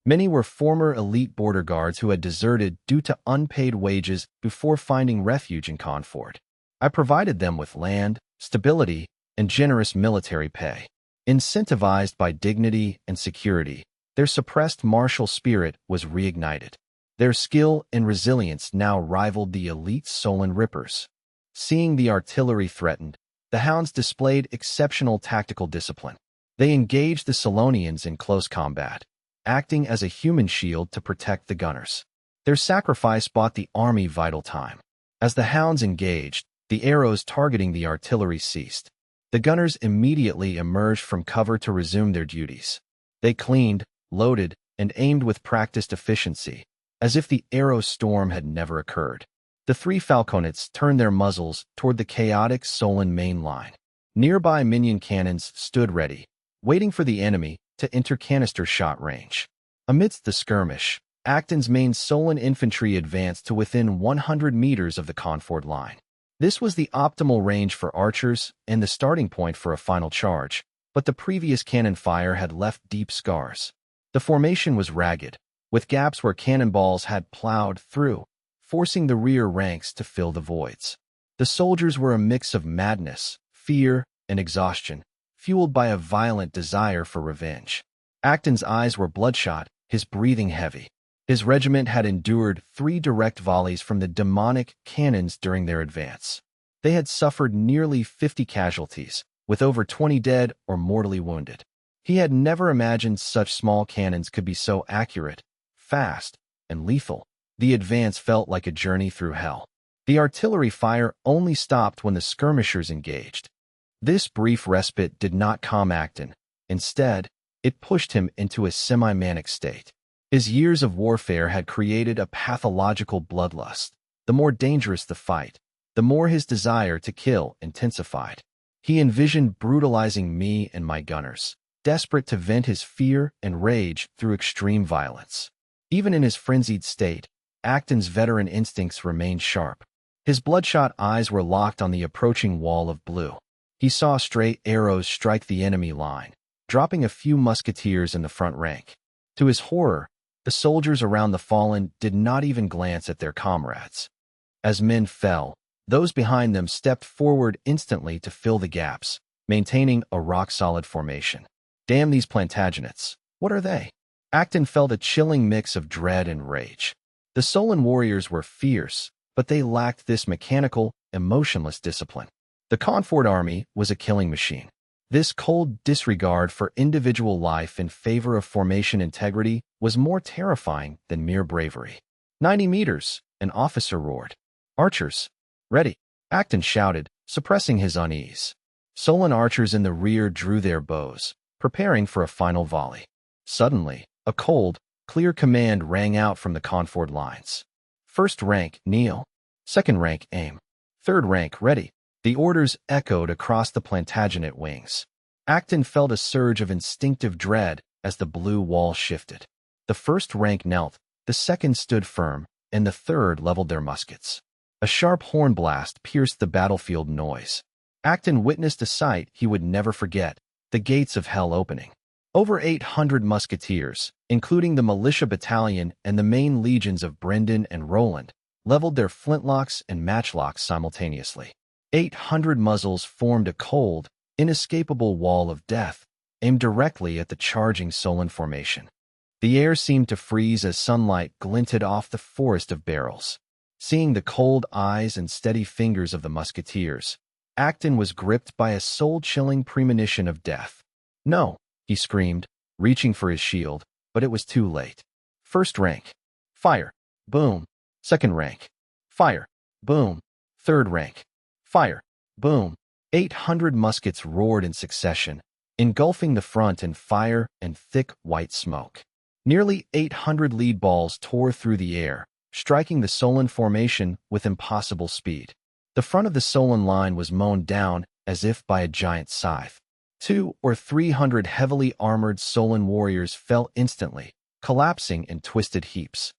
Many were former elite border guards who had deserted due to unpaid wages before finding refuge in Confort. I provided them with land, stability, and generous military pay. Incentivized by dignity and security, their suppressed martial spirit was reignited. Their skill and resilience now rivaled the elite Solon Rippers. Seeing the artillery threatened, the hounds displayed exceptional tactical discipline. They engaged the Solonians in close combat, acting as a human shield to protect the gunners. Their sacrifice bought the army vital time. As the hounds engaged, the arrows targeting the artillery ceased. The gunners immediately emerged from cover to resume their duties. They cleaned, loaded, and aimed with practiced efficiency, as if the arrow storm had never occurred. The three falconets turned their muzzles toward the chaotic Solon main line. Nearby minion cannons stood ready, waiting for the enemy to enter canister shot range. Amidst the skirmish, Acton's main Solon infantry advanced to within 100 meters of the Confort line. This was the optimal range for archers and the starting point for a final charge, but the previous cannon fire had left deep scars. The formation was ragged, with gaps where cannonballs had plowed through, forcing the rear ranks to fill the voids. The soldiers were a mix of madness, fear, and exhaustion, fueled by a violent desire for revenge. Acton's eyes were bloodshot, his breathing heavy. His regiment had endured 3 direct volleys from the demonic cannons during their advance. They had suffered nearly 50 casualties, with over 20 dead or mortally wounded. He had never imagined such small cannons could be so accurate, fast, and lethal. The advance felt like a journey through hell. The artillery fire only stopped when the skirmishers engaged. This brief respite did not calm Acton. Instead, it pushed him into a semi-manic state. His years of warfare had created a pathological bloodlust. The more dangerous the fight, the more his desire to kill intensified. He envisioned brutalizing me and my gunners, desperate to vent his fear and rage through extreme violence. Even in his frenzied state, Acton's veteran instincts remained sharp. His bloodshot eyes were locked on the approaching wall of blue. He saw stray arrows strike the enemy line, dropping a few musketeers in the front rank. To his horror, the soldiers around the fallen did not even glance at their comrades. As men fell, those behind them stepped forward instantly to fill the gaps, maintaining a rock-solid formation. Damn these Plantagenets. What are they? Acton felt a chilling mix of dread and rage. The Solon warriors were fierce, but they lacked this mechanical, emotionless discipline. The Confort army was a killing machine. This cold disregard for individual life in favor of formation integrity was more terrifying than mere bravery. 90 meters, an officer roared. Archers, ready, Acton shouted, suppressing his unease. Solon archers in the rear drew their bows, preparing for a final volley. Suddenly, a cold, clear command rang out from the Confort lines. First rank, kneel. Second rank, aim. Third rank, ready. The orders echoed across the Plantagenet wings. Acton felt a surge of instinctive dread as the blue wall shifted. The first rank knelt, the second stood firm, and the third leveled their muskets. A sharp horn blast pierced the battlefield noise. Acton witnessed a sight he would never forget, the gates of hell opening. Over 800 musketeers, including the militia battalion and the main legions of Brendan and Roland, leveled their flintlocks and matchlocks simultaneously. 800 muzzles formed a cold, inescapable wall of death, aimed directly at the charging Solon formation. The air seemed to freeze as sunlight glinted off the forest of barrels. Seeing the cold eyes and steady fingers of the musketeers, Acton was gripped by a soul-chilling premonition of death. "No!" he screamed, reaching for his shield, but it was too late. First rank. Fire. Boom. Second rank. Fire. Boom. Third rank. Fire. Boom. 800 muskets roared in succession, engulfing the front in fire and thick white smoke. Nearly 800 lead balls tore through the air, striking the Solon formation with impossible speed. The front of the Solon line was mown down as if by a giant scythe. 200 or 300 heavily armored Solon warriors fell instantly, collapsing in twisted heaps.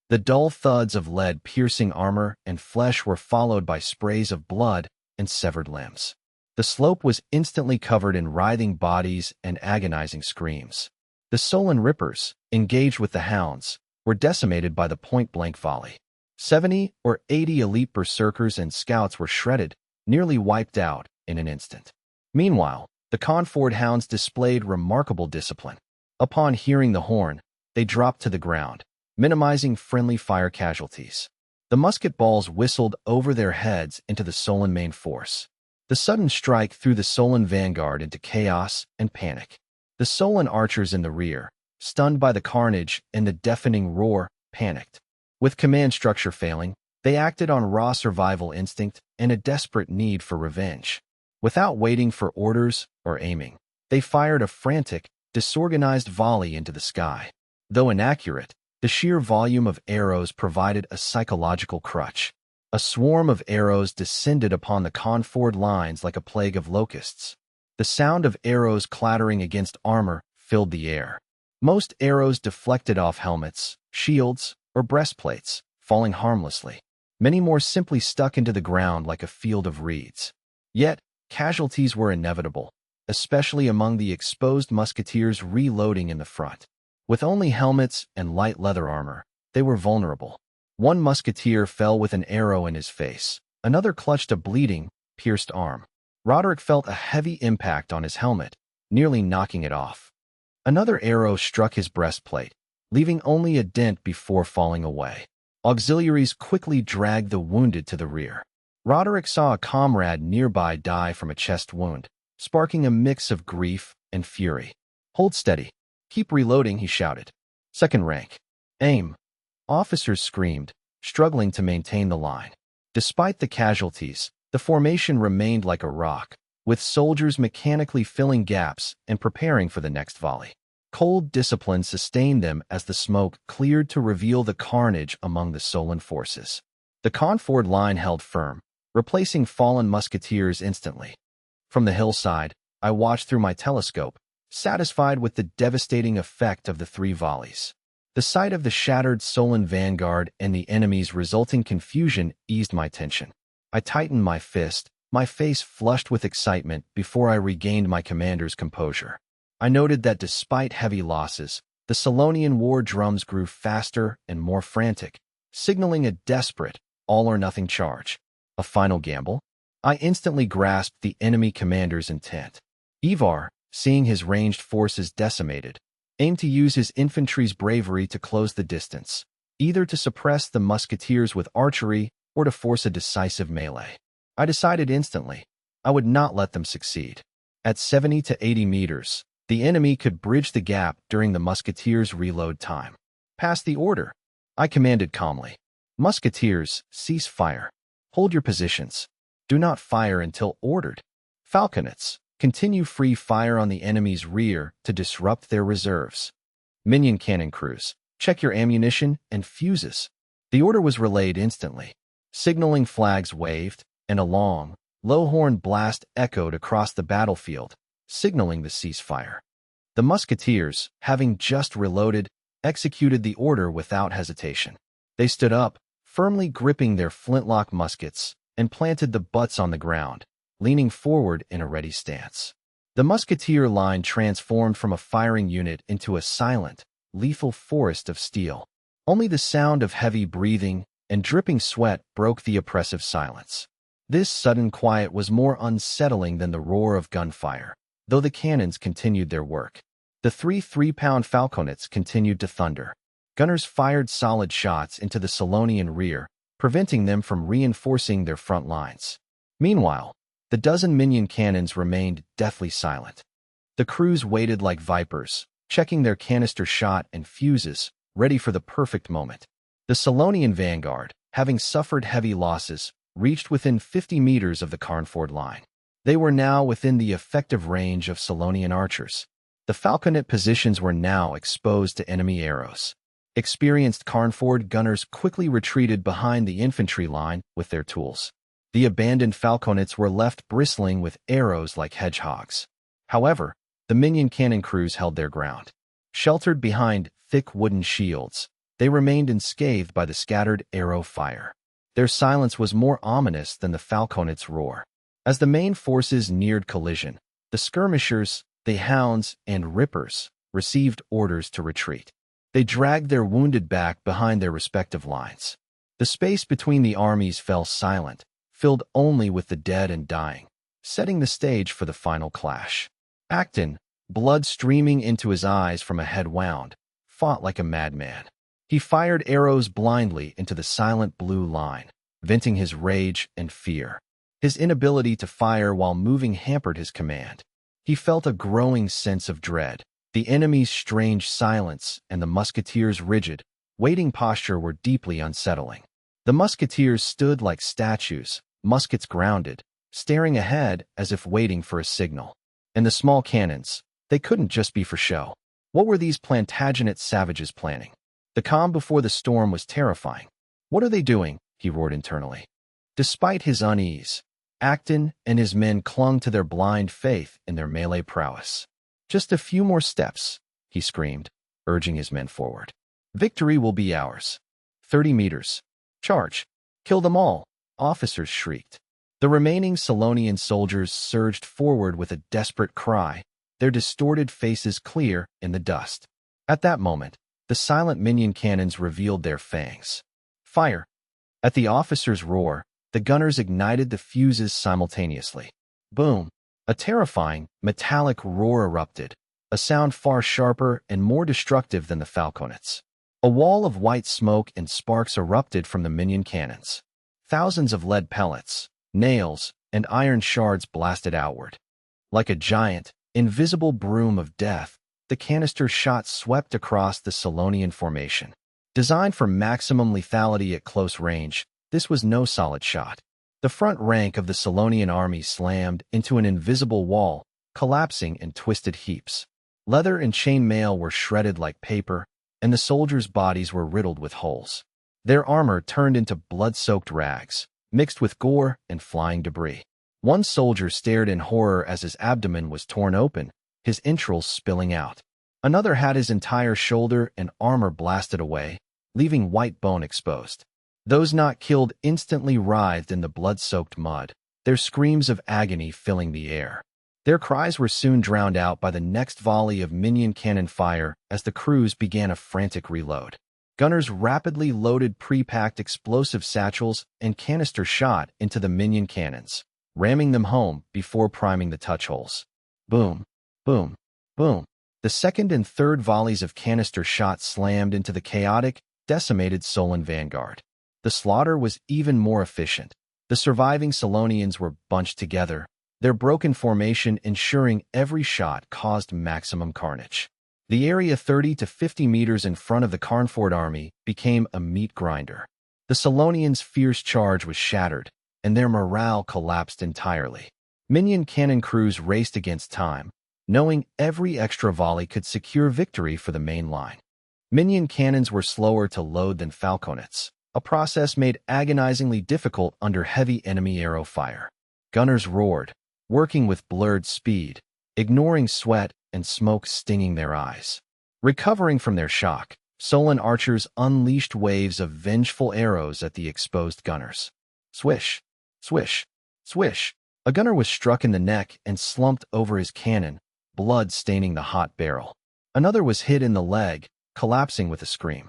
The dull thuds of lead-piercing armor and flesh were followed by sprays of blood and severed limbs. The slope was instantly covered in writhing bodies and agonizing screams. The Solon Rippers, engaged with the Hounds, were decimated by the point-blank volley. 70 or 80 elite berserkers and scouts were shredded, nearly wiped out in an instant. Meanwhile, the Conford Hounds displayed remarkable discipline. Upon hearing the horn, they dropped to the ground, minimizing friendly fire casualties. The musket balls whistled over their heads into the Solon main force. The sudden strike threw the Solon vanguard into chaos and panic. The Solon archers in the rear, stunned by the carnage and the deafening roar, panicked. With command structure failing, they acted on raw survival instinct and a desperate need for revenge. Without waiting for orders or aiming, they fired a frantic, disorganized volley into the sky. Though inaccurate, the sheer volume of arrows provided a psychological crutch. A swarm of arrows descended upon the Conford lines like a plague of locusts. The sound of arrows clattering against armor filled the air. Most arrows deflected off helmets, shields, or breastplates, falling harmlessly. Many more simply stuck into the ground like a field of reeds. Yet, casualties were inevitable, especially among the exposed musketeers reloading in the front. With only helmets and light leather armor, they were vulnerable. One musketeer fell with an arrow in his face. Another clutched a bleeding, pierced arm. Roderick felt a heavy impact on his helmet, nearly knocking it off. Another arrow struck his breastplate, leaving only a dent before falling away. Auxiliaries quickly dragged the wounded to the rear. Roderick saw a comrade nearby die from a chest wound, sparking a mix of grief and fury. "Hold steady. Keep reloading," he shouted. "Second rank. Aim." Officers screamed, struggling to maintain the line. Despite the casualties, the formation remained like a rock, with soldiers mechanically filling gaps and preparing for the next volley. Cold discipline sustained them as the smoke cleared to reveal the carnage among the Solon forces. The Conford line held firm, replacing fallen musketeers instantly. From the hillside, I watched through my telescope, satisfied with the devastating effect of the 3 volleys. The sight of the shattered Solon vanguard and the enemy's resulting confusion eased my tension. I tightened my fist, my face flushed with excitement before I regained my commander's composure. I noted that despite heavy losses, the Solonian war drums grew faster and more frantic, signaling a desperate, all-or-nothing charge. A final gamble? I instantly grasped the enemy commander's intent. Ivar, seeing his ranged forces decimated, aimed to use his infantry's bravery to close the distance, either to suppress the musketeers with archery or to force a decisive melee. I decided instantly, I would not let them succeed. At 70 to 80 meters, the enemy could bridge the gap during the musketeers' reload time. "Pass the order," I commanded calmly. "Musketeers, cease fire. Hold your positions. Do not fire until ordered. Falconets, continue free fire on the enemy's rear to disrupt their reserves. Minion cannon crews, check your ammunition and fuses." The order was relayed instantly. Signaling flags waved, and a long, low-horn blast echoed across the battlefield, signaling the ceasefire. The musketeers, having just reloaded, executed the order without hesitation. They stood up, firmly gripping their flintlock muskets, and planted the butts on the ground, leaning forward in a ready stance. The musketeer line transformed from a firing unit into a silent, lethal forest of steel. Only the sound of heavy breathing and dripping sweat broke the oppressive silence. This sudden quiet was more unsettling than the roar of gunfire, though the cannons continued their work. The three 3-pound falconets continued to thunder. Gunners fired solid shots into the Solonian rear, preventing them from reinforcing their front lines. Meanwhile, the dozen minion cannons remained deathly silent. The crews waited like vipers, checking their canister shot and fuses, ready for the perfect moment. The Solonian vanguard, having suffered heavy losses, reached within 50 meters of the Carnford line. They were now within the effective range of Solonian archers. The falconet positions were now exposed to enemy arrows. Experienced Carnford gunners quickly retreated behind the infantry line with their tools. The abandoned falconets were left bristling with arrows like hedgehogs. However, the minion cannon crews held their ground. Sheltered behind thick wooden shields, they remained unscathed by the scattered arrow fire. Their silence was more ominous than the falconets' roar. As the main forces neared collision, the skirmishers, the hounds, and rippers received orders to retreat. They dragged their wounded back behind their respective lines. The space between the armies fell silent, filled only with the dead and dying, setting the stage for the final clash. Acton, blood streaming into his eyes from a head wound, fought like a madman. He fired arrows blindly into the silent blue line, venting his rage and fear. His inability to fire while moving hampered his command. He felt a growing sense of dread. The enemy's strange silence and the musketeers' rigid, waiting posture were deeply unsettling. The musketeers stood like statues, muskets grounded, staring ahead as if waiting for a signal. And the small cannons, they couldn't just be for show. What were these Plantagenet savages planning? The calm before the storm was terrifying. What are they doing? He roared internally. Despite his unease, Acton and his men clung to their blind faith in their melee prowess. Just a few more steps, he screamed, urging his men forward. Victory will be ours. 30 meters. Charge. Kill them all, officers shrieked. The remaining Solonian soldiers surged forward with a desperate cry, their distorted faces clear in the dust. At that moment, the silent minion cannons revealed their fangs. Fire! At the officer's roar, the gunners ignited the fuses simultaneously. Boom! A terrifying, metallic roar erupted, a sound far sharper and more destructive than the falconets. A wall of white smoke and sparks erupted from the minion cannons. Thousands of lead pellets, nails, and iron shards blasted outward. Like a giant, invisible broom of death, the canister shot swept across the Solonian formation. Designed for maximum lethality at close range, this was no solid shot. The front rank of the Solonian army slammed into an invisible wall, collapsing in twisted heaps. Leather and chainmail were shredded like paper, and the soldiers' bodies were riddled with holes. Their armor turned into blood-soaked rags, mixed with gore and flying debris. One soldier stared in horror as his abdomen was torn open, his entrails spilling out. Another had his entire shoulder and armor blasted away, leaving white bone exposed. Those not killed instantly writhed in the blood-soaked mud, their screams of agony filling the air. Their cries were soon drowned out by the next volley of minion cannon fire as the crews began a frantic reload. Gunners rapidly loaded pre-packed explosive satchels and canister shot into the minion cannons, ramming them home before priming the touch holes. Boom, boom, boom. The second and third volleys of canister shot slammed into the chaotic, decimated Solon vanguard. The slaughter was even more efficient. The surviving Solonians were bunched together, their broken formation ensuring every shot caused maximum carnage. The area 30 to 50 meters in front of the Carnford army became a meat grinder. The Solonians' fierce charge was shattered, and their morale collapsed entirely. Minion cannon crews raced against time, knowing every extra volley could secure victory for the main line. Minion cannons were slower to load than falconets, a process made agonizingly difficult under heavy enemy arrow fire. Gunners roared, working with blurred speed, ignoring sweat and smoke stinging their eyes. Recovering from their shock, Solon archers unleashed waves of vengeful arrows at the exposed gunners. Swish, swish, swish. A gunner was struck in the neck and slumped over his cannon, blood staining the hot barrel. Another was hit in the leg, collapsing with a scream.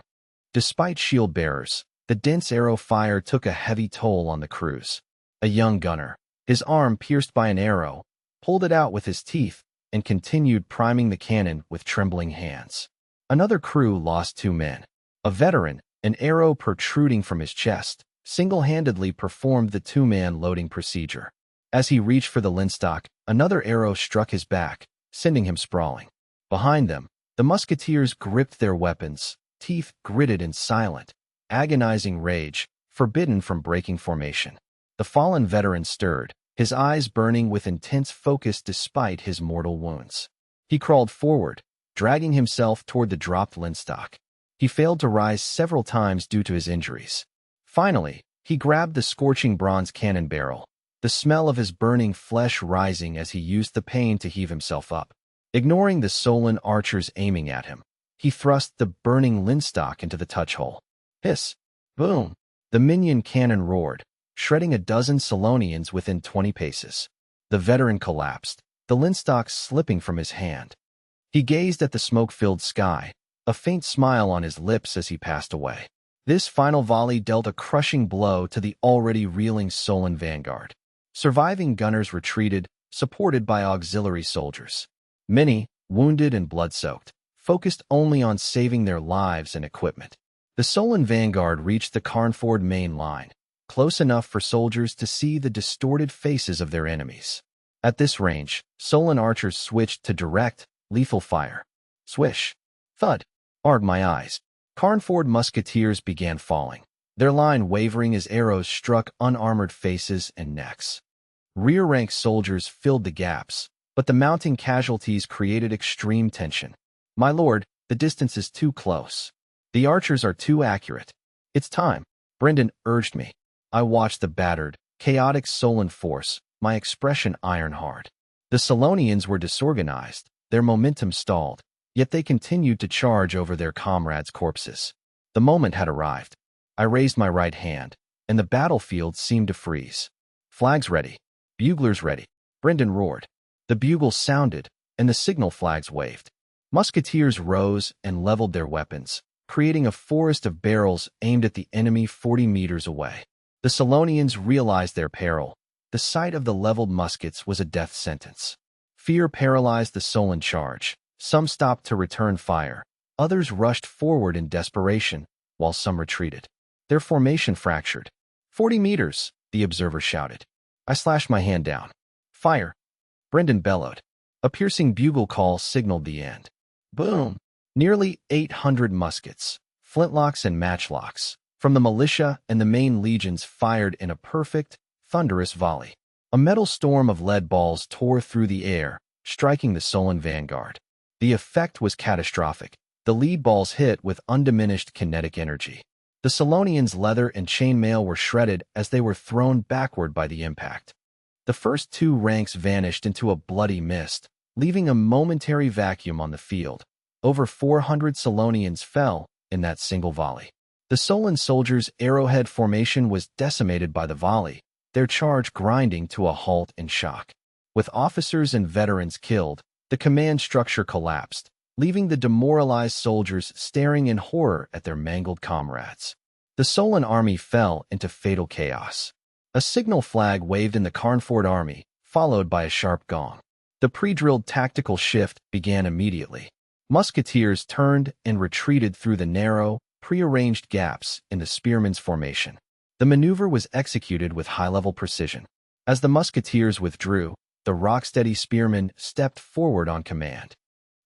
Despite shield bearers, the dense arrow fire took a heavy toll on the crews. A young gunner, his arm pierced by an arrow, pulled it out with his teeth and continued priming the cannon with trembling hands. Another crew lost 2 men. A veteran, an arrow protruding from his chest, single-handedly performed the 2-man loading procedure. As he reached for the linstock, another arrow struck his back, sending him sprawling. Behind them, the musketeers gripped their weapons, teeth gritted in silent, agonizing rage, forbidden from breaking formation. The fallen veteran stirred, his eyes burning with intense focus despite his mortal wounds. He crawled forward, dragging himself toward the dropped linstock. He failed to rise several times due to his injuries. Finally, he grabbed the scorching bronze cannon barrel, the smell of his burning flesh rising as he used the pain to heave himself up. Ignoring the Solon archers aiming at him, he thrust the burning linstock into the touch hole. Hiss! Boom! The minion cannon roared, shredding a dozen Solonians within 20 paces. The veteran collapsed, the linstock slipping from his hand. He gazed at the smoke-filled sky, a faint smile on his lips as he passed away. This final volley dealt a crushing blow to the already reeling Solon vanguard. Surviving gunners retreated, supported by auxiliary soldiers. Many, wounded and blood-soaked, focused only on saving their lives and equipment. The Solon vanguard reached the Carnford main line, close enough for soldiers to see the distorted faces of their enemies. At this range, Solon archers switched to direct, lethal fire. Swish! Thud! Arg my eyes. Carnford musketeers began falling, their line wavering as arrows struck unarmored faces and necks. Rear-rank soldiers filled the gaps, but the mounting casualties created extreme tension. My lord, the distance is too close. The archers are too accurate. It's time, Brendan urged me. I watched the battered, chaotic Solon force, my expression iron-hard. The Solonians were disorganized, their momentum stalled, yet they continued to charge over their comrades' corpses. The moment had arrived. I raised my right hand, and the battlefield seemed to freeze. Flags ready. Buglers ready. Brendan roared. The bugles sounded, and the signal flags waved. Musketeers rose and leveled their weapons, creating a forest of barrels aimed at the enemy 40 meters away. The Solonians realized their peril. The sight of the leveled muskets was a death sentence. Fear paralyzed the Solon charge. Some stopped to return fire. Others rushed forward in desperation, while some retreated. Their formation fractured. 40 meters, the observer shouted. I slashed my hand down. Fire! Brendan bellowed. A piercing bugle call signaled the end. Boom! Nearly 800 muskets, flintlocks and matchlocks, from the militia and the main legions fired in a perfect, thunderous volley. A metal storm of lead balls tore through the air, striking the Solon vanguard. The effect was catastrophic. The lead balls hit with undiminished kinetic energy. The Solonians' leather and chainmail were shredded as they were thrown backward by the impact. The first 2 ranks vanished into a bloody mist, leaving a momentary vacuum on the field. Over 400 Solonians fell in that single volley. The Solon soldiers' arrowhead formation was decimated by the volley, their charge grinding to a halt in shock. With officers and veterans killed, the command structure collapsed, leaving the demoralized soldiers staring in horror at their mangled comrades. The Solon army fell into fatal chaos. A signal flag waved in the Carnford army, followed by a sharp gong. The pre-drilled tactical shift began immediately. Musketeers turned and retreated through the narrow, prearranged gaps in the spearmen's formation. The maneuver was executed with high-level precision. As the musketeers withdrew, the rock-steady spearmen stepped forward on command.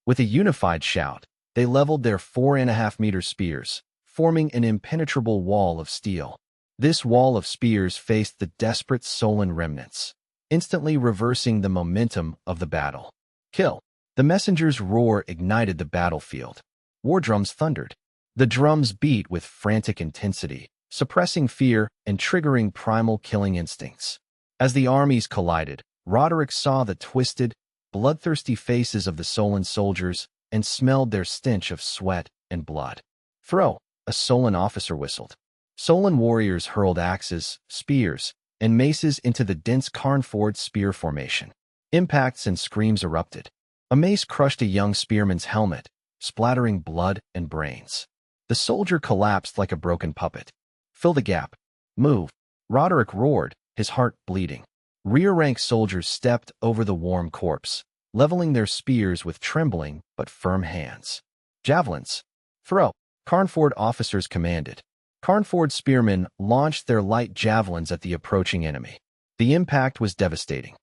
With a unified shout, they leveled their 4.5-meter spears, forming an impenetrable wall of steel. This wall of spears faced the desperate Solon remnants, instantly reversing the momentum of the battle. Kill! The messenger's roar ignited the battlefield. War drums thundered. The drums beat with frantic intensity, suppressing fear and triggering primal killing instincts. As the armies collided, Roderick saw the twisted, bloodthirsty faces of the Solon soldiers and smelled their stench of sweat and blood. Throw! A Solon officer whistled. Solon warriors hurled axes, spears, and maces into the dense Carnford spear formation. Impacts and screams erupted. A mace crushed a young spearman's helmet, splattering blood and brains. The soldier collapsed like a broken puppet. "Fill the gap. Move." Roderick roared, his heart bleeding. Rear-rank soldiers stepped over the warm corpse, leveling their spears with trembling but firm hands. "Javelins. Throw." Carnford officers commanded. Carnford spearmen launched their light javelins at the approaching enemy. The impact was devastating.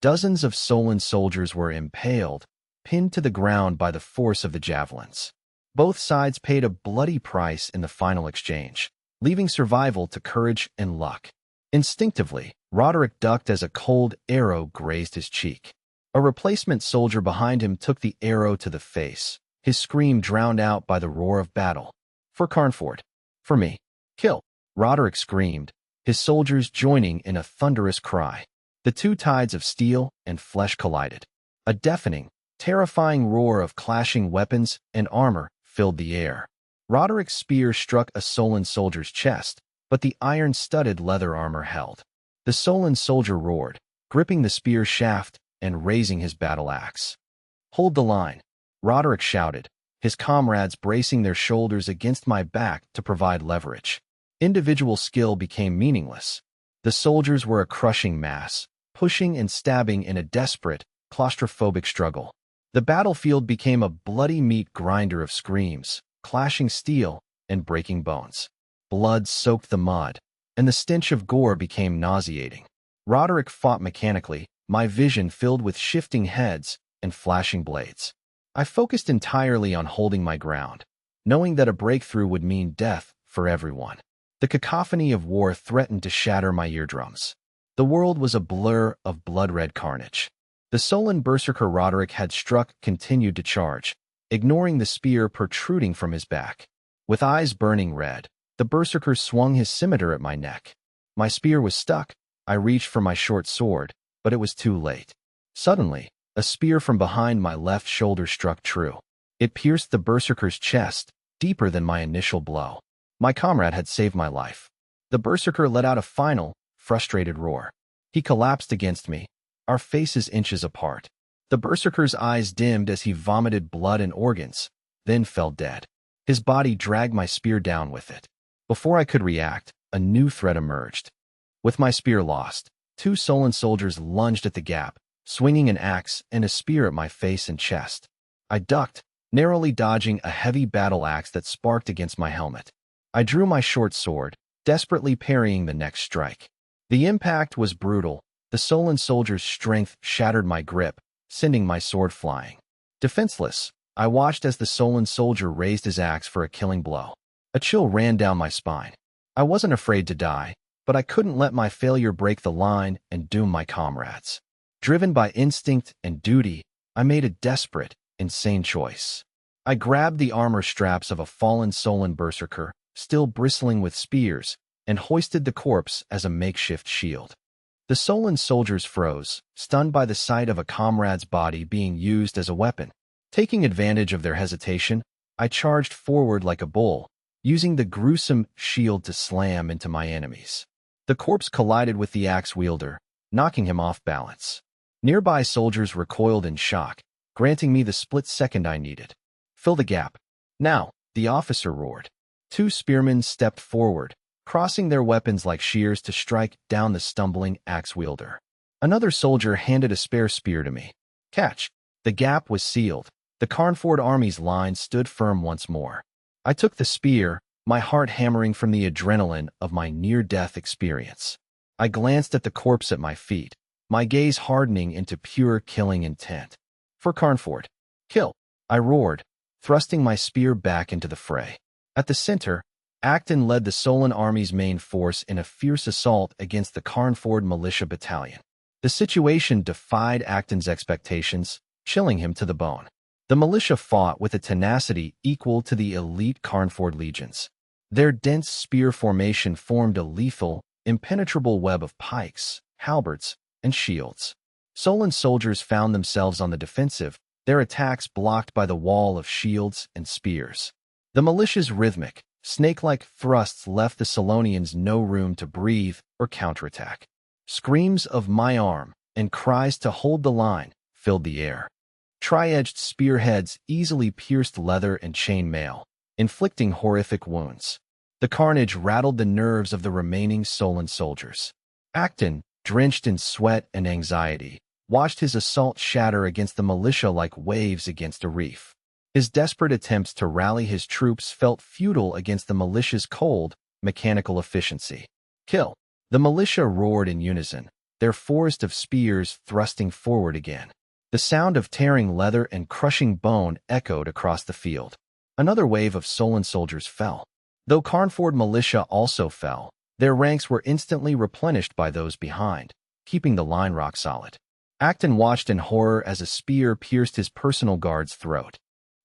Dozens of Solon soldiers were impaled, pinned to the ground by the force of the javelins. Both sides paid a bloody price in the final exchange, leaving survival to courage and luck. Instinctively, Roderick ducked as a cold arrow grazed his cheek. A replacement soldier behind him took the arrow to the face, his scream drowned out by the roar of battle. "For Carnford. For me. Kill." Roderick screamed, his soldiers joining in a thunderous cry. The two tides of steel and flesh collided. A deafening, terrifying roar of clashing weapons and armor filled the air. Roderick's spear struck a Solon soldier's chest, but the iron-studded leather armor held. The Solon soldier roared, gripping the spear shaft and raising his battle axe. "Hold the line," Roderick shouted, his comrades bracing their shoulders against my back to provide leverage. Individual skill became meaningless. The soldiers were a crushing mass, pushing and stabbing in a desperate, claustrophobic struggle. The battlefield became a bloody meat grinder of screams, clashing steel and breaking bones. Blood soaked the mud, and the stench of gore became nauseating. Roderick fought mechanically, my vision filled with shifting heads and flashing blades. I focused entirely on holding my ground, knowing that a breakthrough would mean death for everyone. The cacophony of war threatened to shatter my eardrums. The world was a blur of blood-red carnage. The Solon berserker Roderick had struck continued to charge, ignoring the spear protruding from his back. With eyes burning red, the berserker swung his scimitar at my neck. My spear was stuck. I reached for my short sword, but it was too late. Suddenly, a spear from behind my left shoulder struck true. It pierced the berserker's chest, deeper than my initial blow. My comrade had saved my life. The berserker let out a final, frustrated roar. He collapsed against me, our faces inches apart. The berserker's eyes dimmed as he vomited blood and organs, then fell dead. His body dragged my spear down with it. Before I could react, a new threat emerged. With my spear lost, two Solon soldiers lunged at the gap, swinging an axe and a spear at my face and chest. I ducked, narrowly dodging a heavy battle axe that sparked against my helmet. I drew my short sword, desperately parrying the next strike. The impact was brutal. The Solon soldier's strength shattered my grip, sending my sword flying. Defenseless, I watched as the Solon soldier raised his axe for a killing blow. A chill ran down my spine. I wasn't afraid to die, but I couldn't let my failure break the line and doom my comrades. Driven by instinct and duty, I made a desperate, insane choice. I grabbed the armor straps of a fallen Solon berserker, still bristling with spears, and hoisted the corpse as a makeshift shield. The Solon soldiers froze, stunned by the sight of a comrade's body being used as a weapon. Taking advantage of their hesitation, I charged forward like a bull, using the gruesome shield to slam into my enemies. The corpse collided with the axe wielder, knocking him off balance. Nearby soldiers recoiled in shock, granting me the split second I needed. "Fill the gap. Now," the officer roared. Two spearmen stepped forward, crossing their weapons like shears to strike down the stumbling axe wielder. Another soldier handed a spare spear to me. Catch! The gap was sealed. The Carnford army's line stood firm once more. I took the spear, my heart hammering from the adrenaline of my near-death experience. I glanced at the corpse at my feet, my gaze hardening into pure killing intent. "For Carnford. Kill!" I roared, thrusting my spear back into the fray. At the center, Acton led the Solon army's main force in a fierce assault against the Carnford militia battalion. The situation defied Acton's expectations, chilling him to the bone. The militia fought with a tenacity equal to the elite Carnford legions. Their dense spear formation formed a lethal, impenetrable web of pikes, halberds, and shields. Solon soldiers found themselves on the defensive, their attacks blocked by the wall of shields and spears. The militia's rhythmic, snake-like thrusts left the Solonians no room to breathe or counterattack. Screams of "my arm" and cries to hold the line filled the air. Tri-edged spearheads easily pierced leather and chain mail, inflicting horrific wounds. The carnage rattled the nerves of the remaining Solon soldiers. Acton, drenched in sweat and anxiety, watched his assault shatter against the militia like waves against a reef. His desperate attempts to rally his troops felt futile against the militia's cold, mechanical efficiency. Kill! The militia roared in unison, their forest of spears thrusting forward again. The sound of tearing leather and crushing bone echoed across the field. Another wave of Solon soldiers fell. Though Carnford militia also fell, their ranks were instantly replenished by those behind, keeping the line rock solid. Acton watched in horror as a spear pierced his personal guard's throat.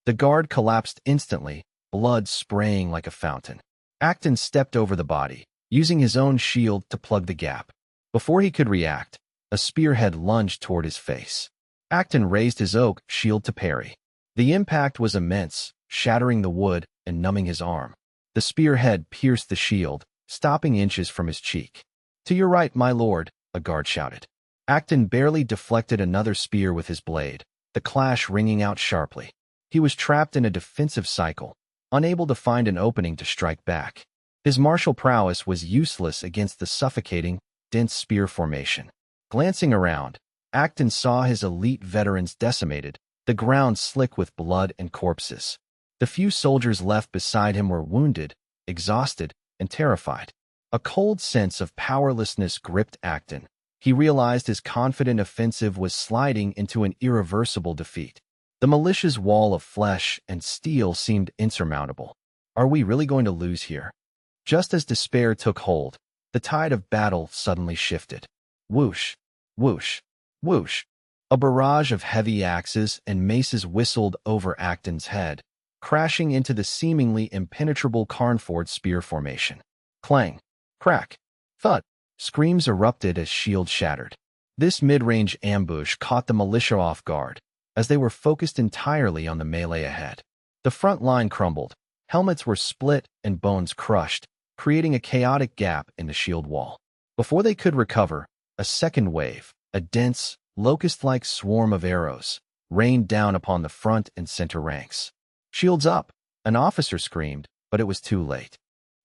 The guard collapsed instantly, blood spraying like a fountain. Acton stepped over the body, using his own shield to plug the gap. Before he could react, a spearhead lunged toward his face. Acton raised his oak shield to parry. The impact was immense, shattering the wood and numbing his arm. The spearhead pierced the shield, stopping inches from his cheek. "To your right, my lord," a guard shouted. Acton barely deflected another spear with his blade, the clash ringing out sharply. He was trapped in a defensive cycle, unable to find an opening to strike back. His martial prowess was useless against the suffocating, dense spear formation. Glancing around, Acton saw his elite veterans decimated, the ground slick with blood and corpses. The few soldiers left beside him were wounded, exhausted, and terrified. A cold sense of powerlessness gripped Acton. He realized his confident offensive was sliding into an irreversible defeat. The militia's wall of flesh and steel seemed insurmountable. Are we really going to lose here? Just as despair took hold, the tide of battle suddenly shifted. Whoosh, whoosh, whoosh. A barrage of heavy axes and maces whistled over Acton's head, crashing into the seemingly impenetrable Carnford spear formation. Clang, crack, thud. Screams erupted as shields shattered. This mid-range ambush caught the militia off guard, as they were focused entirely on the melee ahead. The front line crumbled, helmets were split and bones crushed, creating a chaotic gap in the shield wall. Before they could recover, a second wave, a dense, locust-like swarm of arrows, rained down upon the front and center ranks. "Shields up!" an officer screamed, but it was too late.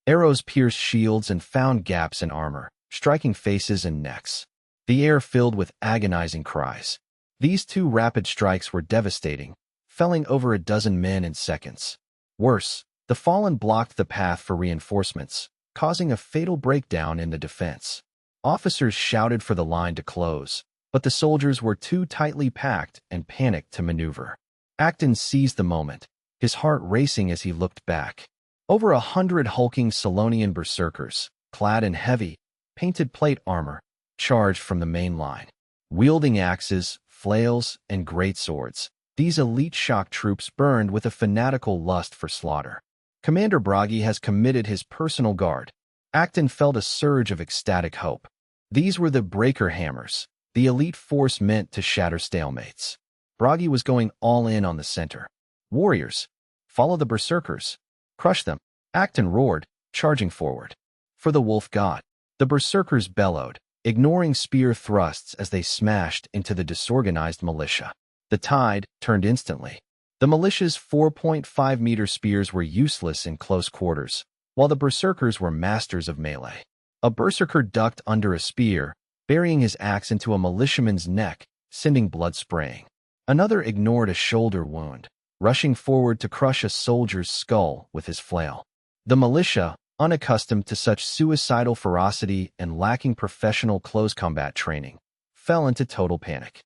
Arrows pierced shields and found gaps in armor, striking faces and necks. The air filled with agonizing cries. These two rapid strikes were devastating, felling over a dozen men in seconds. Worse, the fallen blocked the path for reinforcements, causing a fatal breakdown in the defense. Officers shouted for the line to close, but the soldiers were too tightly packed and panicked to maneuver. Acton seized the moment, his heart racing as he looked back. Over 100 hulking Solonian berserkers, clad in heavy, painted plate armor, charged from the main line. Wielding axes, flails, and greatswords, these elite shock troops burned with a fanatical lust for slaughter. Commander Bragi has committed his personal guard. Acton felt a surge of ecstatic hope. These were the breaker hammers, the elite force meant to shatter stalemates. Bragi was going all in on the center. "Warriors, follow the berserkers. Crush them," Acton roared, charging forward. "For the wolf god." The berserkers bellowed, ignoring spear thrusts as they smashed into the disorganized militia. The tide turned instantly. The militia's 4.5-meter spears were useless in close quarters, while the berserkers were masters of melee. A berserker ducked under a spear, burying his axe into a militiaman's neck, sending blood spraying. Another ignored a shoulder wound, rushing forward to crush a soldier's skull with his flail. The militia, unaccustomed to such suicidal ferocity and lacking professional close combat training, fell into total panic.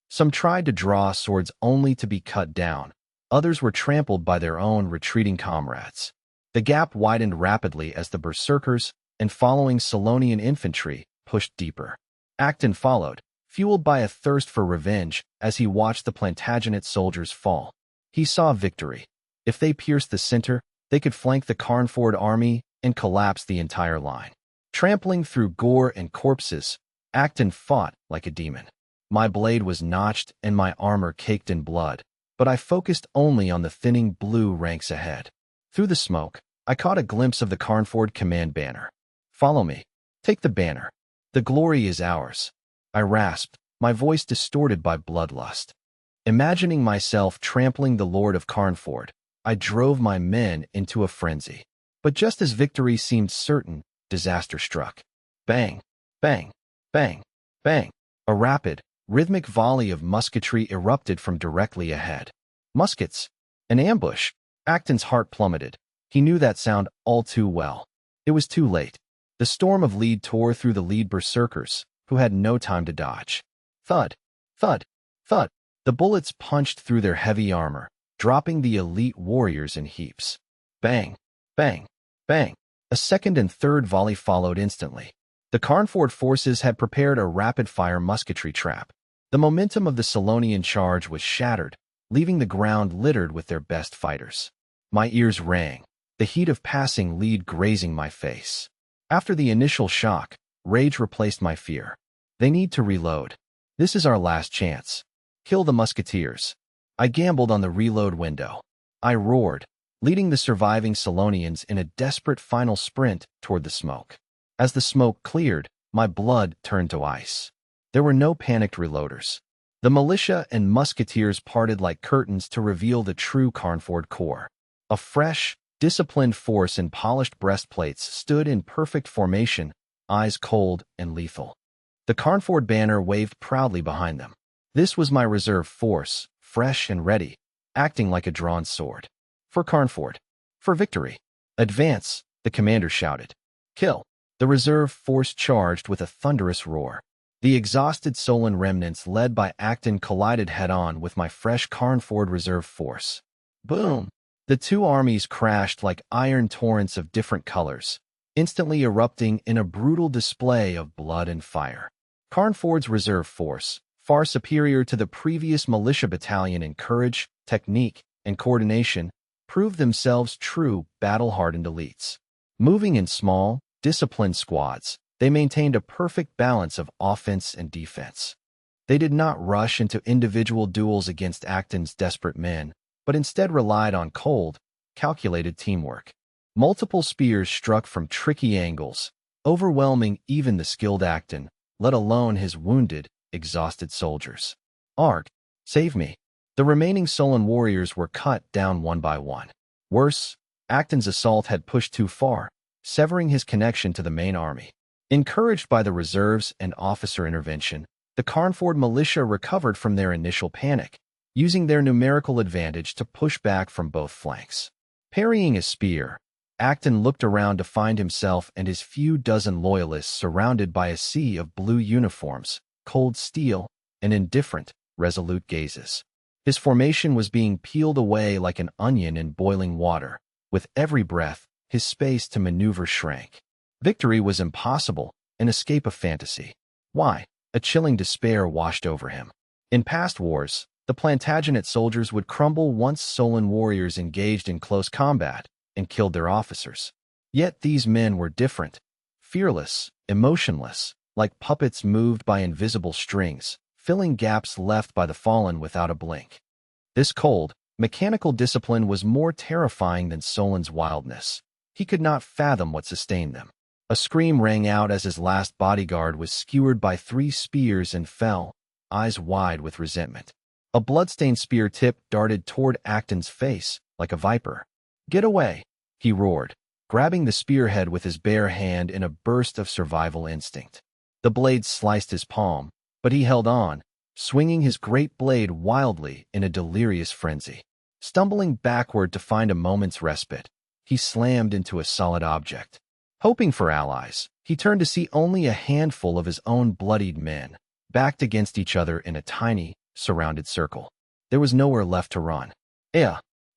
Some tried to draw swords only to be cut down. Others were trampled by their own retreating comrades. The gap widened rapidly as the berserkers and following Solonian infantry pushed deeper. Acton followed, fueled by a thirst for revenge as he watched the Plantagenet soldiers fall. He saw victory. If they pierced the center, they could flank the Carnford army and collapse the entire line. Trampling through gore and corpses, Acton fought like a demon. My blade was notched and my armor caked in blood, but I focused only on the thinning blue ranks ahead. Through the smoke, I caught a glimpse of the Carnford command banner. "Follow me. Take the banner." The glory is ours. I rasped, my voice distorted by bloodlust. Imagining myself trampling the Lord of Carnford, I drove my men into a frenzy. But just as victory seemed certain, disaster struck. Bang, bang, bang, bang. A rapid, rhythmic volley of musketry erupted from directly ahead. Muskets! An ambush! Acton's heart plummeted. He knew that sound all too well. It was too late. The storm of lead tore through the lead berserkers, who had no time to dodge. Thud, thud, thud. The bullets punched through their heavy armor, dropping the elite warriors in heaps. Bang, bang, bang. A second and third volley followed instantly. The Carnford forces had prepared a rapid-fire musketry trap. The momentum of the Solonian charge was shattered, leaving the ground littered with their best fighters. My ears rang, the heat of passing lead grazing my face. After the initial shock, rage replaced my fear. They need to reload. This is our last chance. Kill the musketeers. I gambled on the reload window. I roared, leading the surviving Solonians in a desperate final sprint toward the smoke. As the smoke cleared, my blood turned to ice. There were no panicked reloaders. The militia and musketeers parted like curtains to reveal the true Carnford Corps. A fresh, disciplined force in polished breastplates stood in perfect formation, eyes cold and lethal. The Carnford banner waved proudly behind them. This was my reserve force, fresh and ready, acting like a drawn sword. For Carnford. For victory. Advance, the commander shouted. Kill. The reserve force charged with a thunderous roar. The exhausted Solon remnants led by Acton collided head-on with my fresh Carnford reserve force. Boom! The two armies crashed like iron torrents of different colors, instantly erupting in a brutal display of blood and fire. Carnford's reserve force, far superior to the previous militia battalion in courage, technique, and coordination, proved themselves true battle-hardened elites. Moving in small, disciplined squads, they maintained a perfect balance of offense and defense. They did not rush into individual duels against Acton's desperate men, but instead relied on cold, calculated teamwork. Multiple spears struck from tricky angles, overwhelming even the skilled Acton, let alone his wounded, exhausted soldiers. Arg, save me. The remaining Solon warriors were cut down one by one. Worse, Acton's assault had pushed too far, severing his connection to the main army. Encouraged by the reserves and officer intervention, the Carnford militia recovered from their initial panic, using their numerical advantage to push back from both flanks. Parrying a spear, Acton looked around to find himself and his few dozen loyalists surrounded by a sea of blue uniforms, cold steel, and indifferent, resolute gazes. His formation was being peeled away like an onion in boiling water. With every breath, his space to maneuver shrank. Victory was impossible, an escape of fantasy. Why? A chilling despair washed over him. In past wars, the Plantagenet soldiers would crumble once Solon warriors engaged in close combat and killed their officers. Yet these men were different, fearless, emotionless, like puppets moved by invisible strings, filling gaps left by the fallen without a blink. This cold, mechanical discipline was more terrifying than Solon's wildness. He could not fathom what sustained them. A scream rang out as his last bodyguard was skewered by 3 spears and fell, eyes wide with resentment. A bloodstained spear tip darted toward Acton's face like a viper. "Get away!" he roared, grabbing the spearhead with his bare hand in a burst of survival instinct. The blade sliced his palm, but he held on, swinging his great blade wildly in a delirious frenzy. Stumbling backward to find a moment's respite, he slammed into a solid object. Hoping for allies, he turned to see only a handful of his own bloodied men, backed against each other in a tiny, surrounded circle. There was nowhere left to run.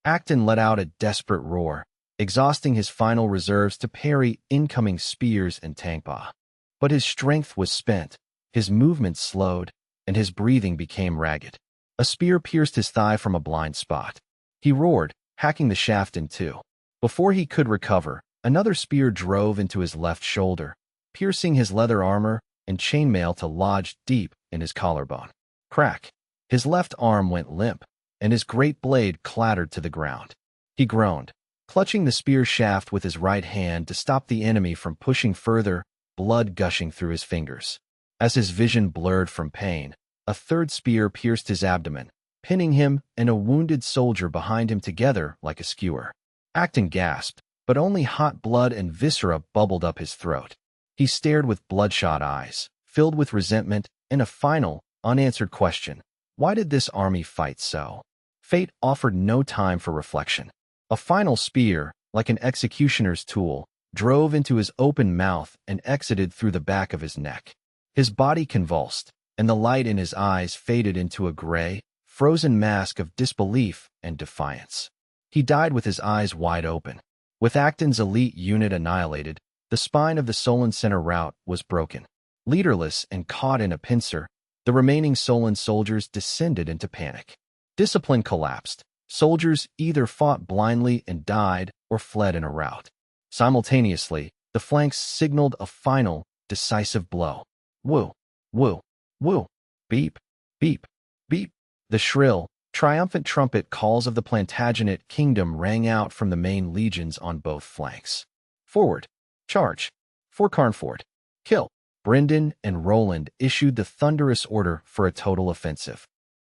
Acton let out a desperate roar, exhausting his final reserves to parry incoming spears and tankpa. But his strength was spent, his movement slowed, and his breathing became ragged. A spear pierced his thigh from a blind spot. He roared, hacking the shaft in two. Before he could recover, another spear drove into his left shoulder, piercing his leather armor and chainmail to lodge deep in his collarbone. Crack! His left arm went limp, and his great blade clattered to the ground. He groaned, clutching the spear shaft with his right hand to stop the enemy from pushing further, blood gushing through his fingers. As his vision blurred from pain, a third spear pierced his abdomen, pinning him and a wounded soldier behind him together like a skewer. Acton gasped, but only hot blood and viscera bubbled up his throat. He stared with bloodshot eyes, filled with resentment, and a final, unanswered question. Why did this army fight so? Fate offered no time for reflection. A final spear, like an executioner's tool, drove into his open mouth and exited through the back of his neck. His body convulsed, and the light in his eyes faded into a gray, frozen mask of disbelief and defiance. He died with his eyes wide open. With Acton's elite unit annihilated, the spine of the Solon Center rout was broken. Leaderless and caught in a pincer, the remaining Solon soldiers descended into panic. Discipline collapsed. Soldiers either fought blindly and died or fled in a rout. Simultaneously, the flanks signaled a final, decisive blow. Woo, woo, woo, beep, beep, beep. The shrill, triumphant trumpet calls of the Plantagenet kingdom rang out from the main legions on both flanks. Forward, charge, for Carnford, kill. Brendan and Roland issued the thunderous order for a total offensive.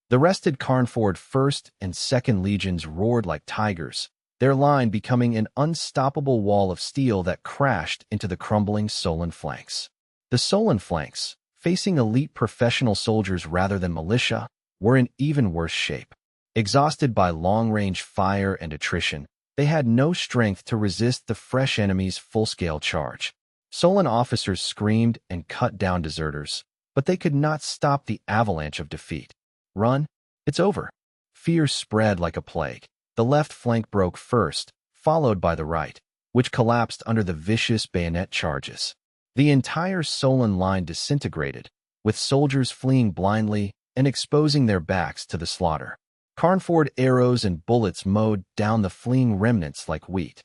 The rested Carnford 1st and 2nd Legions roared like tigers, their line becoming an unstoppable wall of steel that crashed into the crumbling Solon flanks. The Solon flanks, facing elite professional soldiers rather than militia, were in even worse shape. Exhausted by long-range fire and attrition, they had no strength to resist the fresh enemy's full-scale charge. Solon officers screamed and cut down deserters, but they could not stop the avalanche of defeat. Run, it's over. Fear spread like a plague. The left flank broke first, followed by the right, which collapsed under the vicious bayonet charges. The entire Solon line disintegrated, with soldiers fleeing blindly and exposing their backs to the slaughter. Carnford arrows and bullets mowed down the fleeing remnants like wheat.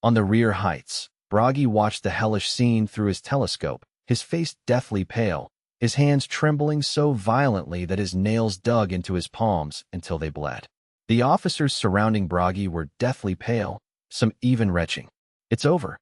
On the rear heights, Bragi watched the hellish scene through his telescope, his face deathly pale, his hands trembling so violently that his nails dug into his palms until they bled. The officers surrounding Bragi were deathly pale, some even retching. It's over.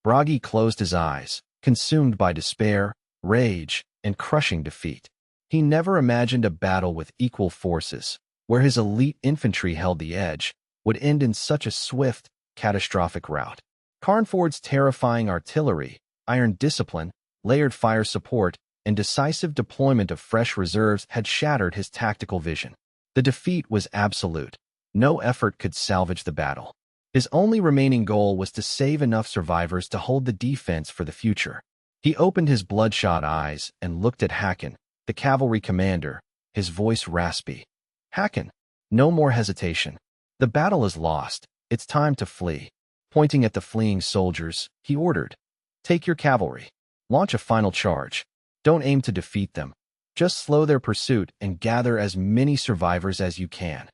Bragi closed his eyes, consumed by despair, rage, and crushing defeat. He never imagined a battle with equal forces, where his elite infantry held the edge, would end in such a swift, catastrophic rout. Carnford's terrifying artillery, iron discipline, layered fire support, and decisive deployment of fresh reserves had shattered his tactical vision. The defeat was absolute. No effort could salvage the battle. His only remaining goal was to save enough survivors to hold the defense for the future. He opened his bloodshot eyes and looked at Hakon, the cavalry commander, his voice raspy. Hakon, no more hesitation. The battle is lost. It's time to flee. Pointing at the fleeing soldiers, he ordered, "Take your cavalry. Launch a final charge. Don't aim to defeat them. Just slow their pursuit and gather as many survivors as you can."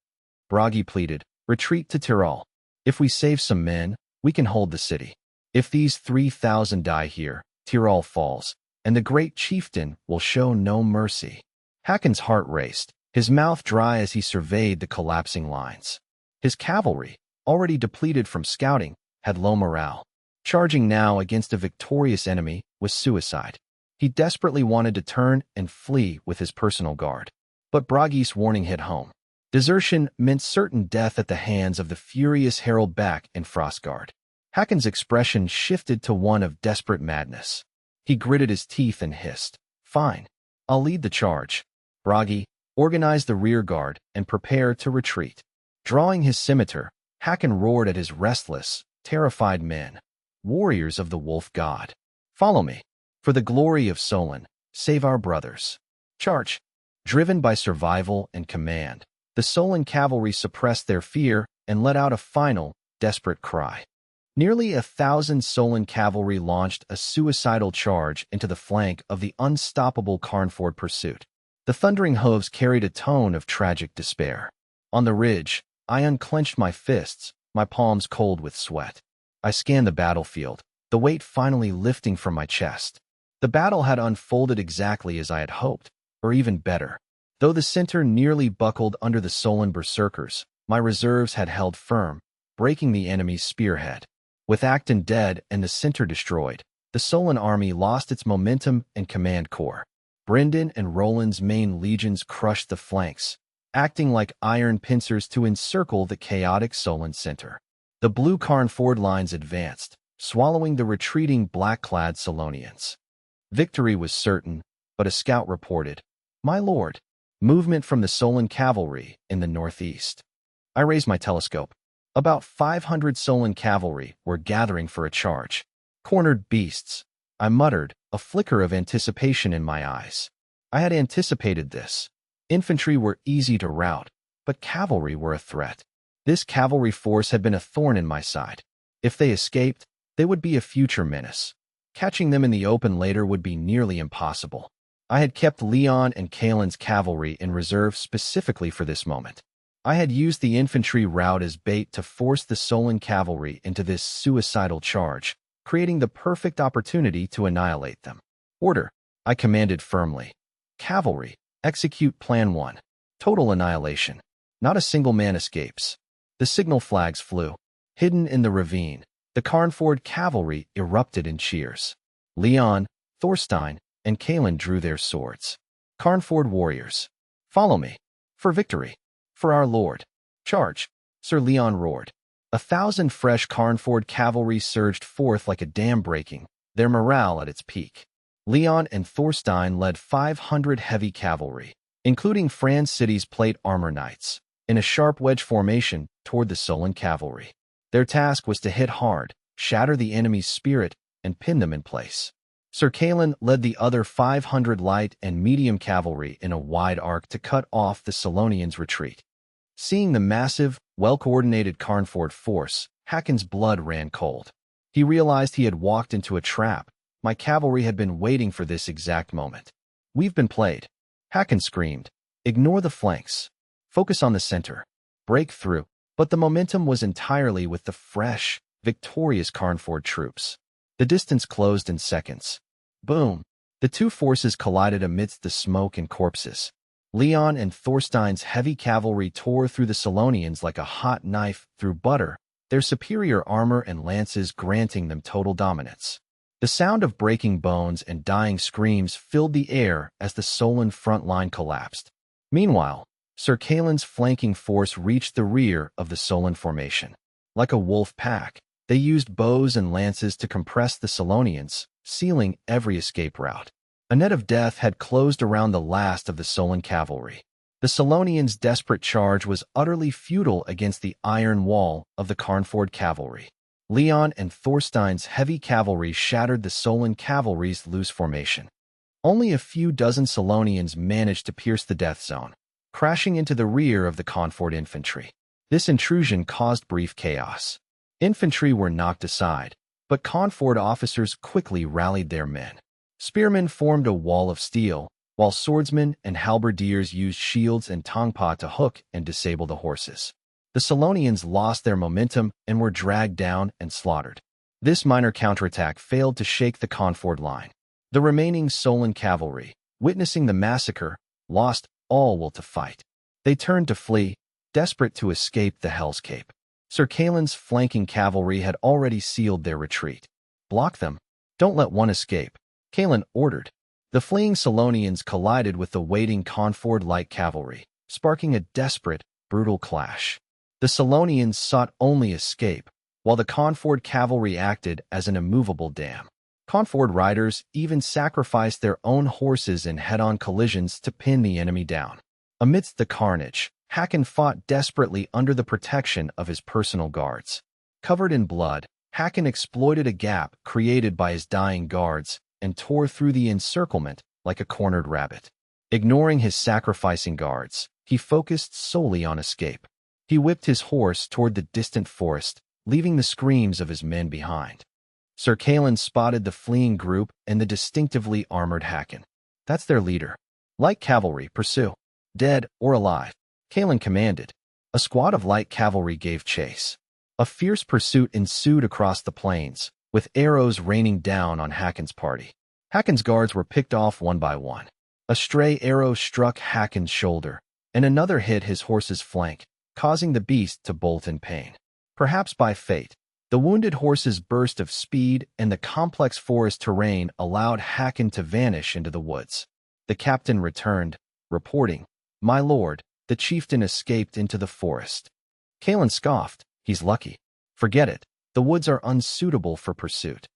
Bragi pleaded, "Retreat to Tyrol. If we save some men, we can hold the city. If these 3,000 die here, Tyrol falls, and the great chieftain will show no mercy." Hakon's heart raced, his mouth dry as he surveyed the collapsing lines. His cavalry, already depleted from scouting, had low morale. Charging now against a victorious enemy was suicide. He desperately wanted to turn and flee with his personal guard. But Bragi's warning hit home. Desertion meant certain death at the hands of the furious Harold Back and Frostguard. Hakon's expression shifted to one of desperate madness. He gritted his teeth and hissed, "Fine, I'll lead the charge. Bragi, organize the rear guard and prepare to retreat." Drawing his scimitar, Hakon roared at his restless, terrified men. "Warriors of the wolf god, follow me. For the glory of Solon, save our brothers. Charge!" Driven by survival and command, the Solon cavalry suppressed their fear and let out a final, desperate cry. Nearly 1,000 Solon cavalry launched a suicidal charge into the flank of the unstoppable Carnford pursuit. The thundering hooves carried a tone of tragic despair. On the ridge, I unclenched my fists, my palms cold with sweat. I scanned the battlefield, the weight finally lifting from my chest. The battle had unfolded exactly as I had hoped, or even better. Though the center nearly buckled under the Solon berserkers, my reserves had held firm, breaking the enemy's spearhead. With Acton dead and the center destroyed, the Solon army lost its momentum and command core. Brendan and Roland's main legions crushed the flanks, acting like iron pincers to encircle the chaotic Solon center. The blue Carnford lines advanced, swallowing the retreating black-clad Solonians. Victory was certain, but a scout reported, "My lord, movement from the Solon cavalry in the northeast." I raised my telescope. About 500 Solon cavalry were gathering for a charge. "Cornered beasts," I muttered, a flicker of anticipation in my eyes. I had anticipated this. Infantry were easy to rout, but cavalry were a threat. This cavalry force had been a thorn in my side. If they escaped, they would be a future menace. Catching them in the open later would be nearly impossible. I had kept Leon and Kalen's cavalry in reserve specifically for this moment. I had used the infantry rout as bait to force the Solon cavalry into this suicidal charge, creating the perfect opportunity to annihilate them. "Order," I commanded firmly. "Cavalry, execute Plan 1. Total annihilation. Not a single man escapes." The signal flags flew. Hidden in the ravine, the Carnford cavalry erupted in cheers. Leon, Thorstein, and Kalen drew their swords. "Carnford warriors, follow me. For victory. For our lord. Charge," Sir Leon roared. 1,000 fresh Carnford cavalry surged forth like a dam breaking, their morale at its peak. Leon and Thorstein led 500 heavy cavalry, including Franz City's plate armor knights, in a sharp wedge formation toward the Solon cavalry. Their task was to hit hard, shatter the enemy's spirit, and pin them in place. Sir Kalen led the other 500 light and medium cavalry in a wide arc to cut off the Solonians' retreat. Seeing the massive, well-coordinated Carnford force, Hakon's blood ran cold. He realized he had walked into a trap. My cavalry had been waiting for this exact moment. "We've been played," Hakon screamed. "Ignore the flanks. Focus on the center. Break through." But the momentum was entirely with the fresh, victorious Carnford troops. The distance closed in seconds. Boom! The two forces collided amidst the smoke and corpses. Leon and Thorstein's heavy cavalry tore through the Solonians like a hot knife through butter, their superior armor and lances granting them total dominance. The sound of breaking bones and dying screams filled the air as the Solon front line collapsed. Meanwhile, Sir Kalen's flanking force reached the rear of the Solon formation. Like a wolf pack, they used bows and lances to compress the Solonians, sealing every escape route. A net of death had closed around the last of the Solon cavalry. The Solonians' desperate charge was utterly futile against the iron wall of the Carnford cavalry. Leon and Thorstein's heavy cavalry shattered the Solon cavalry's loose formation. Only a few dozen Solonians managed to pierce the death zone, crashing into the rear of the Carnford infantry. This intrusion caused brief chaos. Infantry were knocked aside, but Carnford officers quickly rallied their men. Spearmen formed a wall of steel, while swordsmen and halberdiers used shields and tongpa to hook and disable the horses. The Solonians lost their momentum and were dragged down and slaughtered. This minor counterattack failed to shake the Carnford line. The remaining Solon cavalry, witnessing the massacre, lost all will to fight. They turned to flee, desperate to escape the Hell's Cape. Sir Kalen's flanking cavalry had already sealed their retreat. "Block them. Don't let one escape," Kalen ordered. The fleeing Solonians collided with the waiting Carnford light cavalry, sparking a desperate, brutal clash. The Solonians sought only escape, while the Carnford cavalry acted as an immovable dam. Carnford riders even sacrificed their own horses in head-on collisions to pin the enemy down. Amidst the carnage, Hakon fought desperately under the protection of his personal guards. Covered in blood, Hakon exploited a gap created by his dying guards and tore through the encirclement like a cornered rabbit. Ignoring his sacrificing guards, he focused solely on escape. He whipped his horse toward the distant forest, leaving the screams of his men behind. Sir Kalen spotted the fleeing group and the distinctively armored Hakon. "That's their leader. Light cavalry, pursue. Dead or alive," Kalen commanded. A squad of light cavalry gave chase. A fierce pursuit ensued across the plains, with arrows raining down on Hakon's party. Hakon's guards were picked off one by one. A stray arrow struck Hakon's shoulder, and another hit his horse's flank, causing the beast to bolt in pain. Perhaps by fate, The wounded horse's burst of speed and the complex forest terrain allowed Hakon to vanish into the woods. The captain returned, reporting, "My lord, the chieftain escaped into the forest." Kalen scoffed, "He's lucky. Forget it. The woods are unsuitable for pursuit."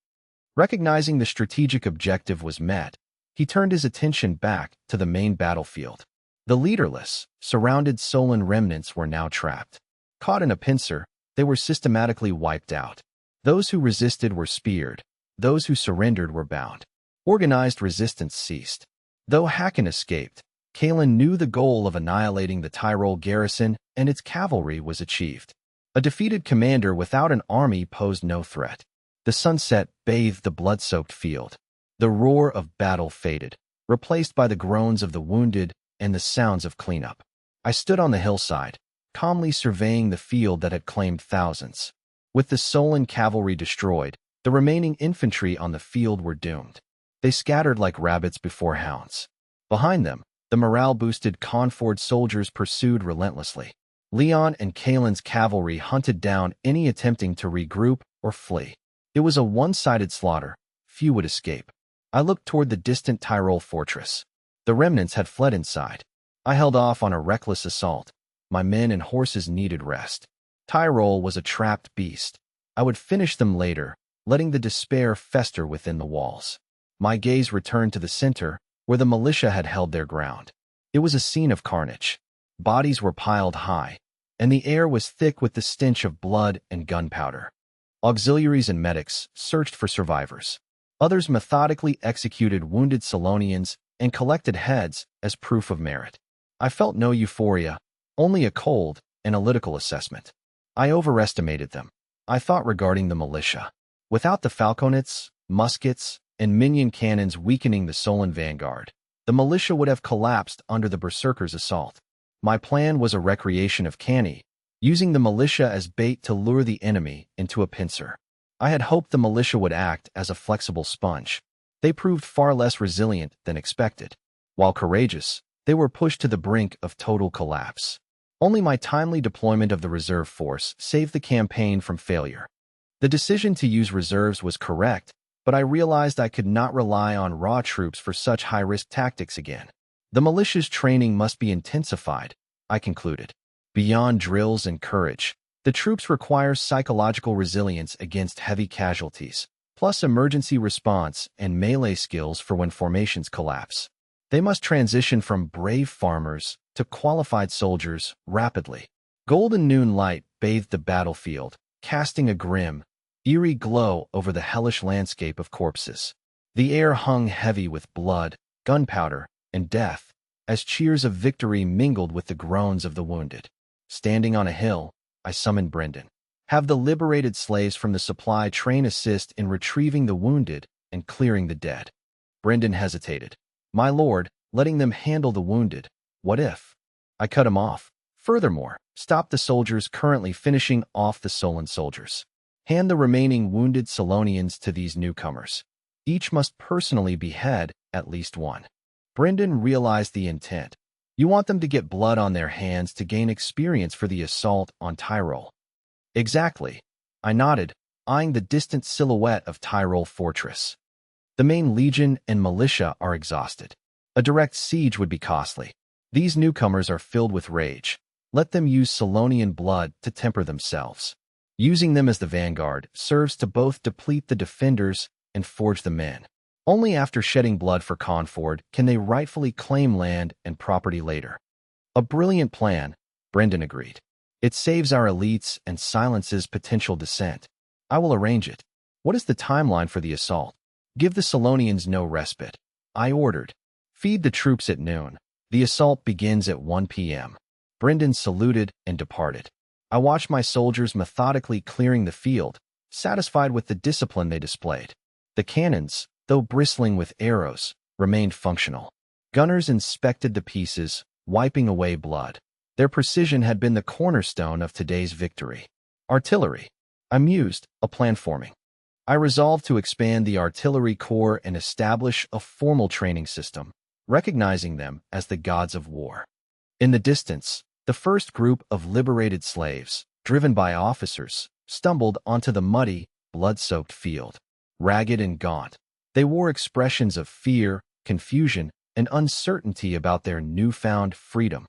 Recognizing the strategic objective was met, he turned his attention back to the main battlefield. The leaderless, surrounded Solon remnants were now trapped. Caught in a pincer, they were systematically wiped out. Those who resisted were speared. Those who surrendered were bound. Organized resistance ceased. Though Hakon escaped, Kalen knew the goal of annihilating the Tyrol garrison and its cavalry was achieved. A defeated commander without an army posed no threat. The sunset bathed the blood-soaked field. The roar of battle faded, replaced by the groans of the wounded and the sounds of cleanup. I stood on the hillside, calmly surveying the field that had claimed thousands. With the Solon cavalry destroyed, the remaining infantry on the field were doomed. They scattered like rabbits before hounds. Behind them, the morale-boosted Conford soldiers pursued relentlessly. Leon and Kalen's cavalry hunted down any attempting to regroup or flee. It was a one-sided slaughter. Few would escape. I looked toward the distant Tyrol fortress. The remnants had fled inside. I held off on a reckless assault. My men and horses needed rest. Tyrol was a trapped beast. I would finish them later, letting the despair fester within the walls. My gaze returned to the center, where the militia had held their ground. It was a scene of carnage. Bodies were piled high, and the air was thick with the stench of blood and gunpowder. Auxiliaries and medics searched for survivors. Others methodically executed wounded Solonians and collected heads as proof of merit. I felt no euphoria, only a cold, analytical assessment. I overestimated them. I thought regarding the militia. Without the falconets, muskets, and minion cannons weakening the Solon vanguard, the militia would have collapsed under the berserkers' assault. My plan was a recreation of canny, using the militia as bait to lure the enemy into a pincer. I had hoped the militia would act as a flexible sponge. They proved far less resilient than expected. While courageous, they were pushed to the brink of total collapse. Only my timely deployment of the reserve force saved the campaign from failure. The decision to use reserves was correct, but I realized I could not rely on raw troops for such high-risk tactics again. The militia's training must be intensified, I concluded. Beyond drills and courage, the troops require psychological resilience against heavy casualties, plus emergency response and melee skills for when formations collapse. They must transition from brave farmers to qualified soldiers rapidly. Golden noon light bathed the battlefield, casting a grim, eerie glow over the hellish landscape of corpses. The air hung heavy with blood, gunpowder, and death, as cheers of victory mingled with the groans of the wounded. Standing on a hill, I summoned Brendan. Have the liberated slaves from the supply train assist in retrieving the wounded and clearing the dead. Brendan hesitated. My lord, letting them handle the wounded. What if? I cut him off. Furthermore, stop the soldiers currently finishing off the Solon soldiers. Hand the remaining wounded Solonians to these newcomers. Each must personally behead at least one. Brendan realized the intent. You want them to get blood on their hands to gain experience for the assault on Tyrol. Exactly. I nodded, eyeing the distant silhouette of Tyrol fortress. The main legion and militia are exhausted. A direct siege would be costly. These newcomers are filled with rage. Let them use Solonian blood to temper themselves. Using them as the vanguard serves to both deplete the defenders and forge the men. Only after shedding blood for Conford can they rightfully claim land and property later. A brilliant plan, Brendan agreed. It saves our elites and silences potential dissent. I will arrange it. What is the timeline for the assault? Give the Solonians no respite. I ordered. Feed the troops at noon. The assault begins at 1 p.m. Brendan saluted and departed. I watched my soldiers methodically clearing the field, satisfied with the discipline they displayed. The cannons, though bristling with arrows, remained functional. Gunners inspected the pieces, wiping away blood. Their precision had been the cornerstone of today's victory. Artillery. I mused, a plan forming. I resolved to expand the artillery corps and establish a formal training system, recognizing them as the gods of war. In the distance, the first group of liberated slaves, driven by officers, stumbled onto the muddy, blood-soaked field. Ragged and gaunt, they wore expressions of fear, confusion, and uncertainty about their newfound freedom.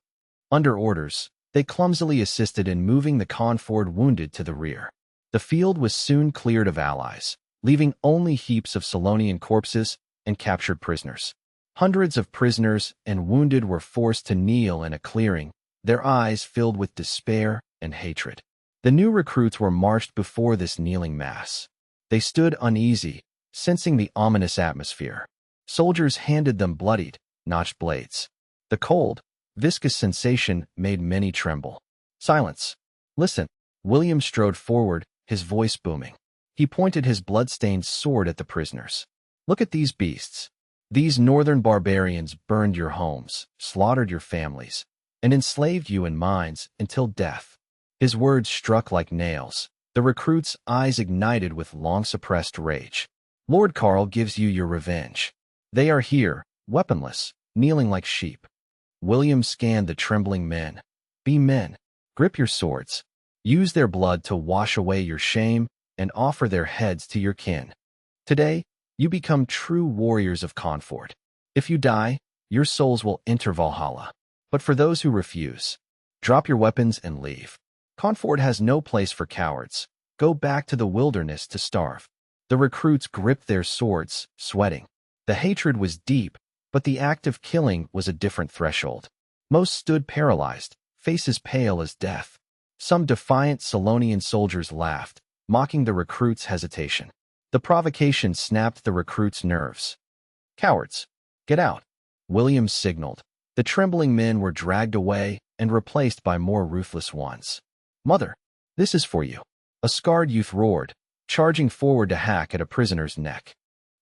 Under orders, they clumsily assisted in moving the Conford wounded to the rear. The field was soon cleared of allies, leaving only heaps of Solonian corpses and captured prisoners. Hundreds of prisoners and wounded were forced to kneel in a clearing, their eyes filled with despair and hatred. The new recruits were marched before this kneeling mass. They stood uneasy, sensing the ominous atmosphere. Soldiers handed them bloodied, notched blades. The cold, viscous sensation made many tremble. Silence. Listen. William strode forward, his voice booming. He pointed his blood-stained sword at the prisoners. Look at these beasts. These northern barbarians burned your homes, slaughtered your families, and enslaved you in mines until death. His words struck like nails. The recruits' eyes ignited with long-suppressed rage. Lord Carl gives you your revenge. They are here, weaponless, kneeling like sheep. William scanned the trembling men. Be men. Grip your swords. Use their blood to wash away your shame and offer their heads to your kin. Today, you become true warriors of Conford. If you die, your souls will enter Valhalla. But for those who refuse, drop your weapons and leave. Conford has no place for cowards. Go back to the wilderness to starve. The recruits gripped their swords, sweating. The hatred was deep, but the act of killing was a different threshold. Most stood paralyzed, faces pale as death. Some defiant Solonian soldiers laughed, mocking the recruits' hesitation. The provocation snapped the recruits' nerves. Cowards, get out. William signaled. The trembling men were dragged away and replaced by more ruthless ones. Mother, this is for you. A scarred youth roared, charging forward to hack at a prisoner's neck.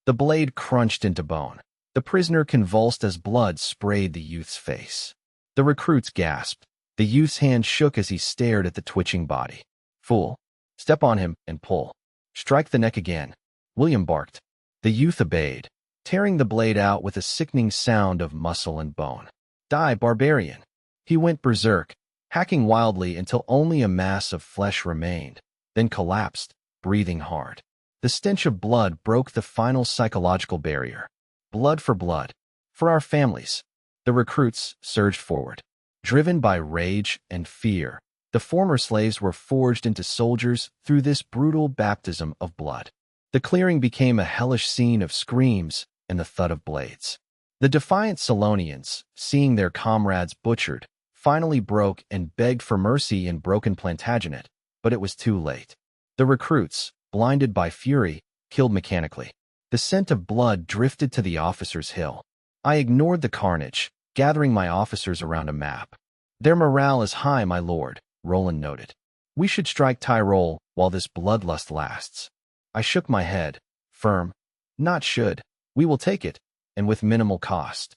The blade crunched into bone. The prisoner convulsed as blood sprayed the youth's face. The recruits gasped. The youth's hand shook as he stared at the twitching body. Fool, step on him and pull. Strike the neck again. William barked. The youth obeyed, tearing the blade out with a sickening sound of muscle and bone. Die, barbarian. He went berserk, hacking wildly until only a mass of flesh remained, then collapsed, breathing hard. The stench of blood broke the final psychological barrier. Blood for blood. For our families. The recruits surged forward. Driven by rage and fear, the former slaves were forged into soldiers through this brutal baptism of blood. The clearing became a hellish scene of screams and the thud of blades. The defiant Solonians, seeing their comrades butchered, finally broke and begged for mercy in broken Plantagenet, but it was too late. The recruits, blinded by fury, killed mechanically. The scent of blood drifted to the officers' hill. I ignored the carnage, gathering my officers around a map. Their morale is high, my lord, Roland noted. We should strike Tyrol while this bloodlust lasts. I shook my head, firm. Not should. We will take it, and with minimal cost.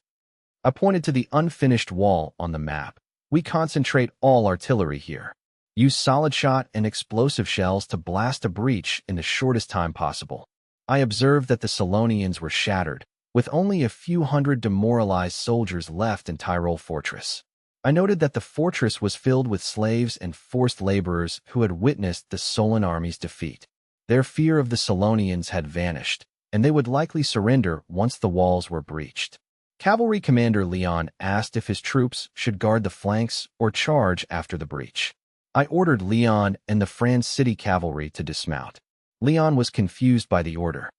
I pointed to the unfinished wall on the map. We concentrate all artillery here. Use solid shot and explosive shells to blast a breach in the shortest time possible. I observed that the Solonians were shattered, with only a few hundred demoralized soldiers left in Tyrol Fortress. I noted that the fortress was filled with slaves and forced laborers who had witnessed the Solon army's defeat. Their fear of the Solonians had vanished, and they would likely surrender once the walls were breached. Cavalry Commander Leon asked if his troops should guard the flanks or charge after the breach. I ordered Leon and the France City cavalry to dismount. Leon was confused by the order.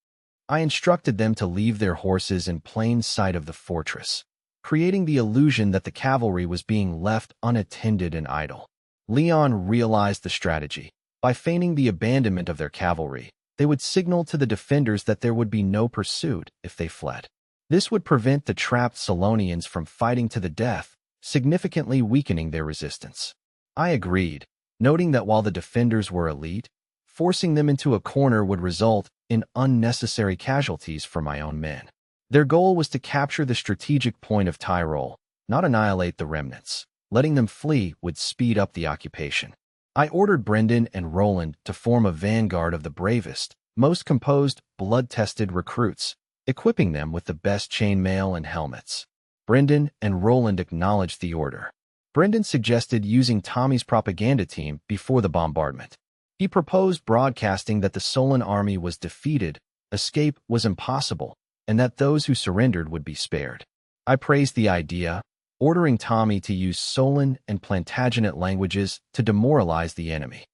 I instructed them to leave their horses in plain sight of the fortress, creating the illusion that the cavalry was being left unattended and idle. Leon realized the strategy. By feigning the abandonment of their cavalry, they would signal to the defenders that there would be no pursuit if they fled. This would prevent the trapped Solonians from fighting to the death, significantly weakening their resistance. I agreed, noting that while the defenders were elite, forcing them into a corner would result in unnecessary casualties for my own men. Their goal was to capture the strategic point of Tyrol, not annihilate the remnants. Letting them flee would speed up the occupation. I ordered Brendan and Roland to form a vanguard of the bravest, most composed, blood-tested recruits, equipping them with the best chainmail and helmets. Brendan and Roland acknowledged the order. Brendan suggested using Tommy's propaganda team before the bombardment. He proposed broadcasting that the Solon army was defeated, escape was impossible, and that those who surrendered would be spared. I praised the idea, ordering Tommy to use Solon and Plantagenet languages to demoralize the enemy.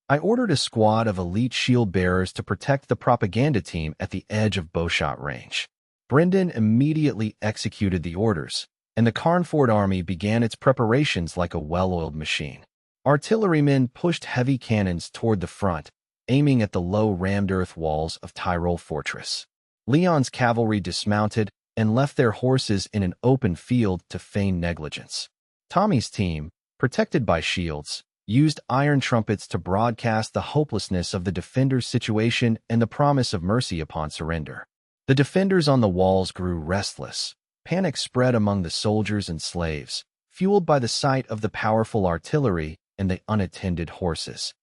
I ordered a squad of elite shield bearers to protect the propaganda team at the edge of bowshot range. Brendan immediately executed the orders, and the Carnford army began its preparations like a well-oiled machine. Artillerymen pushed heavy cannons toward the front, aiming at the low rammed earth walls of Tyrol Fortress. Leon's cavalry dismounted and left their horses in an open field to feign negligence. Tommy's team, protected by shields, used iron trumpets to broadcast the hopelessness of the defenders' situation and the promise of mercy upon surrender. The defenders on the walls grew restless. Panic spread among the soldiers and slaves, fueled by the sight of the powerful artillery and the unattended horses.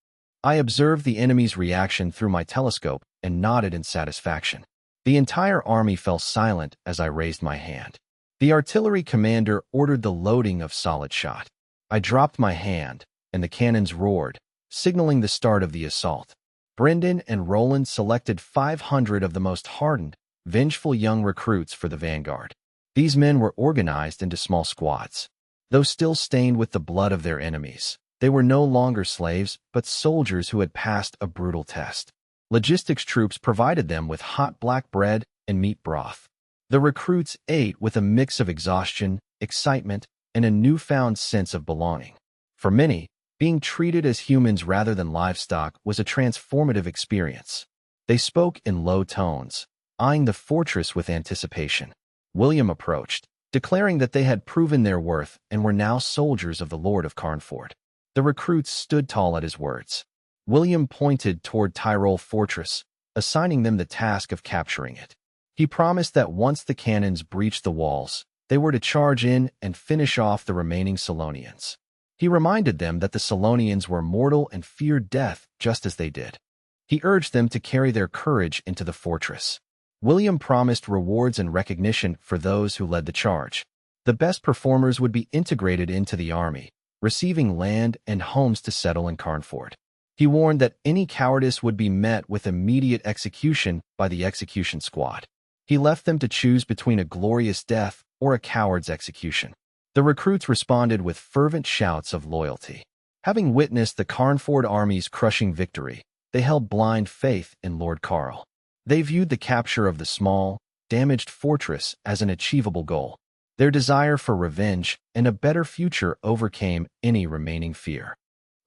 I observed the enemy's reaction through my telescope and nodded in satisfaction. The entire army fell silent as I raised my hand. The artillery commander ordered the loading of solid shot. I dropped my hand, and the cannons roared, signaling the start of the assault. Brendan and Roland selected 500 of the most hardened, vengeful young recruits for the vanguard. These men were organized into small squads. Though still stained with the blood of their enemies, they were no longer slaves, but soldiers who had passed a brutal test. Logistics troops provided them with hot black bread and meat broth. The recruits ate with a mix of exhaustion, excitement, and a newfound sense of belonging. For many, being treated as humans rather than livestock was a transformative experience. They spoke in low tones, eyeing the fortress with anticipation. William approached, declaring that they had proven their worth and were now soldiers of the Lord of Carnford. The recruits stood tall at his words. William pointed toward Tyrol Fortress, assigning them the task of capturing it. He promised that once the cannons breached the walls, they were to charge in and finish off the remaining Solonians. He reminded them that the Solonians were mortal and feared death just as they did. He urged them to carry their courage into the fortress. William promised rewards and recognition for those who led the charge. The best performers would be integrated into the army, receiving land and homes to settle in Carnford. He warned that any cowardice would be met with immediate execution by the execution squad. He left them to choose between a glorious death or a coward's execution. The recruits responded with fervent shouts of loyalty. Having witnessed the Carnford army's crushing victory, they held blind faith in Lord Carl. They viewed the capture of the small, damaged fortress as an achievable goal. Their desire for revenge and a better future overcame any remaining fear.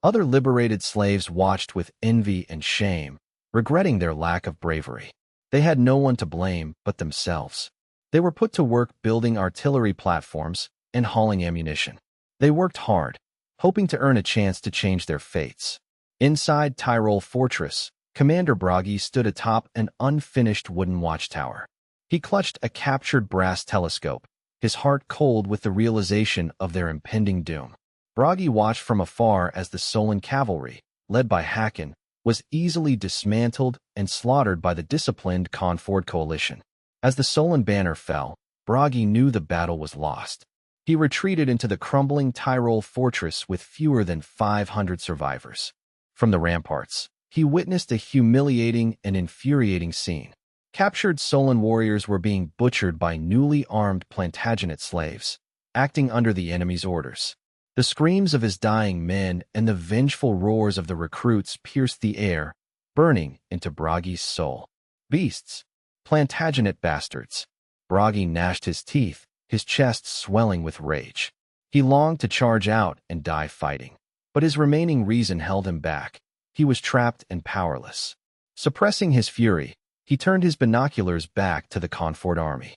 Other liberated slaves watched with envy and shame, regretting their lack of bravery. They had no one to blame but themselves. They were put to work building artillery platforms and hauling ammunition. They worked hard, hoping to earn a chance to change their fates. Inside Tyrol Fortress, Commander Bragi stood atop an unfinished wooden watchtower. He clutched a captured brass telescope, his heart cold with the realization of their impending doom. Bragi watched from afar as the Solon cavalry, led by Hakon, was easily dismantled and slaughtered by the disciplined Carnford coalition. As the Solon banner fell, Bragi knew the battle was lost. He retreated into the crumbling Tyrol fortress with fewer than 500 survivors. From the ramparts, he witnessed a humiliating and infuriating scene. Captured Solon warriors were being butchered by newly armed Plantagenet slaves, acting under the enemy's orders. The screams of his dying men and the vengeful roars of the recruits pierced the air, burning into Bragi's soul. Beasts! Plantagenet bastards! Bragi gnashed his teeth, his chest swelling with rage. He longed to charge out and die fighting, but his remaining reason held him back. He was trapped and powerless. Suppressing his fury, he turned his binoculars back to the Carnford army.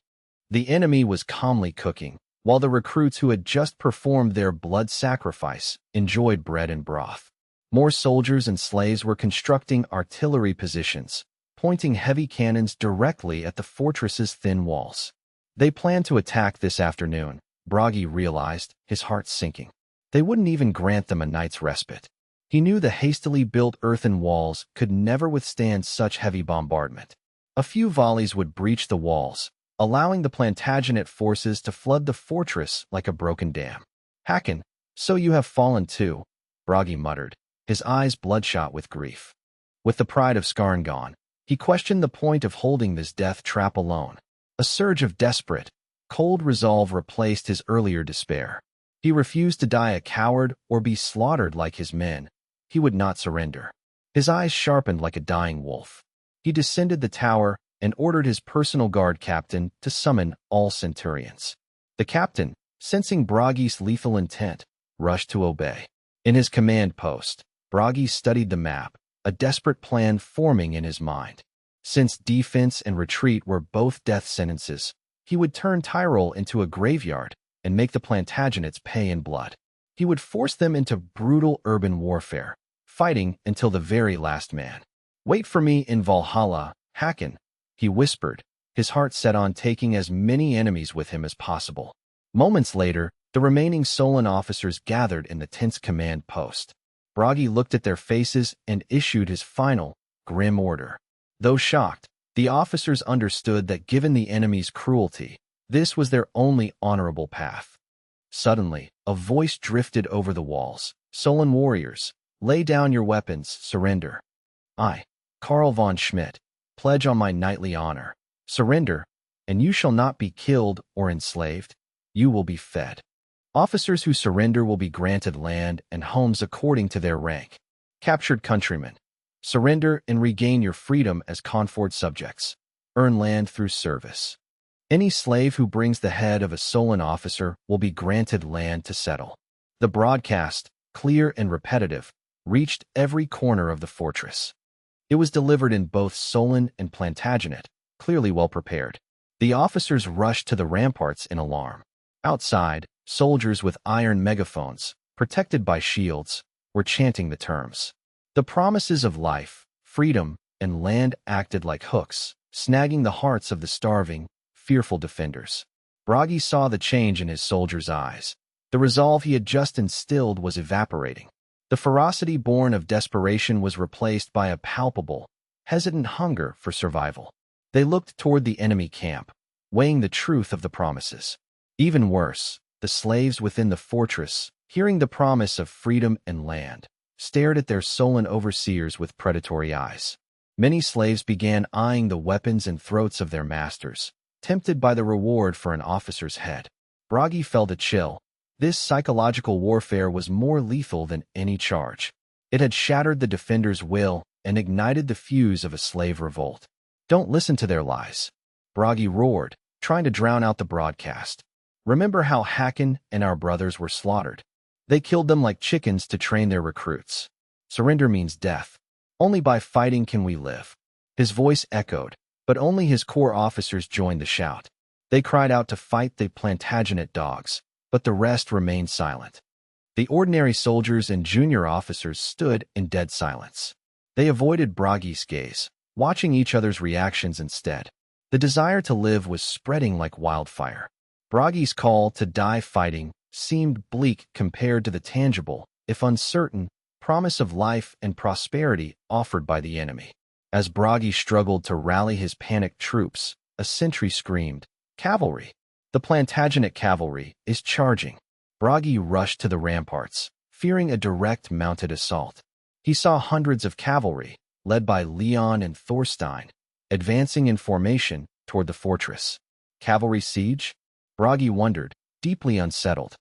The enemy was calmly cooking, while the recruits who had just performed their blood sacrifice enjoyed bread and broth. More soldiers and slaves were constructing artillery positions, pointing heavy cannons directly at the fortress's thin walls. They planned to attack this afternoon, Bragi realized, his heart sinking. They wouldn't even grant them a night's respite. He knew the hastily built earthen walls could never withstand such heavy bombardment. A few volleys would breach the walls, allowing the Plantagenet forces to flood the fortress like a broken dam. Hakon, so you have fallen too, Bragi muttered. his eyes bloodshot with grief. With the pride of Skarn gone, he questioned the point of holding this death trap alone. A surge of desperate, cold resolve replaced his earlier despair. He refused to die a coward or be slaughtered like his men. He would not surrender. His eyes sharpened like a dying wolf. He descended the tower and ordered his personal guard captain to summon all centurions. The captain, sensing Bragi's lethal intent, rushed to obey. In his command post, Bragi studied the map, a desperate plan forming in his mind. Since defense and retreat were both death sentences, he would turn Tyrol into a graveyard and make the Plantagenets pay in blood. He would force them into brutal urban warfare, fighting until the very last man. "Wait for me in Valhalla, Hakon," he whispered, his heart set on taking as many enemies with him as possible. Moments later, the remaining Solon officers gathered in the tense command post. Bragi looked at their faces and issued his final, grim order. Though shocked, the officers understood that given the enemy's cruelty, this was their only honorable path. Suddenly, a voice drifted over the walls. "Solon warriors, lay down your weapons, surrender. I, Karl von Schmidt, pledge on my knightly honor. Surrender, and you shall not be killed or enslaved. You will be fed. Officers who surrender will be granted land and homes according to their rank. Captured countrymen, surrender and regain your freedom as Confort subjects. Earn land through service. Any slave who brings the head of a Solon officer will be granted land to settle." The broadcast, clear and repetitive, reached every corner of the fortress. It was delivered in both Solon and Plantagenet, clearly well prepared. The officers rushed to the ramparts in alarm. Outside, soldiers with iron megaphones, protected by shields, were chanting the terms. The promises of life, freedom, and land acted like hooks, snagging the hearts of the starving, fearful defenders. Bragi saw the change in his soldiers' eyes. The resolve he had just instilled was evaporating. The ferocity born of desperation was replaced by a palpable, hesitant hunger for survival. They looked toward the enemy camp, weighing the truth of the promises. Even worse, the slaves within the fortress, hearing the promise of freedom and land, stared at their Solon overseers with predatory eyes. Many slaves began eyeing the weapons and throats of their masters, tempted by the reward for an officer's head. Bragi felt a chill. This psychological warfare was more lethal than any charge. It had shattered the defender's will and ignited the fuse of a slave revolt. "Don't listen to their lies," Bragi roared, trying to drown out the broadcast. "Remember how Hakon and our brothers were slaughtered. They killed them like chickens to train their recruits. Surrender means death. Only by fighting can we live." His voice echoed, but only his core officers joined the shout. They cried out to fight the Plantagenet dogs, but the rest remained silent. The ordinary soldiers and junior officers stood in dead silence. They avoided Bragi's gaze, watching each other's reactions instead. The desire to live was spreading like wildfire. Bragi's call to die fighting seemed bleak compared to the tangible, if uncertain, promise of life and prosperity offered by the enemy. As Bragi struggled to rally his panicked troops, a sentry screamed, "Cavalry! The Plantagenet cavalry is charging." Bragi rushed to the ramparts, fearing a direct mounted assault. He saw hundreds of cavalry, led by Leon and Thorstein, advancing in formation toward the fortress. Cavalry siege? Bragi wondered, deeply unsettled.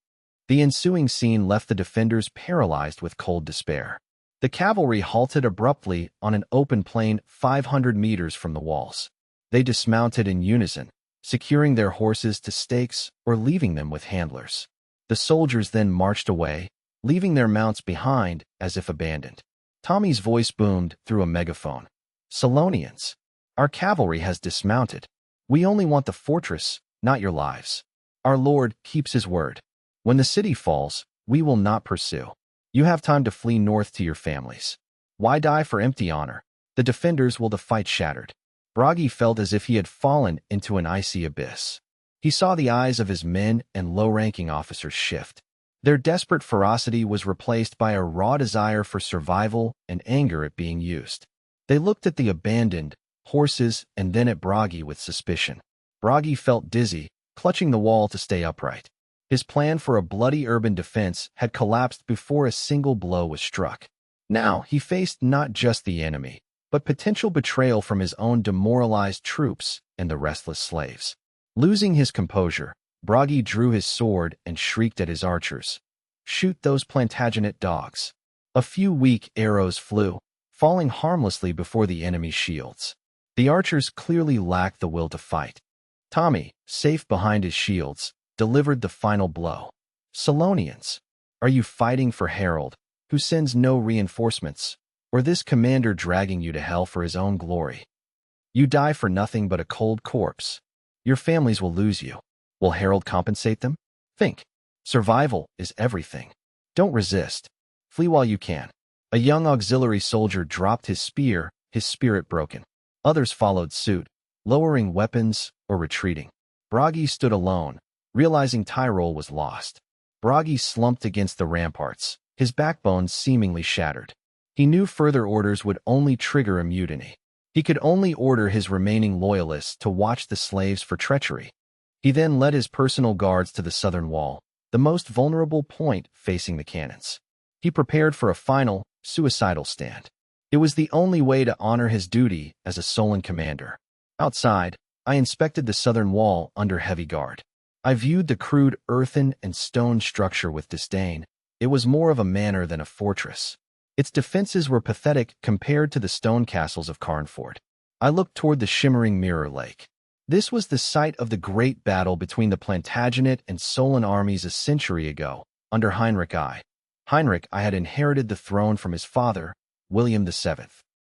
The ensuing scene left the defenders paralyzed with cold despair. The cavalry halted abruptly on an open plain 500 meters from the walls. They dismounted in unison, securing their horses to stakes or leaving them with handlers. The soldiers then marched away, leaving their mounts behind as if abandoned. Tommy's voice boomed through a megaphone. "Solonians, our cavalry has dismounted. We only want the fortress, not your lives. Our Lord keeps his word. When the city falls, we will not pursue. You have time to flee north to your families. Why die for empty honor? The defenders will the fight shattered." Bragi felt as if he had fallen into an icy abyss. He saw the eyes of his men and low-ranking officers shift. Their desperate ferocity was replaced by a raw desire for survival and anger at being used. They looked at the abandoned horses and then at Bragi with suspicion. Bragi felt dizzy, clutching the wall to stay upright. His plan for a bloody urban defense had collapsed before a single blow was struck. Now he faced not just the enemy, but potential betrayal from his own demoralized troops and the restless slaves. Losing his composure, Bragi drew his sword and shrieked at his archers, "Shoot those Plantagenet dogs." A few weak arrows flew, falling harmlessly before the enemy's shields. The archers clearly lacked the will to fight. Tommy, safe behind his shields, delivered the final blow. "Solonians, are you fighting for Harold, who sends no reinforcements, or this commander dragging you to hell for his own glory? You die for nothing but a cold corpse. Your families will lose you. Will Harold compensate them? Think. Survival is everything. Don't resist. Flee while you can." A young auxiliary soldier dropped his spear, his spirit broken. Others followed suit, lowering weapons or retreating. Bragi stood alone, realizing Tyrol was lost. Bragi slumped against the ramparts, his backbone seemingly shattered. He knew further orders would only trigger a mutiny. He could only order his remaining loyalists to watch the slaves for treachery. He then led his personal guards to the southern wall, the most vulnerable point facing the cannons. He prepared for a final, suicidal stand. It was the only way to honor his duty as a Solon commander. Outside, I inspected the southern wall under heavy guard. I viewed the crude earthen and stone structure with disdain. It was more of a manor than a fortress. Its defenses were pathetic compared to the stone castles of Carnford. I looked toward the shimmering Mirror Lake. This was the site of the great battle between the Plantagenet and Solon armies a century ago, under Heinrich I. Heinrich I had inherited the throne from his father, William VII.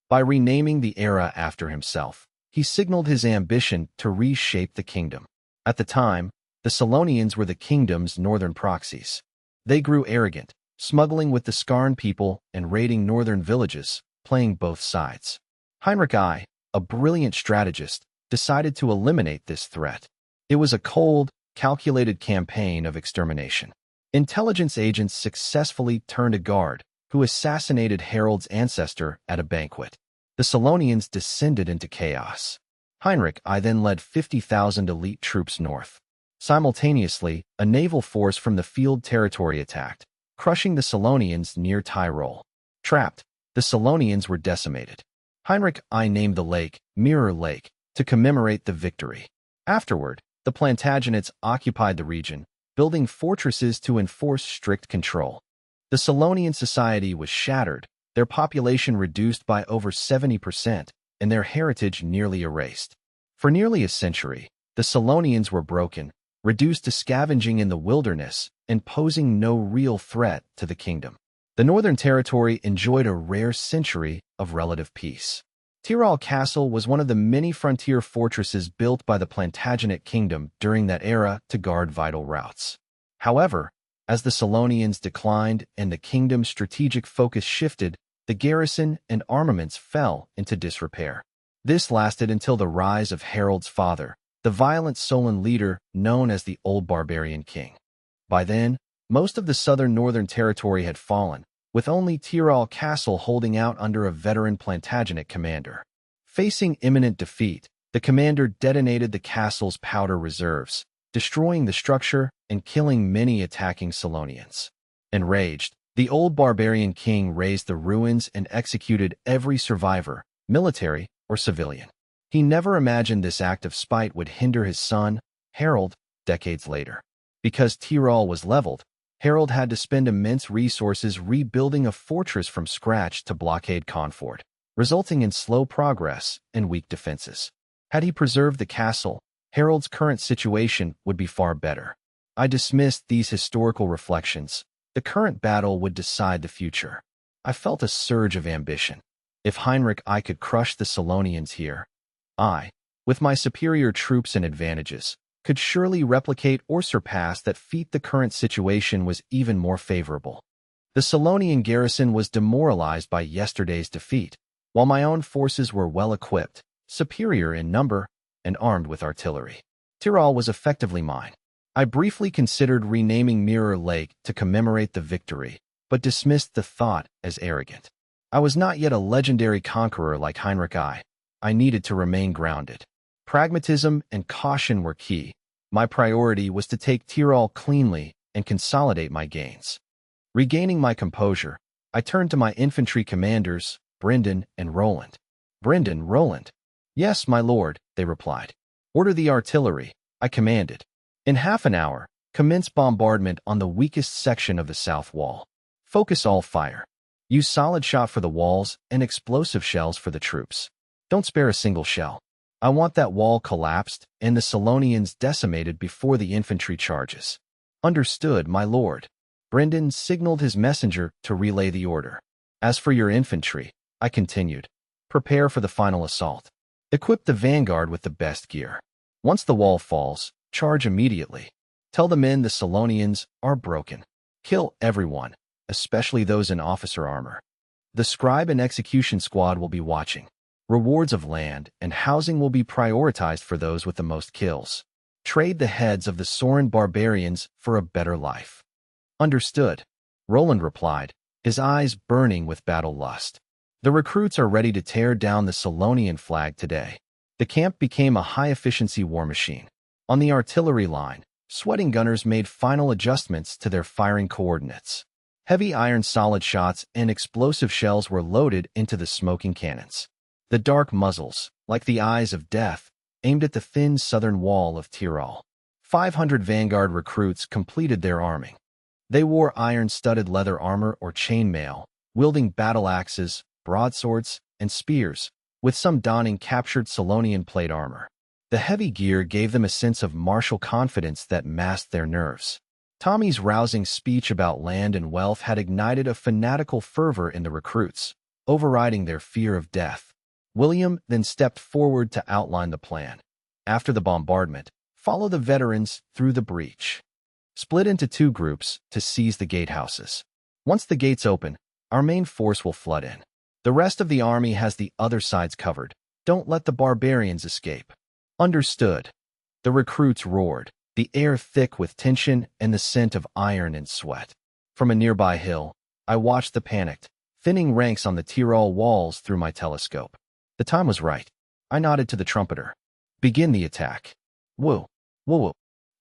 By renaming the era after himself, he signaled his ambition to reshape the kingdom. At the time, the Solonians were the kingdom's northern proxies. They grew arrogant, smuggling with the Skarn people and raiding northern villages, playing both sides. Heinrich I, a brilliant strategist, decided to eliminate this threat. It was a cold, calculated campaign of extermination. Intelligence agents successfully turned a guard, who assassinated Harold's ancestor at a banquet. The Solonians descended into chaos. Heinrich I then led 50,000 elite troops north. Simultaneously, a naval force from the field territory attacked, crushing the Solonians near Tyrol. Trapped, the Solonians were decimated. Heinrich I named the lake Mirror Lake to commemorate the victory. Afterward, the Plantagenets occupied the region, building fortresses to enforce strict control. The Solonian society was shattered, their population reduced by over 70%, and their heritage nearly erased. For nearly a century, the Solonians were broken, reduced to scavenging in the wilderness, and posing no real threat to the kingdom. The Northern Territory enjoyed a rare century of relative peace. Tyrol Castle was one of the many frontier fortresses built by the Plantagenet kingdom during that era to guard vital routes. However, as the Solonians declined and the kingdom's strategic focus shifted, the garrison and armaments fell into disrepair. This lasted until the rise of Harold's father, the violent Solon leader known as the Old Barbarian King. By then, most of the southern northern territory had fallen, with only Tyrol Castle holding out under a veteran Plantagenet commander. Facing imminent defeat, the commander detonated the castle's powder reserves, destroying the structure and killing many attacking Solonians. Enraged, the Old Barbarian King razed the ruins and executed every survivor, military or civilian. He never imagined this act of spite would hinder his son, Harold, decades later. Because Tyrol was leveled, Harold had to spend immense resources rebuilding a fortress from scratch to blockade Carnford, resulting in slow progress and weak defenses. Had he preserved the castle, Harold's current situation would be far better. I dismissed these historical reflections. The current battle would decide the future. I felt a surge of ambition. If Heinrich I could crush the Solonians here, I, with my superior troops and advantages, could surely replicate or surpass that feat. The current situation was even more favorable. The Solonian garrison was demoralized by yesterday's defeat, while my own forces were well-equipped, superior in number, and armed with artillery. Tyrol was effectively mine. I briefly considered renaming Mirror Lake to commemorate the victory, but dismissed the thought as arrogant. I was not yet a legendary conqueror like Heinrich I. I needed to remain grounded. Pragmatism and caution were key. My priority was to take Tyrol cleanly and consolidate my gains. Regaining my composure, I turned to my infantry commanders, Brendan and Roland. Brendan, Roland. Yes, my lord, they replied. Order the artillery, I commanded. In half an hour, commence bombardment on the weakest section of the south wall. Focus all fire. Use solid shot for the walls and explosive shells for the troops. Don't spare a single shell. I want that wall collapsed and the Solonians decimated before the infantry charges. Understood, my lord. Brendan signaled his messenger to relay the order. As for your infantry, I continued, prepare for the final assault. Equip the vanguard with the best gear. Once the wall falls, charge immediately. Tell the men the Solonians are broken. Kill everyone, especially those in officer armor. The scribe and execution squad will be watching. Rewards of land and housing will be prioritized for those with the most kills. Trade the heads of the Sorin barbarians for a better life. Understood, Roland replied, his eyes burning with battle lust. The recruits are ready to tear down the Solonian flag today. The camp became a high-efficiency war machine. On the artillery line, sweating gunners made final adjustments to their firing coordinates. Heavy iron solid shots and explosive shells were loaded into the smoking cannons. The dark muzzles, like the eyes of death, aimed at the thin southern wall of Tyrol. 500 vanguard recruits completed their arming. They wore iron-studded leather armor or chainmail, wielding battle axes, broadswords, and spears, with some donning captured Solonian plate armor. The heavy gear gave them a sense of martial confidence that masked their nerves. Tommy's rousing speech about land and wealth had ignited a fanatical fervor in the recruits, overriding their fear of death. William then stepped forward to outline the plan. After the bombardment, follow the veterans through the breach. Split into 2 groups to seize the gatehouses. Once the gates open, our main force will flood in. The rest of the army has the other sides covered. Don't let the barbarians escape. Understood. The recruits roared, the air thick with tension and the scent of iron and sweat. From a nearby hill, I watched the panicked, thinning ranks on the Tyrol walls through my telescope. The time was right. I nodded to the trumpeter. Begin the attack. Woo, woo, woo.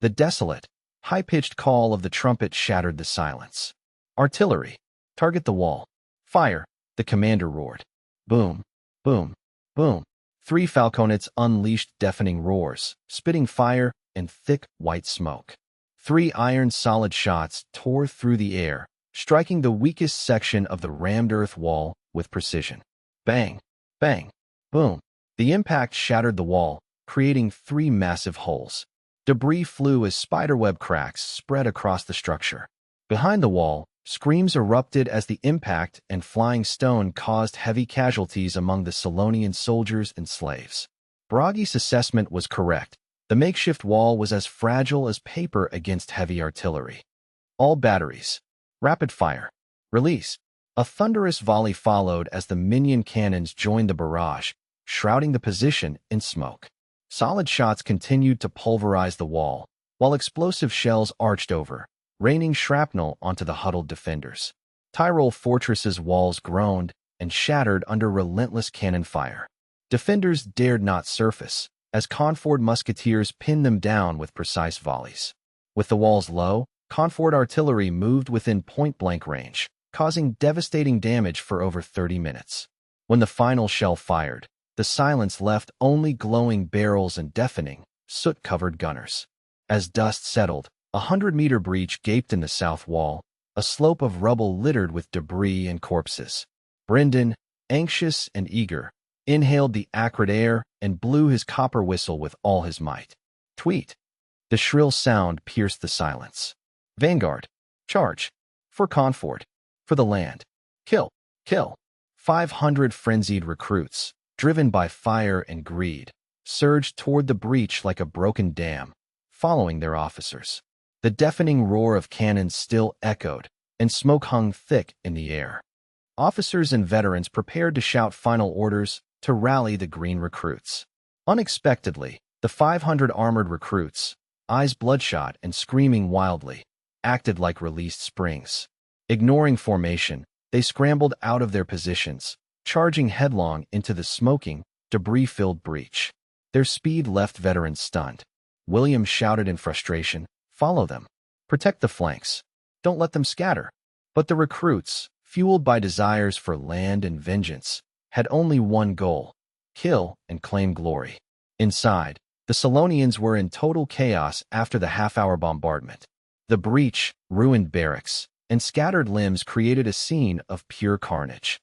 The desolate, high-pitched call of the trumpet shattered the silence. Artillery. Target the wall. Fire, the commander roared. Boom, boom, boom. 3 falconets unleashed deafening roars, spitting fire and thick white smoke. 3 iron solid shots tore through the air, striking the weakest section of the rammed earth wall with precision. Bang, bang, boom. The impact shattered the wall, creating 3 massive holes. Debris flew as spiderweb cracks spread across the structure. Behind the wall, screams erupted as the impact and flying stone caused heavy casualties among the Solonian soldiers and slaves. Bragi's assessment was correct. The makeshift wall was as fragile as paper against heavy artillery. All batteries. Rapid fire. Release. A thunderous volley followed as the minion cannons joined the barrage, shrouding the position in smoke. Solid shots continued to pulverize the wall, while explosive shells arched over, raining shrapnel onto the huddled defenders. Tyrol Fortress's walls groaned and shattered under relentless cannon fire. Defenders dared not surface, as Conford musketeers pinned them down with precise volleys. With the walls low, Conford artillery moved within point-blank range, causing devastating damage for over 30 minutes. When the final shell fired, the silence left only glowing barrels and deafening, soot-covered gunners. As dust settled, a 100-meter breach gaped in the south wall, a slope of rubble littered with debris and corpses. Brendan, anxious and eager, inhaled the acrid air and blew his copper whistle with all his might. Tweet. The shrill sound pierced the silence. Vanguard. Charge. For Conford. For the land. Kill. Kill. 500 frenzied recruits, driven by fire and greed, surged toward the breach like a broken dam, following their officers. The deafening roar of cannons still echoed, and smoke hung thick in the air. Officers and veterans prepared to shout final orders to rally the green recruits. Unexpectedly, the 500 armored recruits, eyes bloodshot and screaming wildly, acted like released springs. Ignoring formation, they scrambled out of their positions, charging headlong into the smoking, debris-filled breach. Their speed left veterans stunned. William shouted in frustration, "Follow them. Protect the flanks. Don't let them scatter." But the recruits, fueled by desires for land and vengeance, had only one goal: kill and claim glory. Inside, the Solonians were in total chaos after the half-hour bombardment. The breach, ruined barracks, and scattered limbs created a scene of pure carnage.